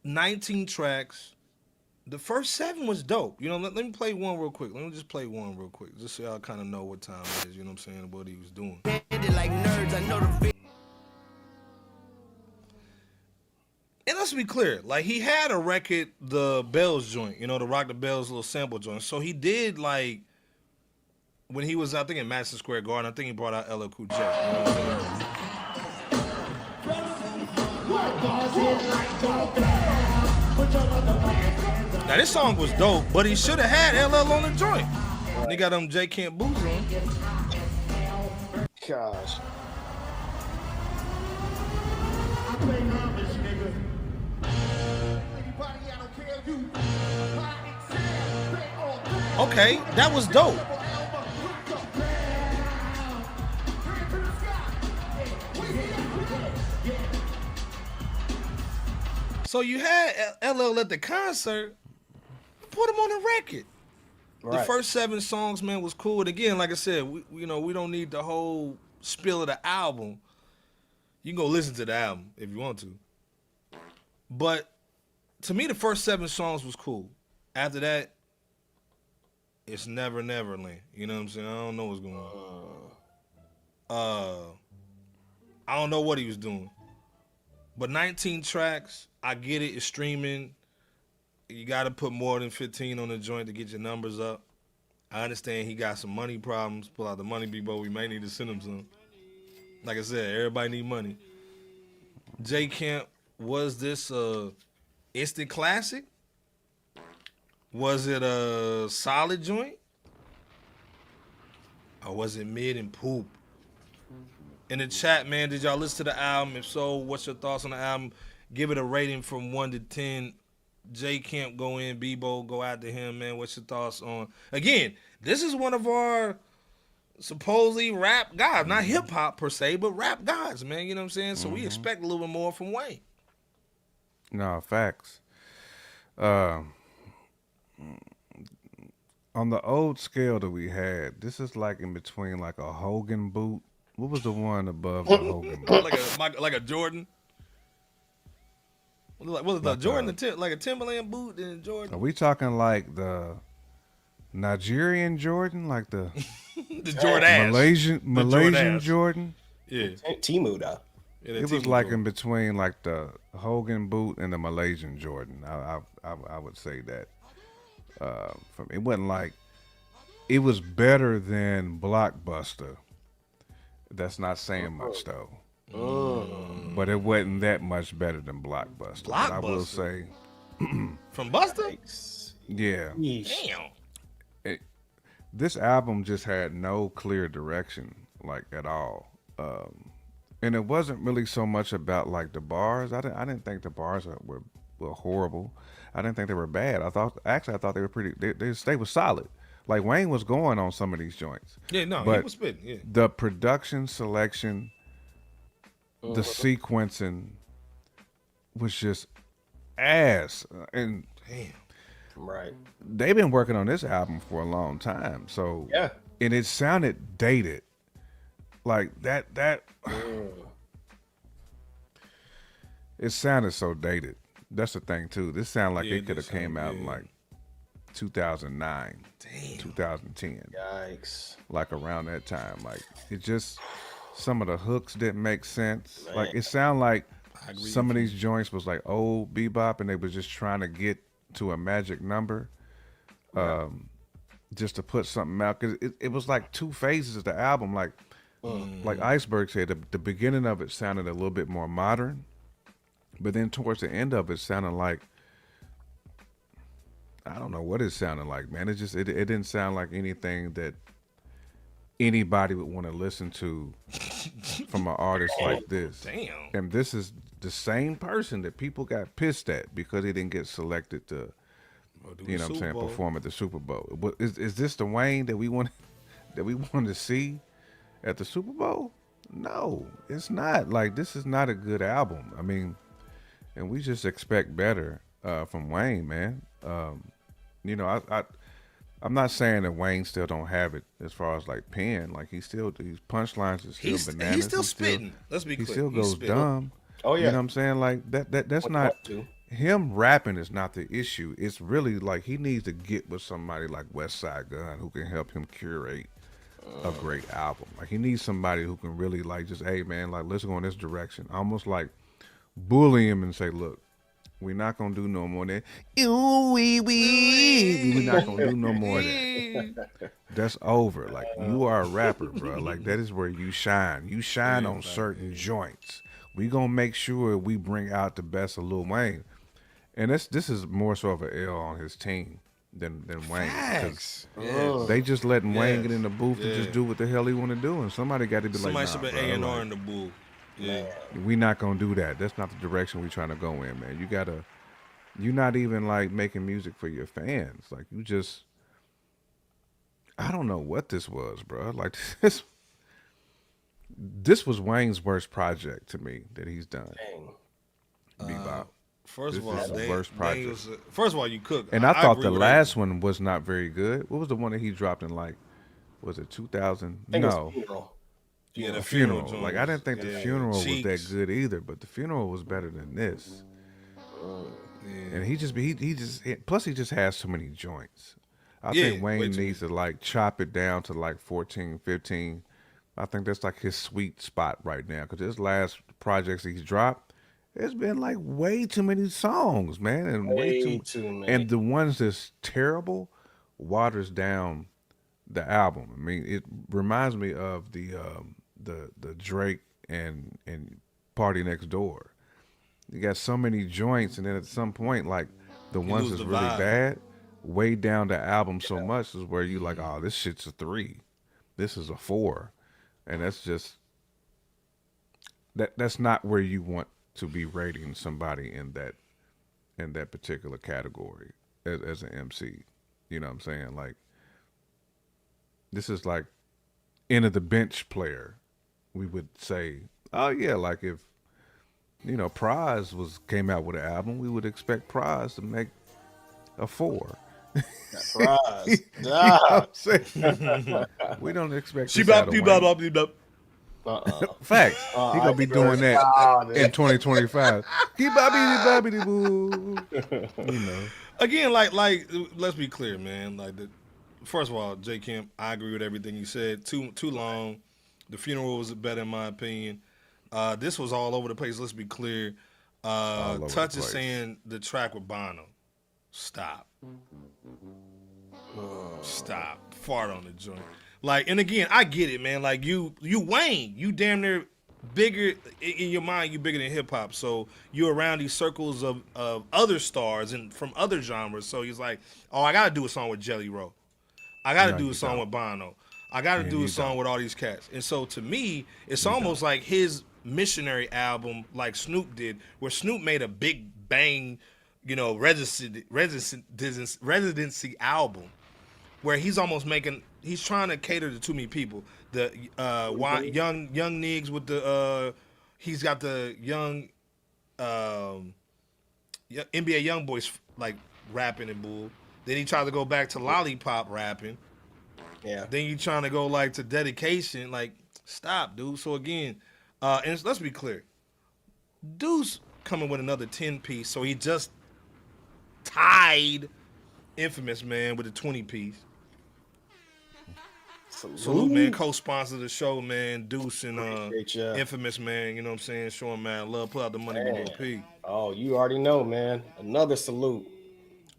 19 tracks. The first 7 was dope. You know, let me play one real quick. Let me just play one real quick, just so y'all kind of know what time it is. You know what I'm saying? What he was doing. Like nerds, I know the. And let's be clear, like he had a record, the Bells joint, you know, the Rock the Bells little sample joint. So he did like when he was, I think, in Madison Square Garden. I think he brought out LL Cool J. You know what I'm saying? Now this song was dope, but he should have had LL on the joint. And he got them J Camp boots on. Gosh. Okay, that was dope. So you had LL at the concert, put him on the record. Right. The first 7 songs, man, was cool. And again, like I said, we don't need the whole spill of the album. You can go listen to the album if you want to. But to me, the first 7 songs was cool. After that, it's Never Neverland. You know what I'm saying? I don't know what's going on. I don't know what he was doing. But 19 tracks, I get it. It's streaming. You got to put more than 15 on the joint to get your numbers up. I understand he got some money problems. Pull out the money, B-Bo. We may need to send him some. Like I said, everybody need money. J Camp, was this a instant classic? Was it a solid joint? Or was it mid and poop? In the chat, man, did y'all listen to the album? If so, what's your thoughts on the album? Give it a rating from 1 to 10. J Camp go in, Bebo go out to him, man. What's your thoughts on? Again, this is one of our supposedly rap guys, not hip hop per se, but rap guys, man. You know what I'm saying? So we expect a little bit more from Wayne. No, facts. On the old scale that we had, this is like in between like a Hogan boot. What was the one above the Hogan boot? like a Jordan. What was the Jordan? Like a Timbaland boot and Jordan. Are we talking like the Nigerian Jordan, like the the Jordache. Malaysian Jordan. Yeah. Timu though. Yeah, It was like in between like the Hogan boot and the Malaysian Jordan. I would say that. It wasn't like, it was better than Blockbuster. That's not saying much though. But it wasn't that much better than Blockbuster. But I will say, from Buster. Yeah. Damn. This album just had no clear direction, like at all. And it wasn't really so much about like the bars. I didn't think the bars were horrible. I didn't think they were bad. I thought they were pretty. They were solid. Like Wayne was going on some of these joints. Yeah, no, but he was spitting. Yeah. The production selection, the sequencing was just ass. And damn, right. They've been working on this album for a long time. So yeah, and it sounded dated. Like that. It sounded so dated. That's the thing too. This sounded like it could have came out in like 2009, 2010. Yikes! Like around that time. Like it just, some of the hooks didn't make sense. Man. Like it sounded like some of these joints was like old bebop, and they was just trying to get to a magic number, just to put something out. Cause it was like two phases of the album. Like Iceberg said, the beginning of it sounded a little bit more modern. But then towards the end of it sounded like, I don't know what it sounded like, man. It didn't sound like anything that anybody would want to listen to from an artist like this. Damn. And this is the same person that people got pissed at because he didn't get selected to, you know what I'm saying, perform at the Super Bowl. Is this the Wayne that we want to see at the Super Bowl? No, it's not. Like, this is not a good album. I mean, and we just expect better from Wayne, man. You know, I'm not saying that Wayne still don't have it as far as like pen. Like these punchlines are still bananas. He's still spitting. Let's be clear. He still goes dumb. Oh yeah. You know what I'm saying? Like that's not him rapping is not the issue. It's really like he needs to get with somebody like West Side Gun who can help him curate a great album. Like he needs somebody who can really like just, hey man, like let's go in this direction. Almost like bully him and say, look, we're not gonna do no more of that. We're not gonna do no more of that. That's over. Like you are a rapper, bro. Like that is where you shine. You shine on certain joints. We gonna make sure we bring out the best of Lil Wayne. And this is more so of an L on his team than Wayne. They just letting Wayne get in the booth and just do what the hell he want to do, and somebody got to be somebody like, should be A&R in the booth. Yeah, we not gonna do that. That's not the direction we trying to go in, man. You're not even like making music for your fans. Like you just, I don't know what this was, bro. Like this was Wayne's worst project to me that he's done. Bebop. First of all, the worst project. First of all, you cook. And I thought the last one was not very good. What was the one that he dropped in like, was it 2000? No. Yeah, the funeral. Like I didn't think the funeral was that good either, but the funeral was better than this. And he just plus he just has so many joints. I think Wayne needs to like chop it down to like 14, 15. I think that's like his sweet spot right now, because his last projects he's dropped, it's been like way too many songs, man, and way too many. And the ones that's terrible waters down the album. I mean, it reminds me of the Drake and Party Next Door. You got so many joints, and then at some point, like the ones that's really bad, way down the album so much is where you like, oh, this shit's a 3, this is a 4, and that's just that's not where you want to be rating somebody in that particular category as an MC. You know what I'm saying? Like this is like end of the bench player. We would say, oh yeah, like if Prize came out with an album, we would expect Prize to make a 4. Prize. You know what I'm saying? We don't expect this out of Wayne. Facts. He gonna be doing that in 2025. You know. Again, like let's be clear, man. Like first of all, J. Kemp, I agree with everything you said. Too long. The funeral was better in my opinion. This was all over the place. Let's be clear. Touch is saying the track with Bono. Stop. Stop. Fart on the joint. Like, and again, I get it, man. Like you Wayne, you damn near bigger in your mind. You bigger than hip hop, so you're around these circles of other stars and from other genres. So he's like, oh, I gotta do a song with Jelly Roll. I gotta do a song with Bono. I gotta do a song with all these cats. And so to me, it's almost like his missionary album, like Snoop did, where Snoop made a big bang, residency album, where he's almost he's trying to cater to too many people. The young niggas with the he's got the young NBA young boys like rapping and bull. Then he tried to go back to lollipop rapping. Yeah. Then you trying to go like to dedication. Like, stop, dude. So again, and let's be clear, dude's coming with another 10-piece. So he just tied Infamous, man, with a 20-piece. Salute, man. Co-sponsor the show, man. Deuce and Infamous, man. You know what I'm saying? Showing man love. Put out the money with Lil P. Oh, you already know, man. Another salute.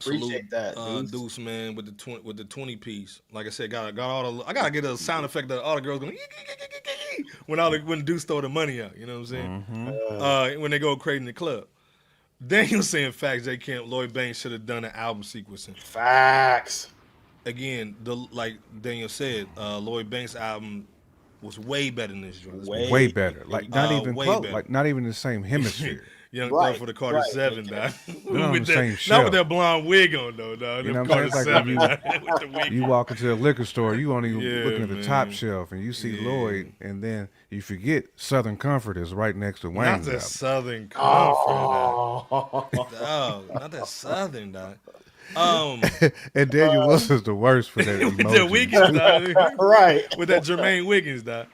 Appreciate that, Deuce, man, with the 20-piece. Like I said, I gotta get a sound effect that all the girls going when Deuce throw the money out. You know what I'm saying? When they go crazy in the club. Daniel saying facts. J. Kemp, Lloyd Banks should have done an album sequencing. Facts. Again, like Daniel said, Lloyd Banks' album was way better than this joint. Way better. Like not even close. Better. Like not even the same hemisphere. Young Thug for the Carter 7, dog. Not with that blonde wig on, though, dog. You know what I'm saying? Like you walk into a liquor store, you only looking at the top shelf, and you see Lloyd, and then you forget Southern Comfort is right next to Wayne. Not that Southern Comfort, dog. Not that Southern, dog. And Daniel Wilson's the worst for that. With that Wiggins, dog. Right. With that Jermaine Wiggins, dog.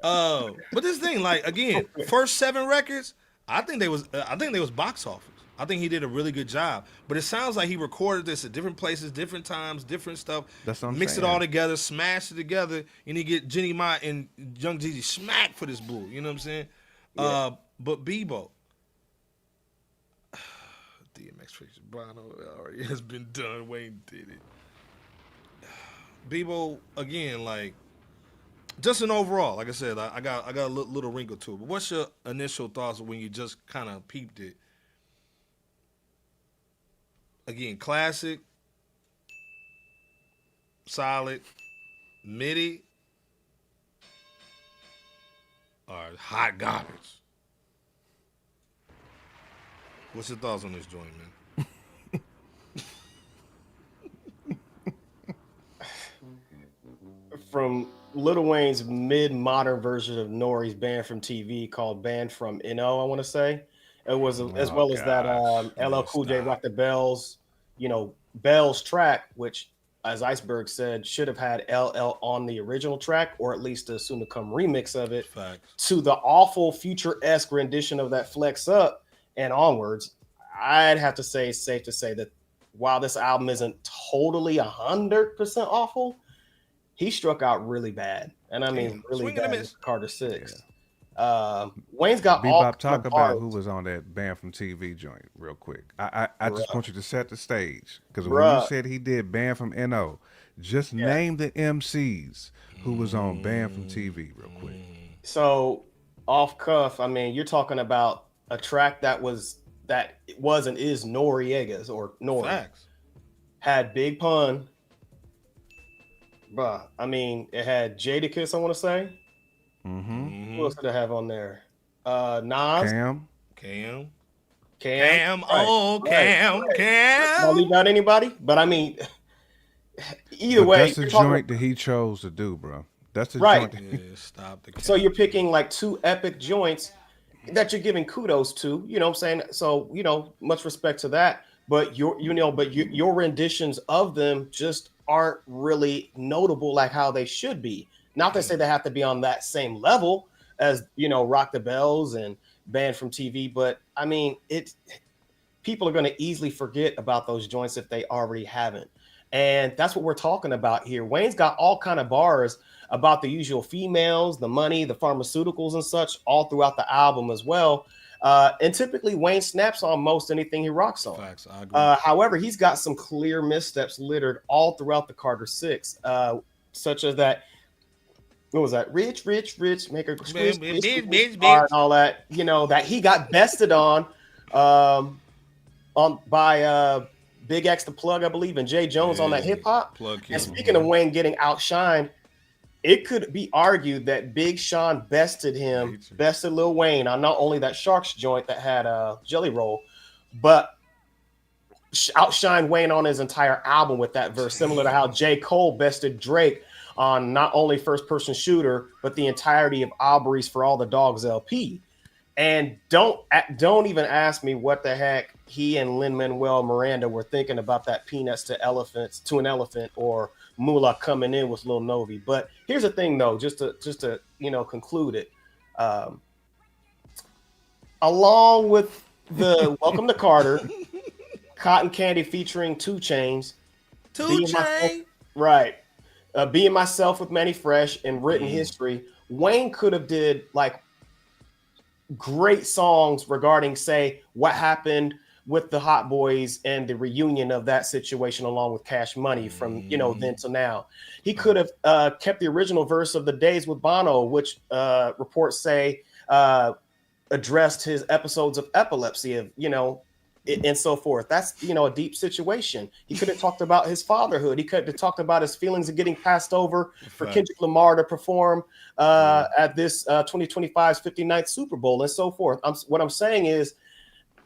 But this thing, like, again, first 7 records, I think they was box office. I think he did a really good job. But it sounds like he recorded this at different places, different times, different stuff. That's what I'm mixed saying. it all together, smashed it together, and he get Jenny Ma and Young Jeezy smacked for this bull. You know what I'm saying? Yeah. But Bebo, DMX feature Bono already has been done. Wayne did it. Bebo, again, like, just an overall, like I said, I got a little wrinkle to it. But what's your initial thoughts when you just kind of peeped it? Again, classic, solid, MIDI, or hot garbage? What's your thoughts on this joint, man? From Lil Wayne's mid-modern version of Nori's Banned from TV called Banned from NO, I want to say. It was as well as that LL Cool J Rock the Bells, Bells track, which, as Iceberg said, should have had LL on the original track, or at least a soon-to-come remix of it. Facts. To the awful Future-esque rendition of that Flex Up and onwards. I'd have to say, it's safe to say that while this album isn't totally 100% awful, he struck out really bad, and I mean really bad with Carter 6. Yeah. Wayne's got Bebop, talk about who was on that Banned from TV joint real quick. I just want you to set the stage, because when you said he did Banned from NO, just name the MCs who was on Banned from TV real quick. So off cuff, I mean, you're talking about a track that was and is Noriega's or Nori. Facts. Had Big Pun. Bruh, I mean, it had Jadakiss, I want to say. Mm-hmm. Who else did I have on there? Nas. Cam. Cam. Cam. Leave out anybody? But I mean, either way. That's the joint that he chose to do, bro. That's the joint. Stop the so you're picking like 2 epic joints that you're giving kudos to. You know what I'm saying? So, much respect to that. But your renditions of them just aren't really notable like how they should be. Not to say they have to be on that same level as, Rock the Bells and Banned from TV, but I mean, people are going to easily forget about those joints if they already haven't. And that's what we're talking about here. Wayne's got all kind of bars about the usual females, the money, the pharmaceuticals and such all throughout the album as well. And typically Wayne snaps on most anything he rocks on. Facts, I agree. However, he's got some clear missteps littered all throughout the Carter 6, such as that. What was that? Rich, make her squish, bitch, and all that. You know that he got bested on by Big X the Plug, I believe, and Jay Jones on that hip hop. And speaking of Wayne getting outshined, it could be argued that Big Sean bested Lil Wayne on not only that Sharks joint that had a Jelly Roll, but outshined Wayne on his entire album with that verse, similar to how J. Cole bested Drake on not only First Person Shooter, but the entirety of Aubrey's For All the Dogs LP. And don't even ask me what the heck he and Lin-Manuel Miranda were thinking about that Peanuts to an Elephant or Moolah coming in with Lil Novi. But here's the thing, though, just to conclude it. Along with the Welcome to Carter, Cotton Candy featuring 2 Chainz, right? Being Myself with Manny Fresh and Written History, Wayne could have did like great songs regarding, say, what happened with the Hot Boys and the reunion of that situation, along with Cash Money from then to now. He could have kept the original verse of The Days with Bono, which reports say addressed his episodes of epilepsy, and so forth. That's a deep situation. He could have talked about his fatherhood. He could have talked about his feelings of getting passed over for Kendrick Lamar to perform at this 2025's 59th Super Bowl and so forth. What I'm saying is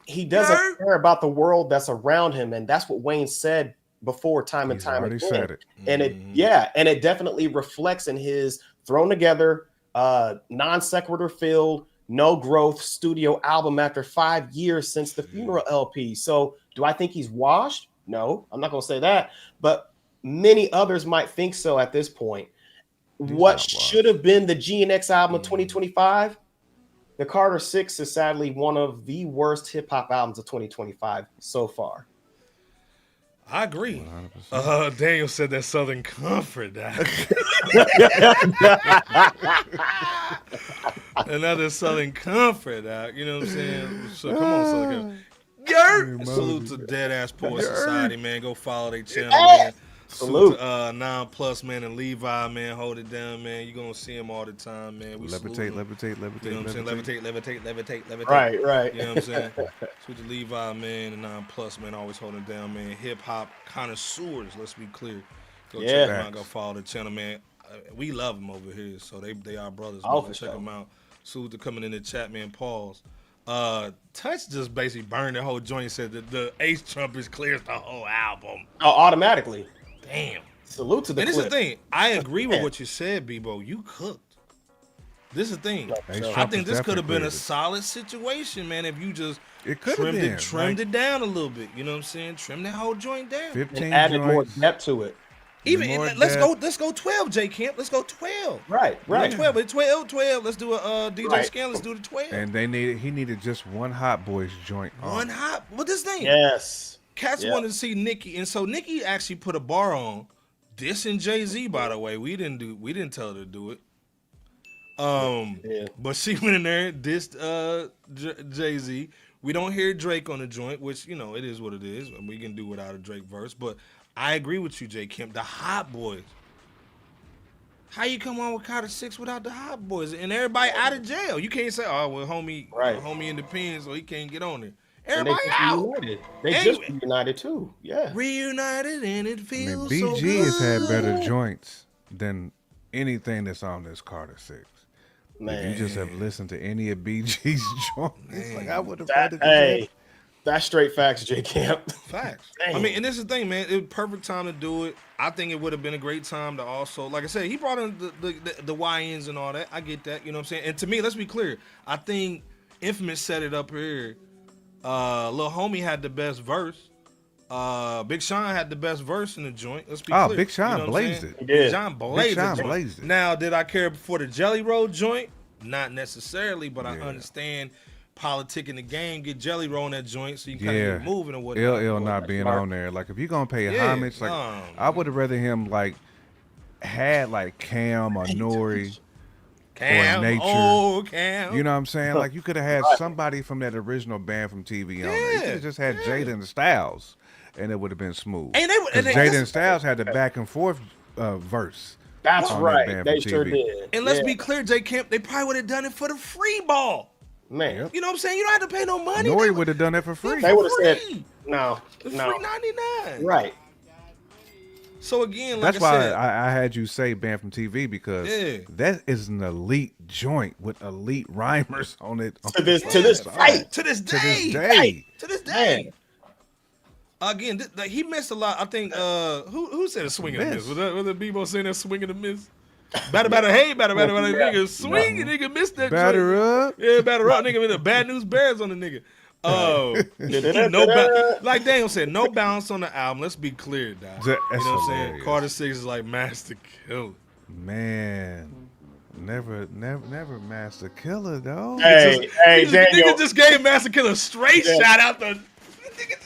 he doesn't care about the world that's around him, and that's what Wayne said before, time and time again. Said it. And it definitely reflects in his thrown together, non sequitur filled, no growth studio album after 5 years since the Funeral LP. So do I think he's washed? No, I'm not going to say that, but many others might think so at this point. What should have been the G&X album of 2025? The Carter 6 is sadly one of the worst hip hop albums of 2025 so far. I agree. Daniel said that Southern Comfort. Another Southern Comfort. You know what I'm saying? So come on, Southern Comfort. Salute to Dead Ass Poor Society, man. Go follow their channel, man. Salute to 9 Plus, man, and Levi, man. Hold it down, man. You're going to see him all the time, man. We levitate. You know what I'm saying? Levitate. Right. You know what I'm saying? Salute to Levi, man, and 9 Plus, man. Always holding down, man. Hip-hop connoisseurs, let's be clear. Go check them out. Go follow the channel, man. We love them over here, so they are brothers. Man. Check them out. Salute to coming in the chat, man. Pause. Touch just basically burned the whole joint and said that the Ace Trumpets clears the whole album. Oh, automatically. Damn. Salute to the And this is the thing. I agree with what you said, Bebo. You cooked. This is the thing. I think this could have been a solid situation, man, if you just trimmed it down a little bit. You know what I'm saying? Trim that whole joint down. 15 and added more depth to it. Let's go 12, J Camp. Let's go 12. Right. 12. Let's do a DJ Scan. Let's do the 12. And he needed just one Hot Boys joint. What this thing? Yes. Cats wanted to see Nicki, and so Nicki actually put a bar on this and Jay-Z, by the way. We didn't tell her to do it. But she went in there and dissed Jay-Z. We don't hear Drake on the joint, which, it is what it is. We can do without a Drake verse, but I agree with you, J. Kemp. The Hot Boys. How you come on with Carter 6 without the Hot Boys and everybody out of jail? You can't say, oh, well, homie independent, so he can't get on there. Everybody out. They just reunited too. Yeah. Reunited and it feels BG so good. has had better joints than anything that's on this Carter 6. Man. If you just have listened to any of BG's joints, it's like I would have that's straight facts, J Camp. Facts. I mean, and this is the thing, man. It was perfect time to do it. I think it would have been a great time to also, like I said, he brought in the YNs and all that. I get that. You know what I'm saying? And to me, let's be clear. I think Infamous set it up here. Lil Homie had the best verse. Big Sean had the best verse in the joint. Let's be clear. Big Sean blazed it. Big Sean blazed it. Now, did I care for the Jelly Roll joint? Not necessarily, but I understand politic in the game, get Jelly Roll on that joint so you can kind of get moving or whatnot. LL not being on there. Like, if you're going to pay homage, like, I would have rather him, like, had, like, Cam or Nori or Nature. Cam. You know what I'm saying? Like, you could have had somebody from that original band from TV on there. You could have just had Jaden Styles, and it would have been smooth. Because Jaden Styles had the back and forth verse. That's right. They sure did. And let's be clear, J. Camp, they probably would have done it for the free ball. Man. You know what I'm saying? You don't have to pay no money. Nori would have done that for free. They would have said, no. It's free 99. Right. So again, like that's why I had you say band from TV, because that is an elite joint with elite rhymers on it. To this day. Again, like, he missed a lot. I think who said a swing and a miss? Was that Bebo saying that swing and a miss? Batter, hey, batter, nigga, swing, nigga, missed that. Batter up, yeah, batter up, nigga. With the bad news bears on the nigga. Oh, like Daniel said, no balance on the album. Let's be clear, dog. You know what I'm saying? Carter 6 is like Master Killer. Man, never Master Killer though. Hey, Daniel, nigga just gave Master Killer a straight shot out the.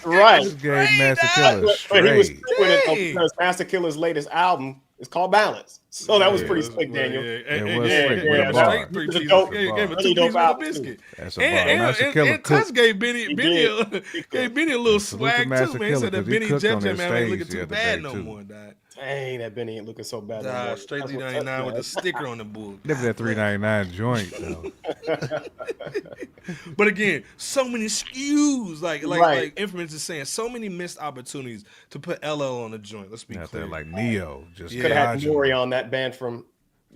Right, just gave Master Killer straight. But he was doing it because Master Killer's latest album is called Balance. So that was pretty slick, Daniel. It was slick with a bar. Gave a 2 piece with a biscuit. That's a bar. Master Killer and Tuss gave Benny a little swag too, man. He said that Benny Jam man ain't looking too bad no more, dog. Dang, that Benny ain't looking so bad no more. Straight 399 with the sticker on the book. Look at that $3.99 joint, though. But again, so many SKUs, like Infamous is saying, so many missed opportunities to put LL on the joint. Let's be clear. There, like Neo, just could have had Nori on that band from,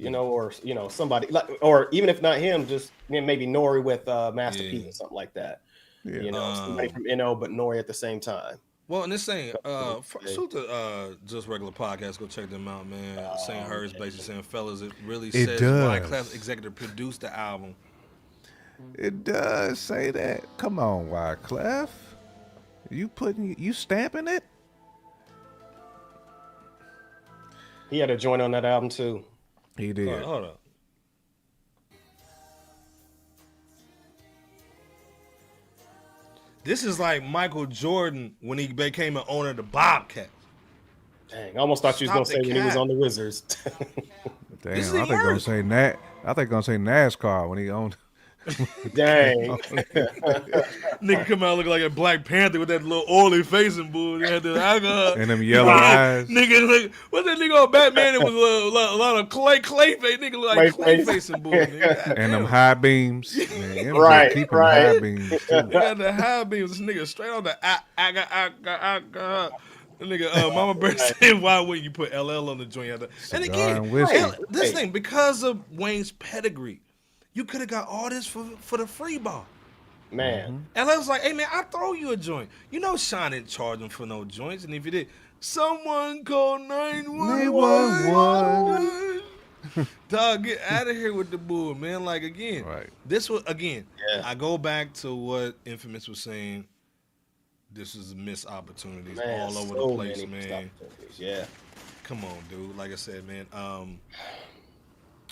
or somebody, like, or even if not him, just maybe Nori with Master P or something like that. Yeah. Somebody from NO, but Nori at the same time. Well, and this thing, shoot the Just Regular Podcast, go check them out, man. Saying Hers, basically saying, fellas, it really says why Clef executive produced the album. It does say that. Come on, Wyclef. You stamping it? He had a joint on that album too. He did. Hold up. This is like Michael Jordan when he became an owner of the Bobcats. Dang, I almost thought you was gonna say when he was on the Wizards. Damn, I think gonna say NASCAR when he owned. Dang. Nigga come out looking like a Black Panther with that little oily face and bull. And them yellow eyes. Nigga, what's that nigga on Batman? It was a lot of clay face. Nigga look like clay face and bull. Nigga. And them high beams. Man, right. High beams too. They got the high beams. This nigga straight on the nigga, Mama Bear said, why wouldn't you put LL on the joint? And again, this thing, because of Wayne's pedigree, you could have got all this for the free ball. Man. And I was like, hey, man, I'll throw you a joint. You know Sean didn't charge him for no joints. And if you did, someone call 911. Dog, get out of here with the bull, man. Like, again, this was, I go back to what Infamous was saying. This is missed opportunities all over the place, man. Yeah. Come on, dude. Like I said, man.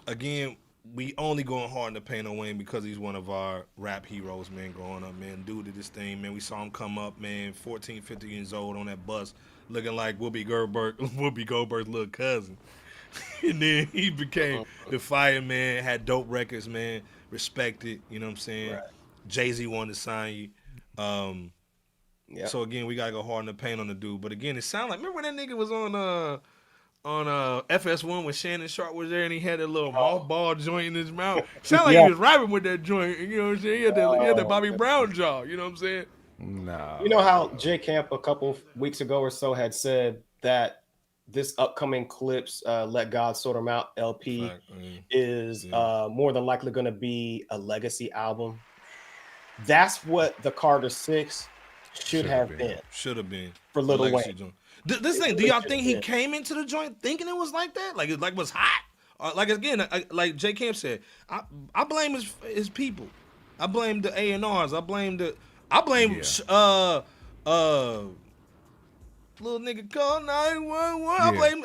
Again, we only going hard in the paint on Wayne because he's one of our rap heroes, man, growing up, man. Dude did this thing, man. We saw him come up, man, 14, 15 years old on that bus, looking like Whoopi Goldberg's little cousin. And then he became the fireman, had dope records, man, respected, you know what I'm saying? Right. Jay-Z wanted to sign you. So, again, we got to go hard in the paint on the dude. But, again, it sounded like, remember when that nigga was on FS1 when Shannon Sharp was there and he had that little mothball joint in his mouth? Sounded like he was rapping with that joint. You know what I'm saying? He had that Bobby Brown jaw. You know what I'm saying? No. You know how J Camp a couple weeks ago or so had said that this upcoming Clips Let God Sort 'Em Out LP is more than likely going to be a legacy album? That's what the Carter 6 should have been. Should have been. For Lil Wayne. This thing, do y'all think he came into the joint thinking it was like that? Like it was hot? Like, again, like J Camp said, I blame his people. I blame the A&Rs. I blame little nigga call 911. I blame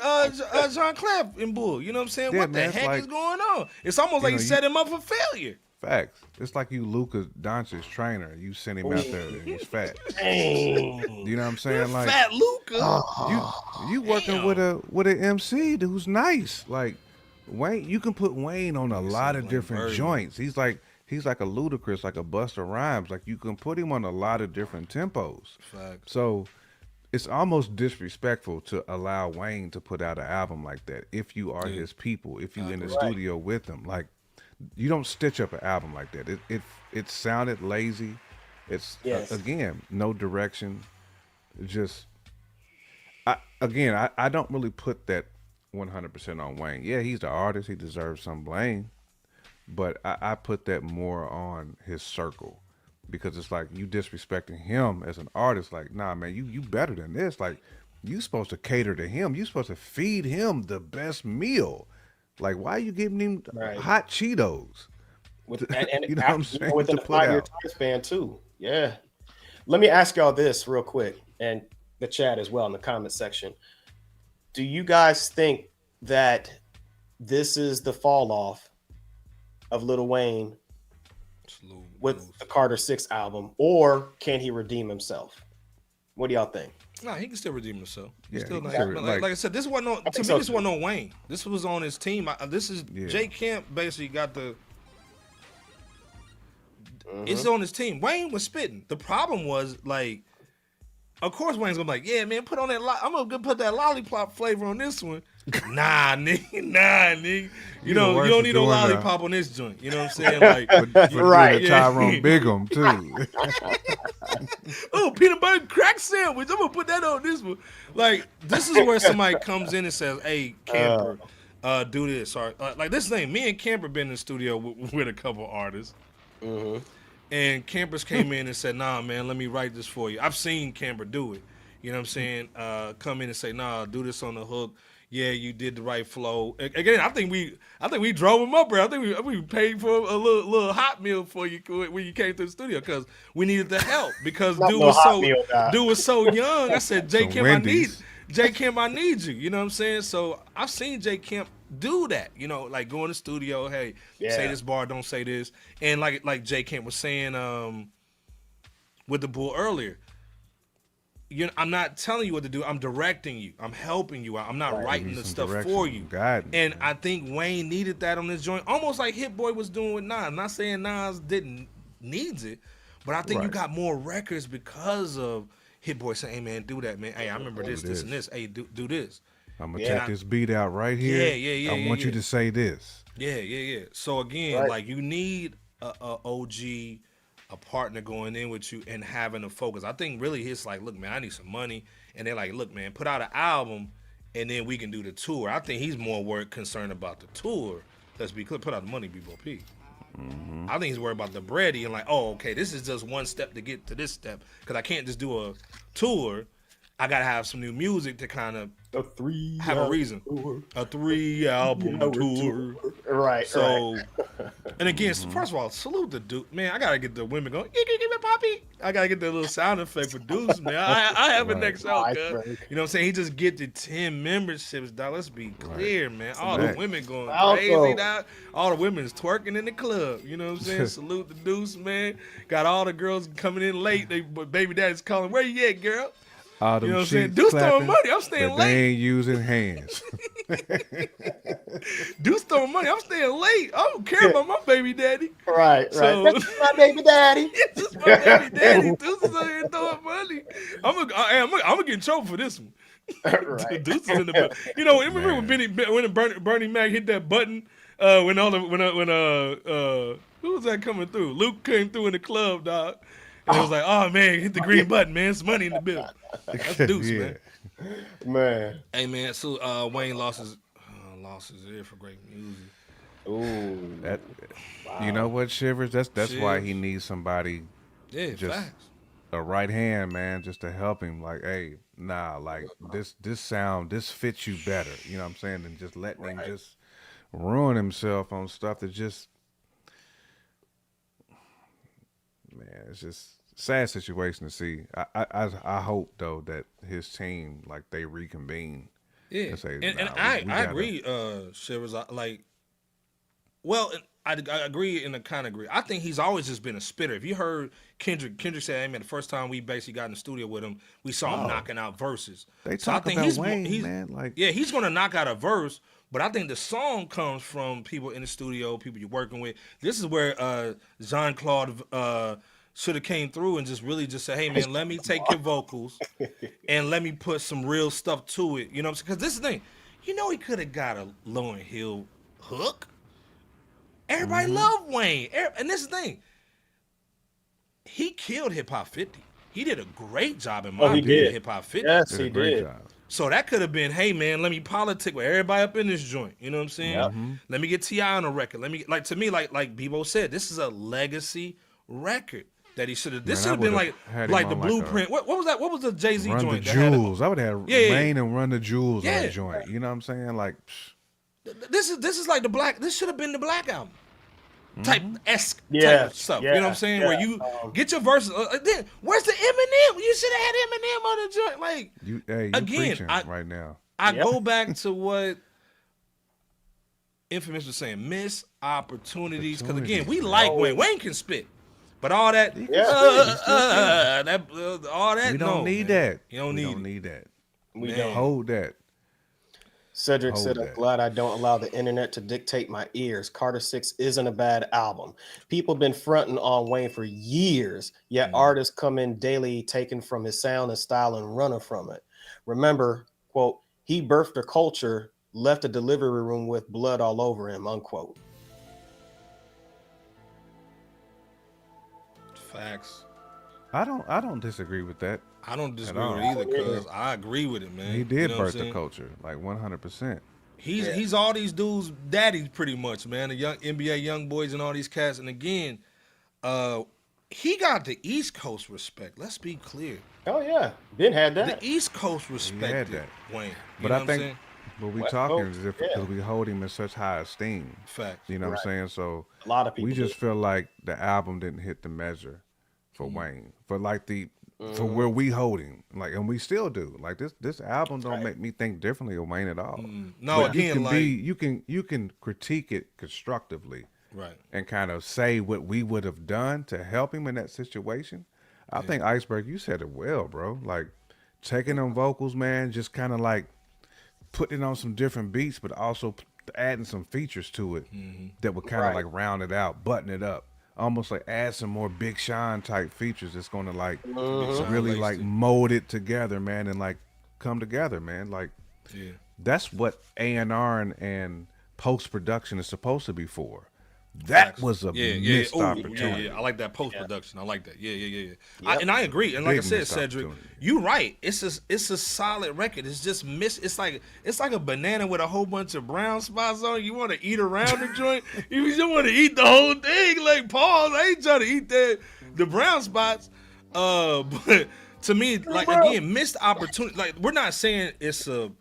John Clef and Bull. You know what I'm saying? What the heck is going on? It's almost like he set him up for failure. Facts. It's like you Luka Doncic's trainer. You send him out there and he's fat. Dang. You know what I'm saying? Like Fat Luka. you working with an MC who's nice. Like Wayne, you can put Wayne on a lot of different joints. He's like a Ludacris, like a Busta Rhymes. Like you can put him on a lot of different tempos. Facts. So it's almost disrespectful to allow Wayne to put out an album like that if you are his people, if you in the studio with him. Like you don't stitch up an album like that. It sounded lazy. It's again, no direction. Just I don't really put that 100% on Wayne. Yeah, he's the artist. He deserves some blame. But I put that more on his circle. Because it's like you disrespecting him as an artist. Like, nah, man, you better than this. Like, you supposed to cater to him. You supposed to feed him the best meal. Like, why are you giving him hot Cheetos? And you know what I'm saying? Within a 5-year time span too. Yeah. Let me ask y'all this real quick, and the chat as well in the comment section. Do you guys think that this is the fall off of Lil Wayne with the Carter 6 album, or can he redeem himself? What do y'all think? Nah, he can still redeem himself. Yeah, Still he not, can like I said, this wasn't on, to me. so This wasn't on Wayne. This was on his team. This is Jay Camp basically got the. It's on his team. Wayne was spitting. The problem was like, of course Wayne's gonna be like, yeah, man, put on that. I'm gonna put that lollipop flavor on this one. Nah, nigga. You know, you don't need no lollipop on this joint. You know what I'm saying? Like, right? Tyrone Bigham too. Oh, peanut butter crack sandwich. I'm gonna put that on this one. Like, this is where somebody comes in and says, "Hey, Camper, do this." Or like this thing. Me and Camper been in the studio with a couple artists. And Campers came in and said, nah, man, let me write this for you. I've seen Camper do it. You know what I'm saying? Come in and say, nah, do this on the hook. Yeah, you did the right flow. Again, I think we drove him up, bro. I think we paid for a little hot meal for you when you came to the studio because we needed the help because dude was so young. I said, J Kemp, I need you. You know what I'm saying? So I've seen J Kemp do that, you know, like go in the studio, hey, say this bar, don't say this. And like J Kemp was saying with the Bull earlier, I'm not telling you what to do. I'm directing you. I'm helping you out. I'm not writing the stuff for you. And I think Wayne needed that on this joint, almost like Hit Boy was doing with Nas. I'm not saying Nas needs it, but I think you got more records because of Hit Boy saying, hey, man, do that, man. Hey, I remember this, and this. Hey, do this. I'm going to check this beat out right here. Yeah. I want you to say this. Yeah. So, again, like, you need a OG, a partner going in with you and having a focus. I think really it's like, look, man, I need some money. And they're like, look, man, put out an album, and then we can do the tour. I think he's more concerned about the tour. Let's be clear. Put out the money, B-Bo P. I think he's worried about the bready and like, oh, okay, this is just one step to get to this step. Because I can't just do a tour. I gotta have some new music to kind of have a reason. A 3-album tour. Right. So, and again, first of all, salute the dude. Man, I gotta get the women going. Give me Poppy. I gotta get that little sound effect for dudes, man. I have it next out, cuz. You know what I'm saying? He just get the 10 memberships, dog. Let's be clear, man. All the women going crazy, dog. All the women is twerking in the club. You know what I'm saying? Salute the dudes, man. Got all the girls coming in late. Baby daddy's calling, where you at, girl? All them, you know what I'm saying? Deuce throwing money. I'm staying late. They ain't using hands. Deuce throwing money. I'm staying late. I don't care about my baby daddy. Right. This is my baby daddy. This is my baby daddy. Deuce is out here throwing money. I'm gonna get in trouble for this one. Right. Deuce is in the. You know, remember when Bernie Mac hit that button? When who was that coming through? Luke came through in the club, dog. And it was like, oh, man, hit the green button, man. It's money in the bill. That's Deuce, man. Hey, man, so Wayne lost his ear for great music. Ooh. You know what, Shivers? That's why he needs somebody, facts. A right hand, man, just to help him. Like, hey, nah, like this sound, this fits you better. You know what I'm saying? Than just letting him just ruin himself on stuff that just, man, it's just sad situation to see. I hope though that his team, like, they reconvene. Yeah, and say, and I agree, Shivers. Like, well, I agree and I kind of agree. I think he's always just been a spitter. If you heard Kendrick said, "Hey man, the first time we basically got in the studio with him, we saw him knocking out verses." They so I talk think about Wayne, man. Like, yeah, he's gonna knock out a verse, but I think the song comes from people in the studio, people you're working with. This is where Jean-Claude should have came through and just really just said, "Hey man, let me take your vocals and let me put some real stuff to it." You know what I'm saying? Because this is the thing, you know, he could have got a Lauryn Hill hook. Everybody loved Wayne. And this is the thing. He killed Hip Hop 50. He did a great job in my opinion, Hip Hop 50. Yes, he did. So that could have been, hey man, let me politic with everybody up in this joint. You know what I'm saying? Yep. Let me get T.I. on a record. Let me to me, like Bebo said, this is a legacy record that he should have. This should have been like the blueprint. What was that? What was the Jay-Z Run joint? the Jewels. I would have Wayne and Run the Jewels on Yeah. the joint. You know what I'm saying? Like, This is like the Black. This should have been the Black Album type esque Yeah, type of stuff. yeah, You know what I'm saying? yeah. Where you get your verses. Then where's the Eminem? You should have had Eminem on the joint. Like you again, preaching right now. I go back to what Infamous was saying: missed opportunities. Because again, we like Wayne. Wayne can spit, but all that, all that. We don't need that. You don't we need don't need that. We Man. don't. Hold that. Cedric Hold said, I'm that. glad I don't allow the internet to dictate my ears. Carter 6 isn't a bad album. People been fronting on Wayne for years, yet artists come in daily taken from his sound and style and running from it. Remember, quote, he birthed a culture, left a delivery room with blood all over him, unquote. Facts. I don't disagree with that. I don't disagree all. with it either because I agree with it, man. He did You know what I'm birth the saying? culture, like 100%. He's all these dudes' daddy pretty much, man. The young NBA young boys and all these cats. And again, he got the East Coast respect. Let's be clear. Oh yeah, Ben had that. The East Coast respected that. Wayne. You But know I what I'm think saying? what we West talking Coast, is if because we hold him in such high esteem. Facts. You know what I'm saying? So A lot of people we just do. feel like the album didn't hit the measure for Wayne. For like for where we hold him. Like, and we still do. Like this album don't make me think differently of Wayne at all. No, But again, you can critique it constructively. Right. And kind of say what we would have done to help him in that situation. I think Iceberg, you said it well, bro. Like taking them vocals, man, just kind of like putting it on some different beats, but also adding some features to it that would kind of like round it out, button it up. Almost like add some more Big Sean type features that's gonna like really like mold it together, man, and like come together, man. Like that's what A&R and post production is supposed to be for. That was a missed opportunity. Yeah. I like that post production. I like that. Yeah. And I agree. And like I said, Cedric, you're right. It's a solid record. It's just it's like a banana with a whole bunch of brown spots on it. You want to eat around the joint. You just want to eat the whole thing. Like pause. I ain't trying to eat the brown spots. But to me, like again, missed opportunity. Like we're not saying it's a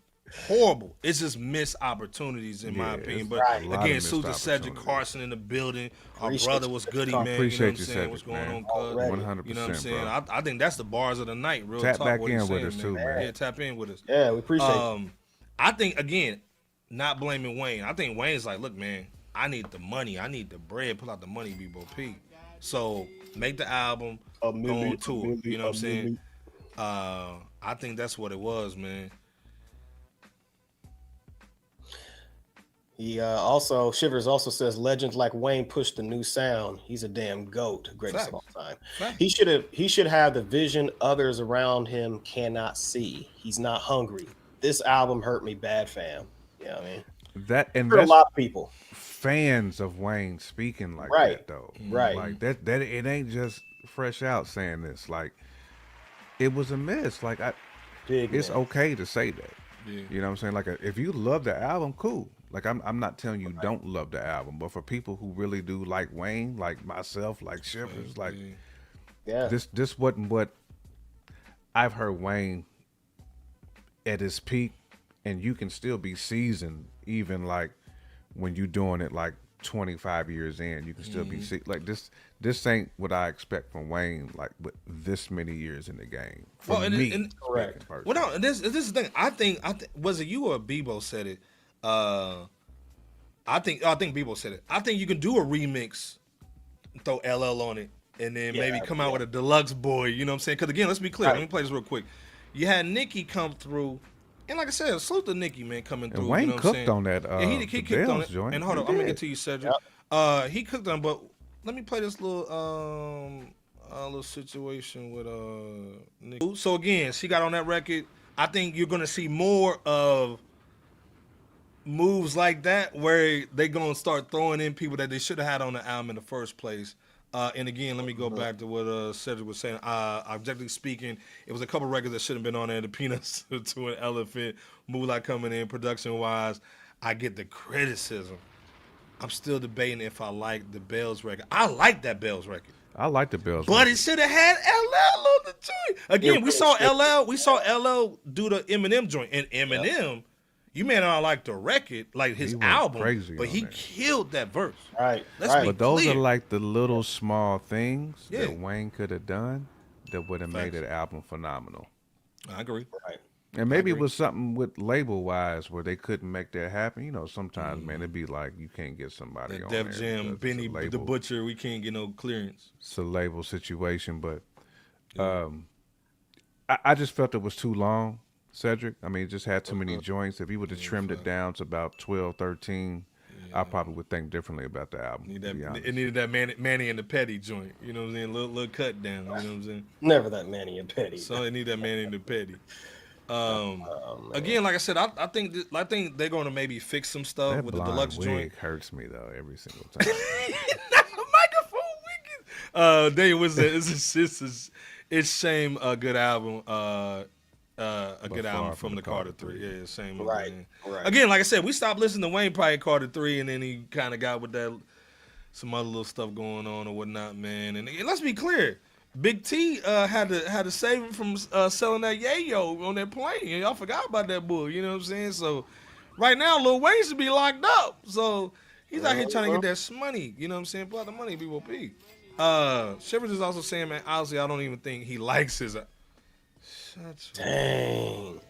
horrible. It's just missed opportunities in my opinion. But again, salute to Cedric Carson in the building. Our brother was goody, man. Appreciate You know what I'm saying? What's going on, cuz? 100%, You know what I'm saying? bro. I think that's the bars of the night. Real Tap talk. back What in he's with saying, us too, man. Yeah, tap in with us. Yeah, we appreciate it. I think again, not blaming Wayne. I think Wayne's like, look, man, I need the money. I need the bread. Pull out the money, Bebo P. So make the album, go on tour. You know what I'm saying? I think that's what it was, man. He Shivers also says legends like Wayne pushed the new sound. He's a damn goat, greatest of all time. He should have the vision others around him cannot see. He's not hungry. This album hurt me bad, fam. You know what I mean? That and for a that's lot of people. Fans of Wayne speaking like Right. that though. Right. Like that it ain't just Fresh Out saying this. Like it was a miss. Like it's okay to say that. Yeah. You know what I'm saying? Like if you love the album, cool. Like I'm not telling you don't love the album, but for people who really do like Wayne, like myself, like Shivers, like this wasn't what I've heard Wayne at his peak, and you can still be seasoned even like when you doing it like 25 years in, you can still be like this ain't what I expect from Wayne like with this many years in the game. For me, correct. Well, no, this is the thing. I think was it you or Bebo said it? I think people said it. I think you can do a remix, throw LL on it, and then maybe come out with a deluxe boy. You know what I'm saying? Because again, let's be clear. Let me play this real quick. You had Nicki come through, and like I said, salute to Nicki, man, coming through. And Wayne you know what cooked I'm saying? on that. He cooked on it. Joint. And hold on, I'm gonna get to you, Cedric. He cooked on, but let me play this little situation with Nicki. So again, she got on that record. I think you're gonna see more of moves like that where they gonna start throwing in people that they should have had on the album in the first place. And again, let me go back to what Cedric was saying. Objectively speaking, it was a couple records that shouldn't have been on there. The Peanuts to an Elephant, Moolah coming in production-wise. I get the criticism. I'm still debating if I like the Bells record. I like that Bells record. I like the Bells, but it should have had LL on the joint. Again, we saw LL do the Eminem joint, and Eminem. You may not like the record, like his album, but he killed that verse. Right. But those are like the little small things that Wayne could have done that would have made that album phenomenal. I agree. Right. And maybe it was something with label-wise where they couldn't make that happen. You know, sometimes, man, it'd be like you can't get somebody on Def there. Jam, Benny the Butcher, we can't get no clearance. It's a label situation, but I just felt it was too long. Cedric, I mean, it just had too many joints. If he would have trimmed it down to about 12, 13, I probably would think differently about the album. It needed that Manny and the Petty joint. You know what I'm saying? Little cut down. You know what I'm saying? Never that Manny and Petty. So it need that Manny and the Petty. Again, like I said, I think they're going to maybe fix some stuff with the deluxe joint. Hurts me though every single time. That's a microphone wicked. It's shame a good album. A good album from the Carter 3. Yeah, same. Right. Again, like I said, we stopped listening to Wayne probably Carter 3, and then he kind of got with that some other little stuff going on or whatnot, man. And let's be clear, Big T had to save him from selling that yayo on that plane. And y'all forgot about that bull. You know what I'm saying? So right now, Lil Wayne should be locked up. So he's out here trying to get that money. You know what I'm saying? But the money, B.O.P. Shivers is also saying, man, honestly, I don't even think he likes his. Dang.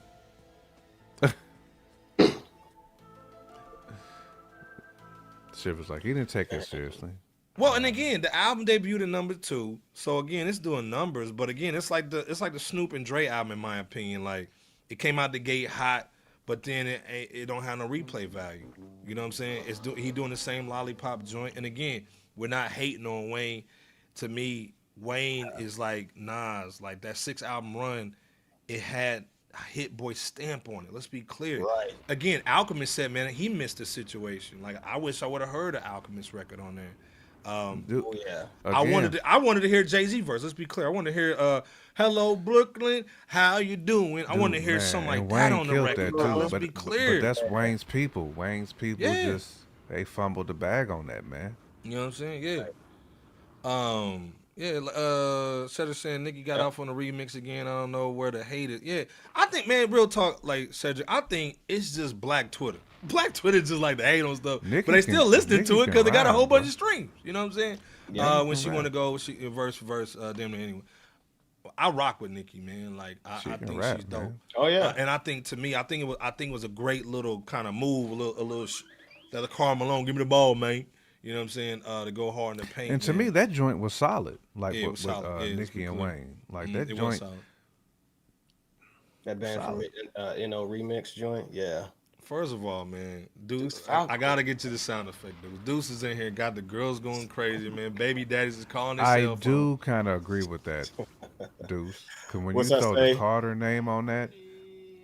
Shivers like he didn't take it seriously. Well, and again, the album debuted at number 2, so again, it's doing numbers. But again, it's like the Snoop and Dre album, in my opinion. Like it came out the gate hot, but then it don't have no replay value. You know what I'm saying? He doing the same lollipop joint. And again, we're not hating on Wayne. To me, Wayne is like Nas, like that 6 album run. It had a Hit Boy stamp on it. Let's be clear. Right. Again, Alchemist said, man, he missed the situation. Like, I wish I would have heard an Alchemist record on there. I wanted to hear Jay-Z verse. Let's be clear. I wanted to hear "Hello Brooklyn, how you doing?" I wanted to hear something like that on the record. Let's be clear. But that's Wayne's people. Wayne's people just they fumbled the bag on that, man. You know what I'm saying? Yeah. Cedric saying Nicki got off on the remix again. I don't know where to hate it. Yeah, I think, man, real talk, like Cedric, I think it's just Black Twitter. Black Twitter just like to hate on stuff, but they still listening to it because they got a whole bunch of streams. You know what I'm saying? Yeah, when she want to go, verse, damn near anyway. I rock with Nicki, man. Like I think she's dope. Man. Oh yeah, and I think it was a great little kind of move, a little that Karl Malone, give me the ball, man. You know what I'm saying? To go hard in the paint. And to me, that joint was solid. Like with Nicki and Wayne. Like that it joint. That band from remix joint. Yeah. First of all, man, Deuce, I gotta get to the sound effect. Deuce is in here, got the girls going crazy, man. Baby daddies is calling their cell phone. I do kind of agree with that, Deuce. Because when you throw the Carter name on that,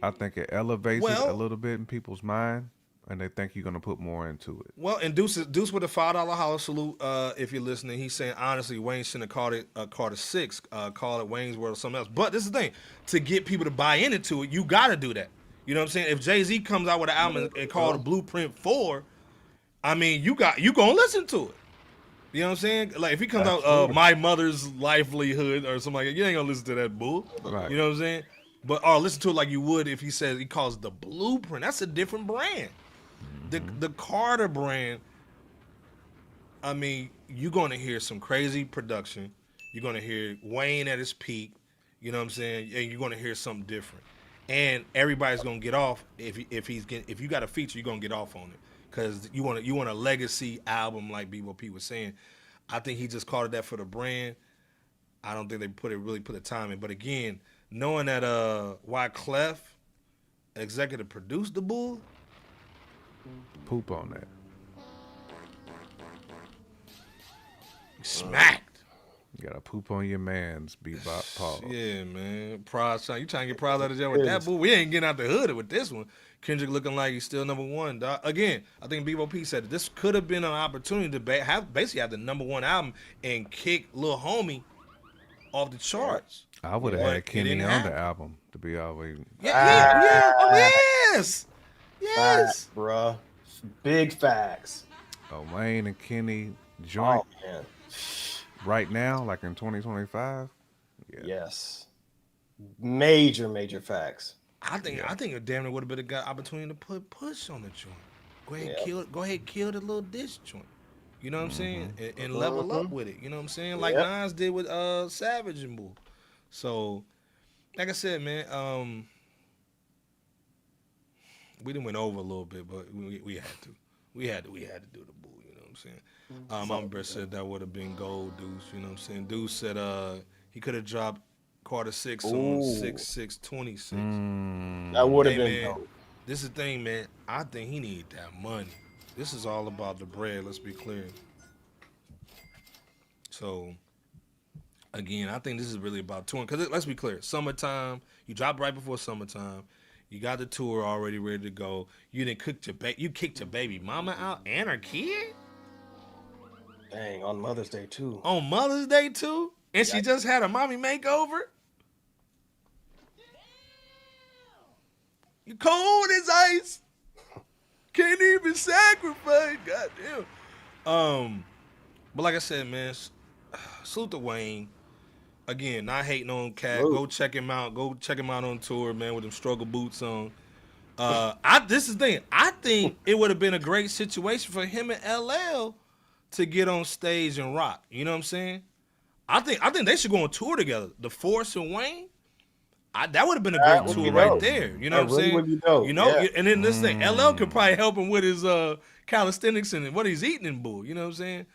I think it elevates it a little bit in people's mind. And they think you're gonna put more into it. Well, and Deuce with a $5 holler salute. If you're listening, he's saying honestly, Wayne shouldn't have called it Carter 6. Call it Wayne's World or something else. But this is the thing: to get people to buy into it, you gotta do that. You know what I'm saying? If Jay-Z comes out with an album and called it Blueprint 4, I mean, you gonna listen to it. You know what I'm saying? Like if he comes out My Mother's Livelihood or something like that, you ain't gonna listen to that bull. Right. You know what I'm saying? But listen to it like you would if he calls it the Blueprint. That's a different brand. The Carter brand, I mean, you're going to hear some crazy production. You're going to hear Wayne at his peak. You know what I'm saying? And you're going to hear something different. And everybody's going to get off if you got a feature, you're going to get off on it. because you want a legacy album like Bebo P was saying. I think he just called it that for the brand. I don't think they really put the time in. But again, knowing that Wyclef executive produced the Bull, poop on that. Smacked. You gotta poop on your man's bebop Paul. Yeah, man. Prize, you trying to get Prize out of jail with that Bull? We ain't getting out the hood with this one. Kendrick looking like he's still number one, dog. Again, I think Bebo P said this could have been an opportunity to basically have the number one album and kick Lil Homie off the charts. I would have had Kenny on the album to be always. Yeah. Oh, yes. Facts, bruh. Big facts. Wayne and Kenny joint. Oh, man. Right now, like in 2025. Yeah. Yes. Major facts. I think it damn near would have been a good opportunity to put Push on the joint. Go ahead, kill the little diss joint. You know what I'm saying? And level up with it. You know what I'm saying? Like Nas did with Savage and Bull. So, like I said, man, we done went over a little bit, but we had to. We had to do the Bull. You know what I'm saying? My brother said that would have been gold, Deuce. You know what I'm saying? Deuce said he could have dropped Carter 6 on 6/6/26. That would have been dope. This is the thing, man. I think he need that money. This is all about the bread. Let's be clear. So, again, I think this is really about touring. Because let's be clear. Summertime, you dropped right before summertime. You got the tour already ready to go. You didn't kicked your baby mama out and her kid? Dang, on Mother's Day, too. On Mother's Day, too? And she just had a mommy makeover? You cold as ice. Can't even sacrifice. Goddamn. But like I said, man, salute to Wayne. Again, not hating on Cat. Go check him out. Go check him out on tour, man, with them struggle boots on. This is the thing. I think it would have been a great situation for him and LL to get on stage and rock. You know what I'm saying? I think they should go on tour together. The Force and Wayne. That would have been a great tour right there. You know what I'm saying? You know, and then this thing, LL could probably help him with his calisthenics and what he's eating in Bull. You know what I'm saying?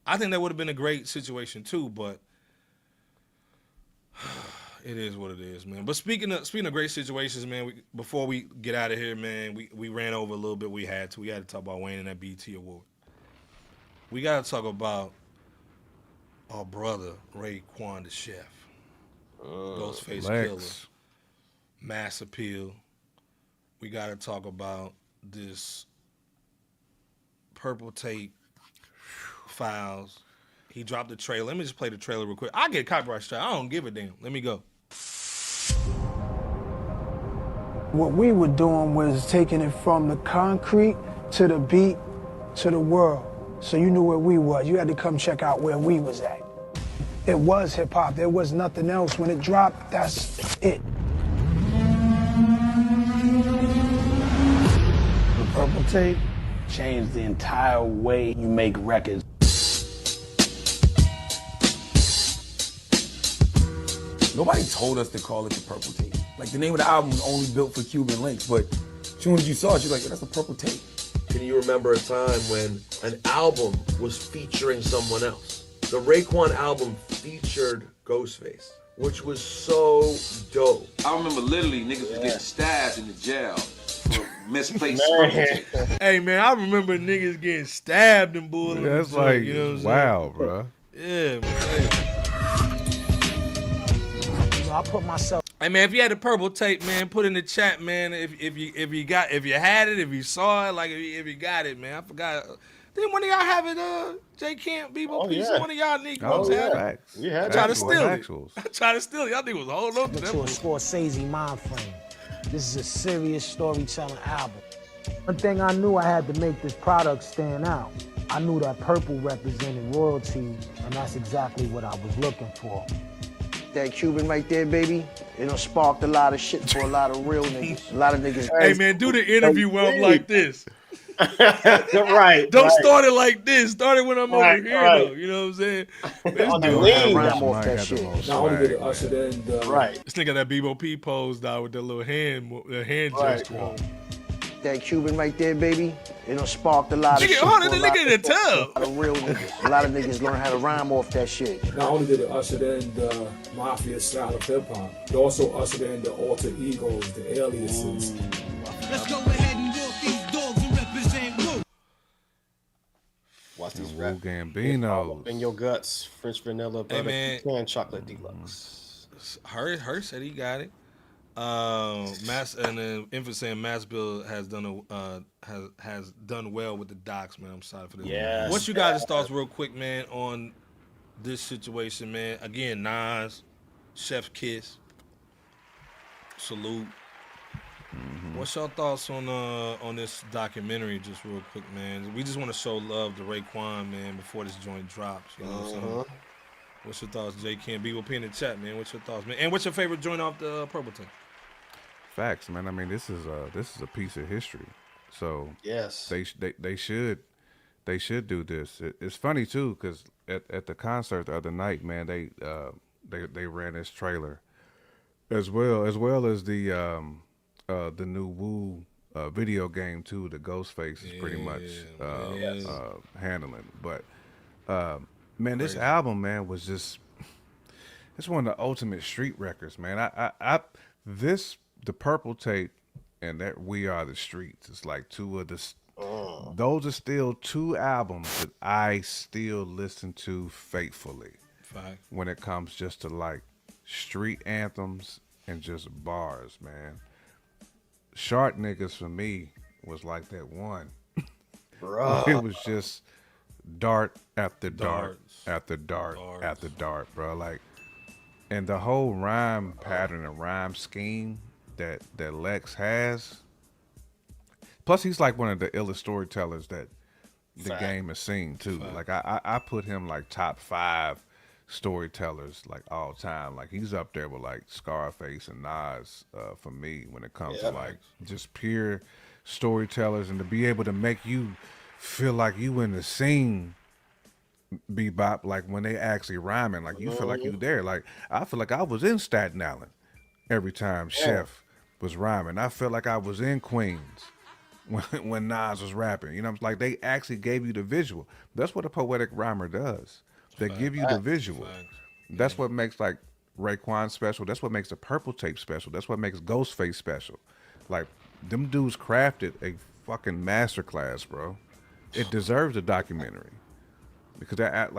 I think that would have been a great situation too, but it is what it is, man. But speaking of great situations, man, before we get out of here, man, we ran over a little bit. We had to talk about Wayne and that BET award. We got to talk about our brother Raekwon the Chef. Ghostface Killer, Mass Appeal. We got to talk about this Purple Tape Files. He dropped the trailer. Let me just play the trailer real quick. I get copyright strike. I don't give a damn. Let me go. What we were doing was taking it from the concrete to the beat to the world. So you knew where we was. You had to come check out where we was at. It was hip hop. There was nothing else. When it dropped, that's it. The Purple Tape changed the entire way you make records. Nobody told us to call it the Purple Tape. Like, the name of the album was only built for Cuban links, but as soon as you saw it, you're like, that's the Purple Tape. Can you remember a time when an album was featuring someone else? The Raekwon album featured Ghostface, which was so dope. I remember literally niggas was getting stabbed in the jail for misplaced Hey, man, I remember niggas getting stabbed in Bull. That's like, you know what I'm wow, bro. Yeah, man. I put myself. Hey man, if you had the Purple Tape, man, put in the chat, man. If you had it, if you saw it, like if you got it, man. I forgot. Didn't one of y'all have it? J Camp, Bebo P. One of y'all niggas have it. We had I tried to steal it. I tried to steal it. Y'all niggas was holding on to that. To a Scorsese mind frame. This is a serious storytelling album. One thing I knew, I had to make this product stand out. I knew that purple represented royalty, and that's exactly what I was looking for. That Cuban right there, baby, it done sparked a lot of shit for a lot of real niggas. A lot of niggas. Hey man, do the interview when I'm like this. Right. Don't start it like this. Start it when I'm over here, though. You know what I'm saying? On the lean, I'm off that shit. Right. This nigga that Bebo P posed out with that little hand gesture. that Cuban right there, baby, it done sparked a lot of shit. Hold on, the nigga in the tub. A lot of real niggas. A lot of niggas learn how to rhyme off that shit. Not only did it usher in the mafia style of hip hop, it also ushered in the alter egos, the aliases. Let's go ahead and walk these dogs and represent Wu. Watch these Wu rap. Gambinos. In your guts, French vanilla, Hey, butter, man. pecan, chocolate deluxe. Her said he got it. Mass and then Infant saying Mass Bill has done has done well with the docs, man. I'm sorry for this. Yes. What's you guys' thoughts, real quick, man, on this situation, man? Again, Nas, Chef Kiss, salute. What's your thoughts on this documentary, just real quick, man? We just want to show love to Raekwon, man, before this joint drops. You know what I'm saying? What's your thoughts, J. Ken? B will P in the chat, man. What's your thoughts, man? And what's your favorite joint off the Purple Tape? Facts, man. I mean, this is a piece of history. So yes, they should do this. It's funny too, because at the concert the other night, man, they ran this trailer as well as the new Wu video game too. The Ghostface is pretty much handling. But man, this album, man, was just it's one of the ultimate street records, man. The Purple Tape and that We Are the Streets. It's like two of the. Those are still two albums that I still listen to faithfully. Fact. When it comes just to like street anthems and just bars, man. Shark Niggas for me was like that one. Bro. It was just dart after dart Darts. after dart Darts. after dart, bro. Like, and the whole rhyme pattern and rhyme scheme that Lex has. Plus, he's like one of the illest storytellers that the game has seen too. Like I put him like top 5 storytellers like all time. Like he's up there with like Scarface and Nas for me when it comes to like just pure storytellers, and to be able to make you feel like you in the scene. Bebop, like when they actually rhyming, like you feel like you there. Like I feel like I was in Staten Island every time Chef was rhyming. I felt like I was in Queens when Nas was rapping. You know, like they actually gave you the visual. That's what a poetic rhymer does. They give you the visual. That's what makes like Raekwon special. That's what makes the Purple Tape special. That's what makes Ghostface special. Like them dudes crafted a fucking masterclass, bro. It deserves a documentary. Because that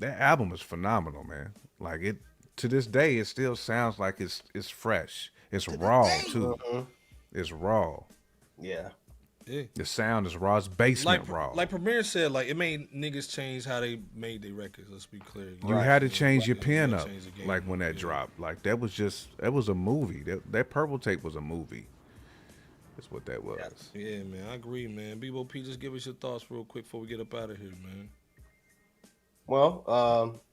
album is phenomenal, man. Like it to this day, it still sounds like it's fresh. It's raw too. It's raw. Yeah. The sound is raw. It's basement raw. Like Premier said, like it made niggas change how they made their records. Let's be clear. You had to change your pen up, like when that dropped. Like that was a movie. That Purple Tape was a movie. That's what that was. Yeah, man, I agree, man. Bebo P, just give us your thoughts real quick before we get up out of here, man. Well,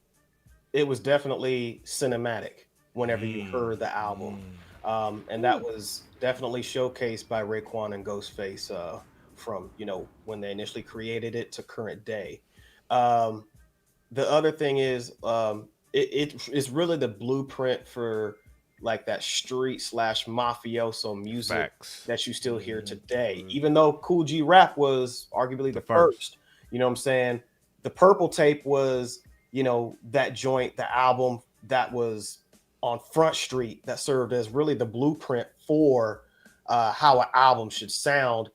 it was definitely cinematic whenever you heard the album. And that was definitely showcased by Raekwon and Ghostface from, when they initially created it to current day. The other thing is it's really the blueprint for like that street / mafioso music that you still hear today. Even though Cool G Rap was arguably the first, you know what I'm saying? The Purple Tape was, that joint, the album that was on Front Street that served as really the blueprint for how an album should sound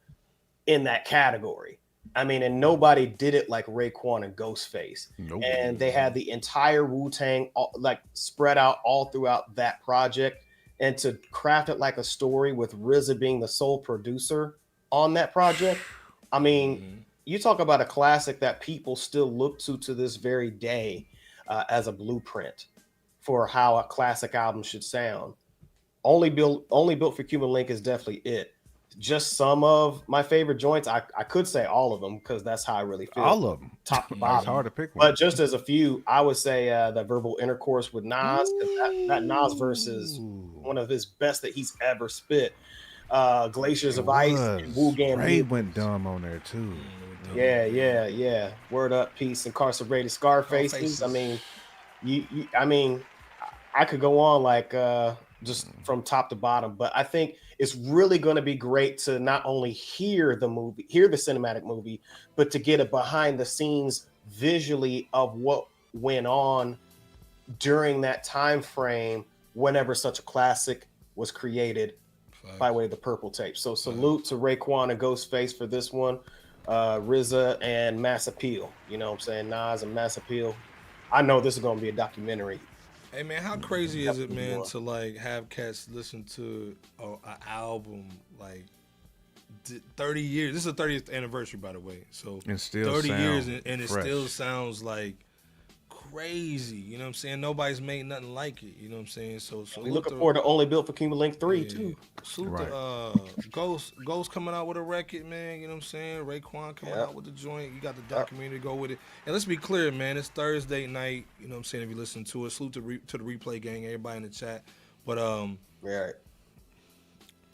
in that category. I mean, and nobody did it like Raekwon and Ghostface. Nope. And they had the entire Wu-Tang like spread out all throughout that project, and to craft it like a story with RZA being the sole producer on that project. I mean, you talk about a classic that people still look to this very day as a blueprint for how a classic album should sound. Only built for Cuban Link is definitely it. Just some of my favorite joints. I could say all of them because that's how I really feel. All of them. Top to bottom. It's hard to pick one. But just as a few, I would say the Verbal Intercourse with Nas, because that Nas verse is one of his best that he's ever spit. Glaciers of Ice and Wu Ray went dumb on there too. Yeah. Word Up, Peace, Incarcerated Scarfaces. I mean, I could go on like just from top to bottom, but I think it's really going to be great to not only hear the cinematic movie, but to get a behind the scenes visually of what went on during that time frame whenever such a classic was created by way of the Purple Tape. So salute to Raekwon and Ghostface for this one. RZA and Mass Appeal. You know what I'm saying? Nas and Mass Appeal. I know this is going to be a documentary. Hey man, how crazy is it, man, to like have cats listen to an album like 30 years? This is the 30th anniversary, by the way. So and still 30 years and it fresh. still sounds like crazy. You know what I'm saying? Nobody's made nothing like it. You know what I'm saying? So we're looking forward to Only Built for Cuban Link 3 too. Salute Ghost coming out with a record, man. You know what I'm saying? Raekwon coming out with the joint. You got the documentary to go with it. And let's be clear, man. It's Thursday night. You know what I'm saying? If you listen to it, salute to the replay gang, everybody in the chat. But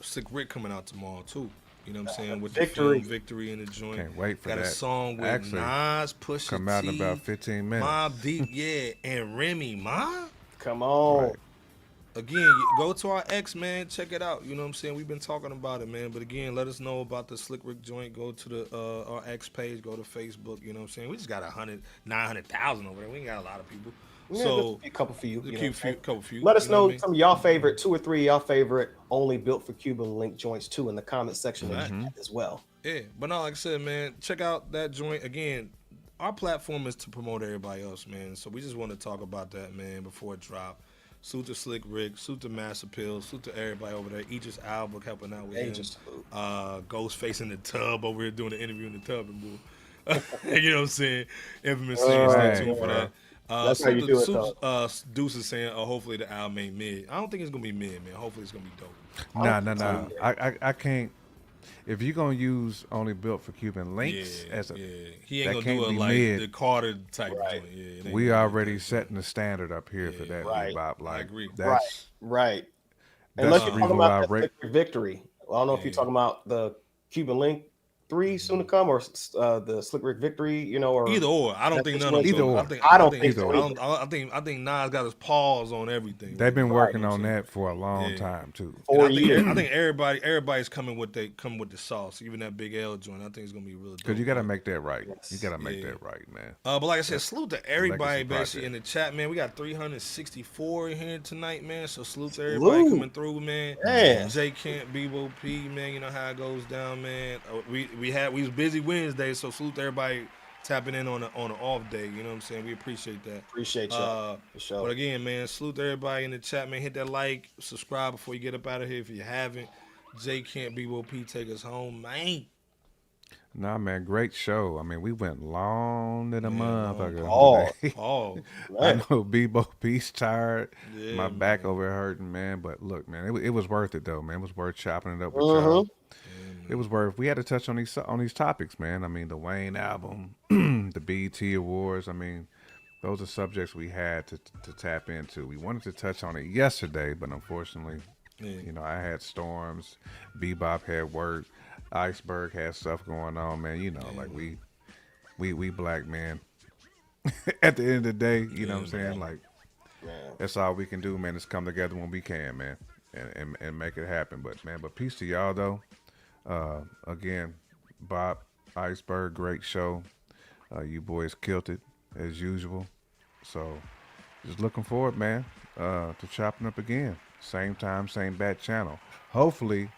Slick Rick coming out tomorrow too. You know what I'm saying? With Victory. The film Victory in the joint. Can't wait for got that. Got a song with Actually, Nas, Pusha come out T, in about 15 minutes. Mobb Deep, yeah, and Remy Ma. Come on. Right. Again, go to our X, man. Check it out. You know what I'm saying? We've been talking about it, man. But again, let us know about the Slick Rick joint. Go to the our X page. Go to Facebook. You know what I'm saying? We just got 900,000 over there. We ain't got a lot of people. Yeah, so a couple for you. Couple few. Let us know some of y'all favorite 2 or 3 of y'all favorite Only Built for Cuban Link joints too in the comment section as well. Yeah, but no, like I said, man, check out that joint. Again, our platform is to promote everybody else, man. So we just want to talk about that, man, before it drop. Salute to Slick Rick, salute to Mass Appeal, salute to everybody over there. Aegis Albert helping out with him. Ghostface in the tub over here doing the interview in the tub and boo. You know what I'm saying? Infamous singers, stay tuned for that. That's how you do it, though. Deuce is saying, hopefully the album ain't mid. I don't think it's going to be mid, man. Hopefully it's going to be dope. No. I can't. If you're going to use Only Built for Cuban Links as a... He ain't going to do it like mid. the Carter type joint. Yeah, we already setting the standard up here for that. Bebop. Like, I agree. Right. That's Unless you're the talking reason about why Victory. Well, I don't know if you're talking about the Cuban Link 3 soon to come, or the Slick Rick Victory, you know, or either or. I don't think none of them. Either or. I don't think so. I think Nas got his paws on everything. They've been working on that for a long time too. 4 years. I think everybody's coming with the sauce. Even that Big L joint, I think it's gonna be real dope. Because you got to make that right. You got to make that right, man. But like I said, salute to everybody basically in the chat, man. We got 364 in here tonight, man. So salute to everybody coming through, man. J Camp, Bebo P, man. You know how it goes down, man. We was busy Wednesday, so salute to everybody tapping in on an off day. You know what I'm saying? We appreciate that. Appreciate y'all. For sure. But again, man, salute to everybody in the chat, man. Hit that like, subscribe before you get up out of here if you haven't. J Camp, B.O.P. take us home, man. Nah, man, great show. I mean, we went long than a motherfucker. I know B.O.P.'s tired. Yeah, my back over here hurting, man. But look, man, it was worth it though, man. It was worth chopping it up with y'all. It was worth. We had to touch on these topics, man. I mean, the Wayne album, the BET Awards. I mean, those are subjects we had to tap into. We wanted to touch on it yesterday, but unfortunately, you know, I had storms. Bebop had work. Iceberg had stuff going on, man. You know, like we black men. At the end of the day, you know what I'm saying? Like, that's all we can do, man. Is come together when we can, man, and make it happen. But peace to y'all though. Again, Bob, Iceberg, great show. You boys killed it as usual. So just looking forward, man, to chopping up again. Same time, same bat channel. Hopefully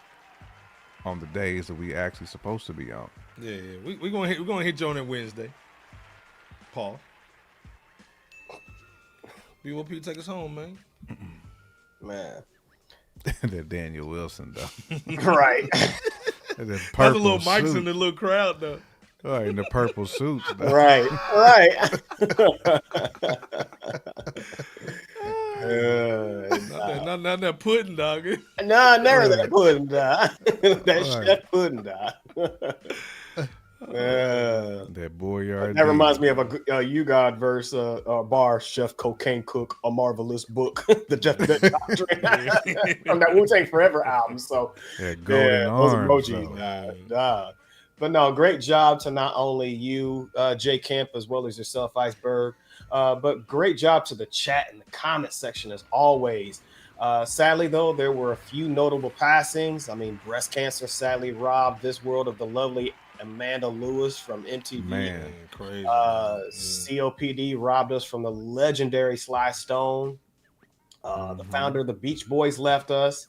on the days that we actually supposed to be on. Yeah. We're gonna hit you on that Wednesday. Paul. B.O.P. take us home, man. Man. That Daniel Wilson though. Right. That purple the little mics in the little crowd though. All right, in the purple suits. Though. Right. Not that pudding, dog. Nah, never that pudding, dog. That chef pudding, dog. That Boyard. That reminds me of a You God verse bar Chef Cocaine Cook, a marvelous book. The Jeff Doctrine from that Wu-Tang Forever album. So golden arms, those emojis. But no, great job to not only you, J Camp, as well as yourself, Iceberg. But great job to the chat and the comment section as always. Sadly, though, there were a few notable passings. I mean, breast cancer sadly robbed this world of the lovely Amanda Lewis from MTV. Man, crazy. COPD robbed us from the legendary Sly Stone. The founder of the Beach Boys left us,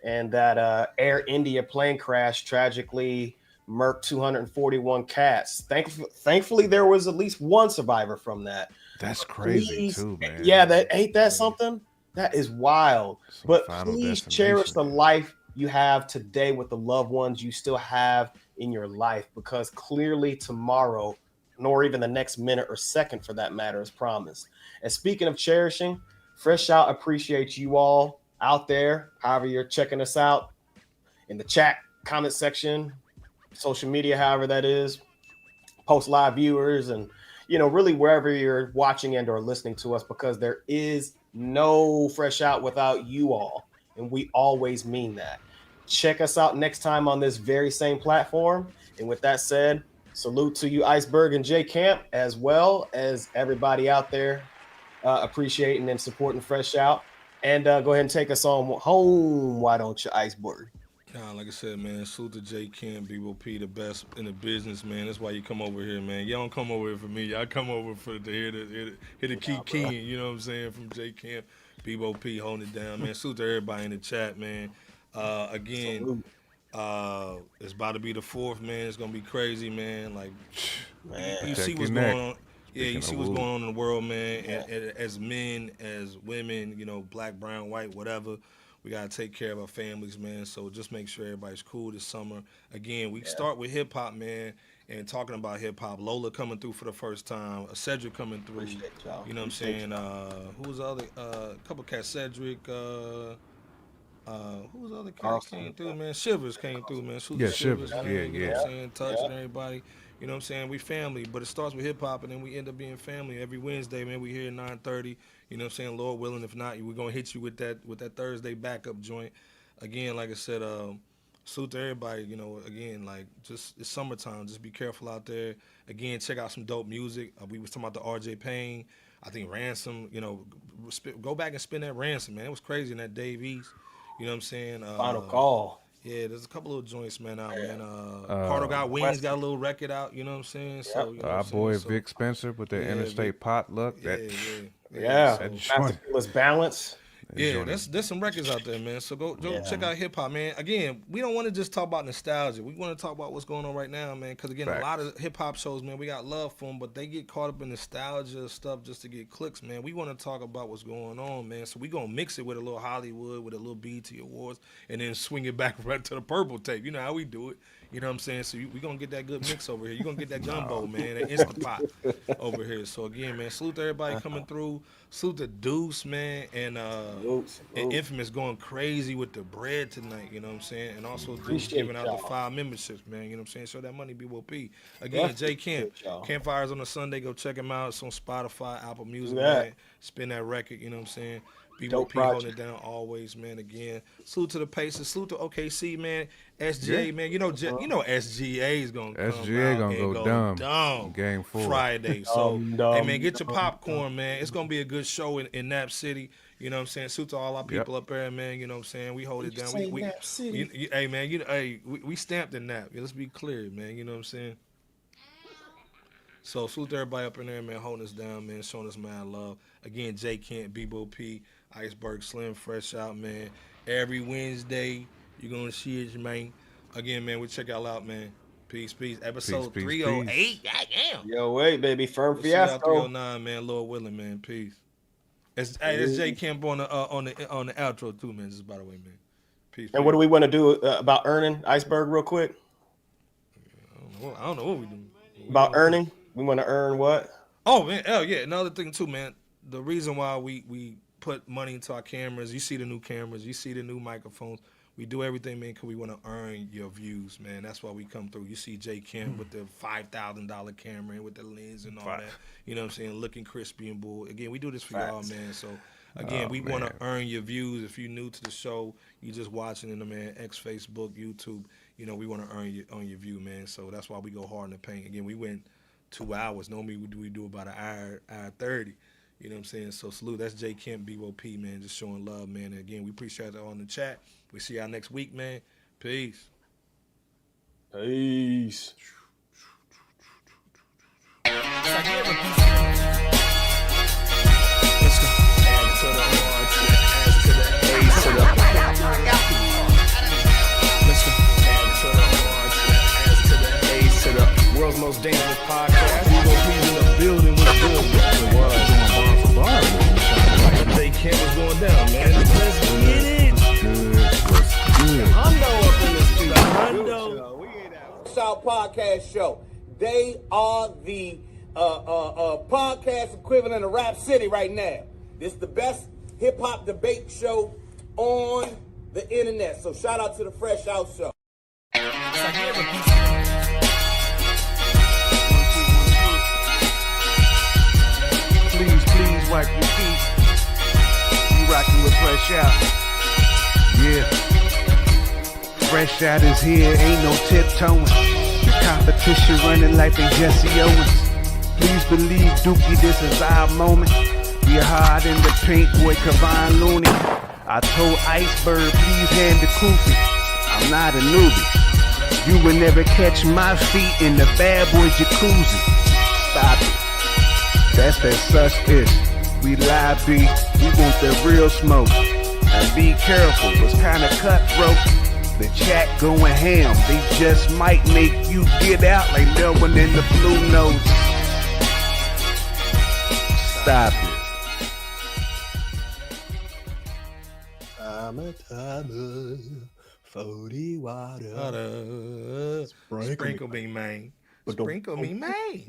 and that Air India plane crash tragically murked 241 cats. Thankfully, there was at least one survivor from that. That's crazy too, man. Yeah, that something? That is wild. But please cherish the life you have today with the loved ones you still have in your life, because clearly tomorrow, nor even the next minute or second for that matter, is promised. And speaking of cherishing, Fresh Out appreciates you all out there, however you're checking us out, in the chat, comment section, social media, however that is, post live viewers, and really wherever you're watching and or listening to us, because there is no Fresh Out without you all, and we always mean that. Check us out next time on this very same platform. And with that said, salute to you, Iceberg and J Camp, as well as everybody out there appreciating and supporting Fresh Out. And go ahead and take us on home. Why don't you, Iceberg? Nah, like I said, man, salute to J Camp, B.O.P, the best in the business, man. That's why you come over here, man. You don't come over here for me. Y'all come over to hear the key key, you know what I'm saying, from J Camp, B.O.P holding it down, man. Salute to everybody in the chat, man. Again, it's about to be the 4th, man. It's gonna be crazy, man. Like, man, you see what's going on. Yeah, you see what's going on in the world, man. And as men, as women, black, brown, white, whatever, we gotta take care of our families, man. So just make sure everybody's cool this summer. Again, we start with hip hop, man, and talking about hip hop. Lola coming through for the first time. Cedric coming through. You know what I'm saying? Who was the other? Couple cats. Cedric. Who was the other cat came through, man? Shivers came through, man. Shivers. Man. Yeah, You know what I'm saying? Touching everybody. You know what I'm saying? We family, but it starts with hip hop, and then we end up being family every Wednesday, man. We here at 9:30. You know what I'm saying? Lord willing, if not, we're gonna hit you with that Thursday backup joint. Again, like I said, salute to everybody. Again, like just it's summertime. Just be careful out there. Again, check out some dope music. We was talking about the R.J. Payne. I think Ransom. Go back and spin that Ransom, man. It was crazy in that Dave East. You know what I'm saying? Final Call. Yeah, there's a couple little joints, man, out, man. Carter got Wings, got a little record out, you know what I'm saying? So, our boy Vic Spencer with the Interstate Potluck. Masterful Balance. Yeah, there's some records out there, man. So go check out hip hop, man. Again, we don't want to just talk about nostalgia. We want to talk about what's going on right now, man. Because again, a lot of hip hop shows, man, we got love for them, but they get caught up in nostalgia stuff just to get clicks, man. We want to talk about what's going on, man. So we gonna mix it with a little Hollywood, with a little BET Awards, and then swing it back right to the purple tape. You know how we do it. You know what I'm saying? So we gonna get that good mix over here. You gonna get that gumbo, man, that Instapot over here. So again, man, salute to everybody coming through. Salute to Deuce, man, and Infamous going crazy with the bread tonight. You know what I'm saying? And also Deuce giving out the 5 memberships, man. You know what I'm saying? Show that money, B.O.P. Again, J Camp. Campfires on a Sunday. Go check him out. It's on Spotify, Apple Music, man. Spin that record. You know what I'm saying? B.O.P. holding it down always, man. Again, salute to the Pacers, salute to OKC, man. SGA, man. You know SGA is gonna come SGA gonna go dumb. Game 4 Friday. So, hey, man, get your popcorn, man. It's gonna be a good show in Nap City. You know what I'm saying? Salute to all our people up there, man. You know what I'm saying? We hold it down. Hey, man. We stamped in Nap. Let's be clear, man. You know what I'm saying? So salute to everybody up in there, man, holding us down, man, showing us mad love. Again, J Camp, B.O.P, Iceberg Slim, Fresh Out, man. Every Wednesday, you're going to see it, man. Again, man, we check y'all out, man. Peace. Episode 308. Goddamn. Yo, wait, baby. Firm Fiasco. 309, man. Lord willing, man. Peace. That's J Camp on the outro, too, man. Just by the way, man. Peace. And what do we want to do about earning, Iceberg, real quick? I don't know what we do. About earning? We want to earn what? Oh, man. Oh, yeah. Another thing, too, man. The reason why we put money into our cameras, you see the new cameras, you see the new microphones. We do everything, man, because we want to earn your views, man. That's why we come through. You see J Camp with the $5,000 camera and with the lens and all that. You know what I'm saying? Looking crispy and bull. Again, we do this for y'all, man. So, again, we want to earn your views. If you're new to the show, you just watching in the, man, X, Facebook, YouTube. You know, we want to earn your view, man. So that's why we go hard in the paint. Again, we went 2 hours. Normally we do about an hour 30. You know what I'm saying? So salute. That's J Kemp, BOP, man, just showing love, man. And again, we appreciate it on the chat. We see y'all next week, man. Peace. Peace. Let's go. S to the R to the S to the A to the. Let's go. S to the R to the S to the A to the. World's most dangerous podcast. We gon' be in the building with good. The world going bar for bar. Like J Kemp was going down, man. Let's get it. What's good? Hundo up in this studio. FRSHOUT Podcast Show. They are the podcast equivalent of Rap City right now. This is the best hip hop debate show on the internet. So shout out to the FRSHOUT Show. Please wipe your feet. You rockin' with FRSHOUT. Yeah. FRSHOUT is here, ain't no tiptoeing. The competition running like they Jesse Owens. Please believe, Dookie, this is our moment. We hard in the paint, boy, Kavon Looney. I told Iceberg, please hand the koofy. I'm not a newbie. You will never catch my feet in the bad boy jacuzzi. Stop it. That's that such ish. We live B, we want the real smoke. And be careful, it's kinda cutthroat. The chat going ham, they just might make you get out like no one in the Blue Notes. Stop it. Timer, 40 water. Sprinkle me, man. Sprinkle me, man.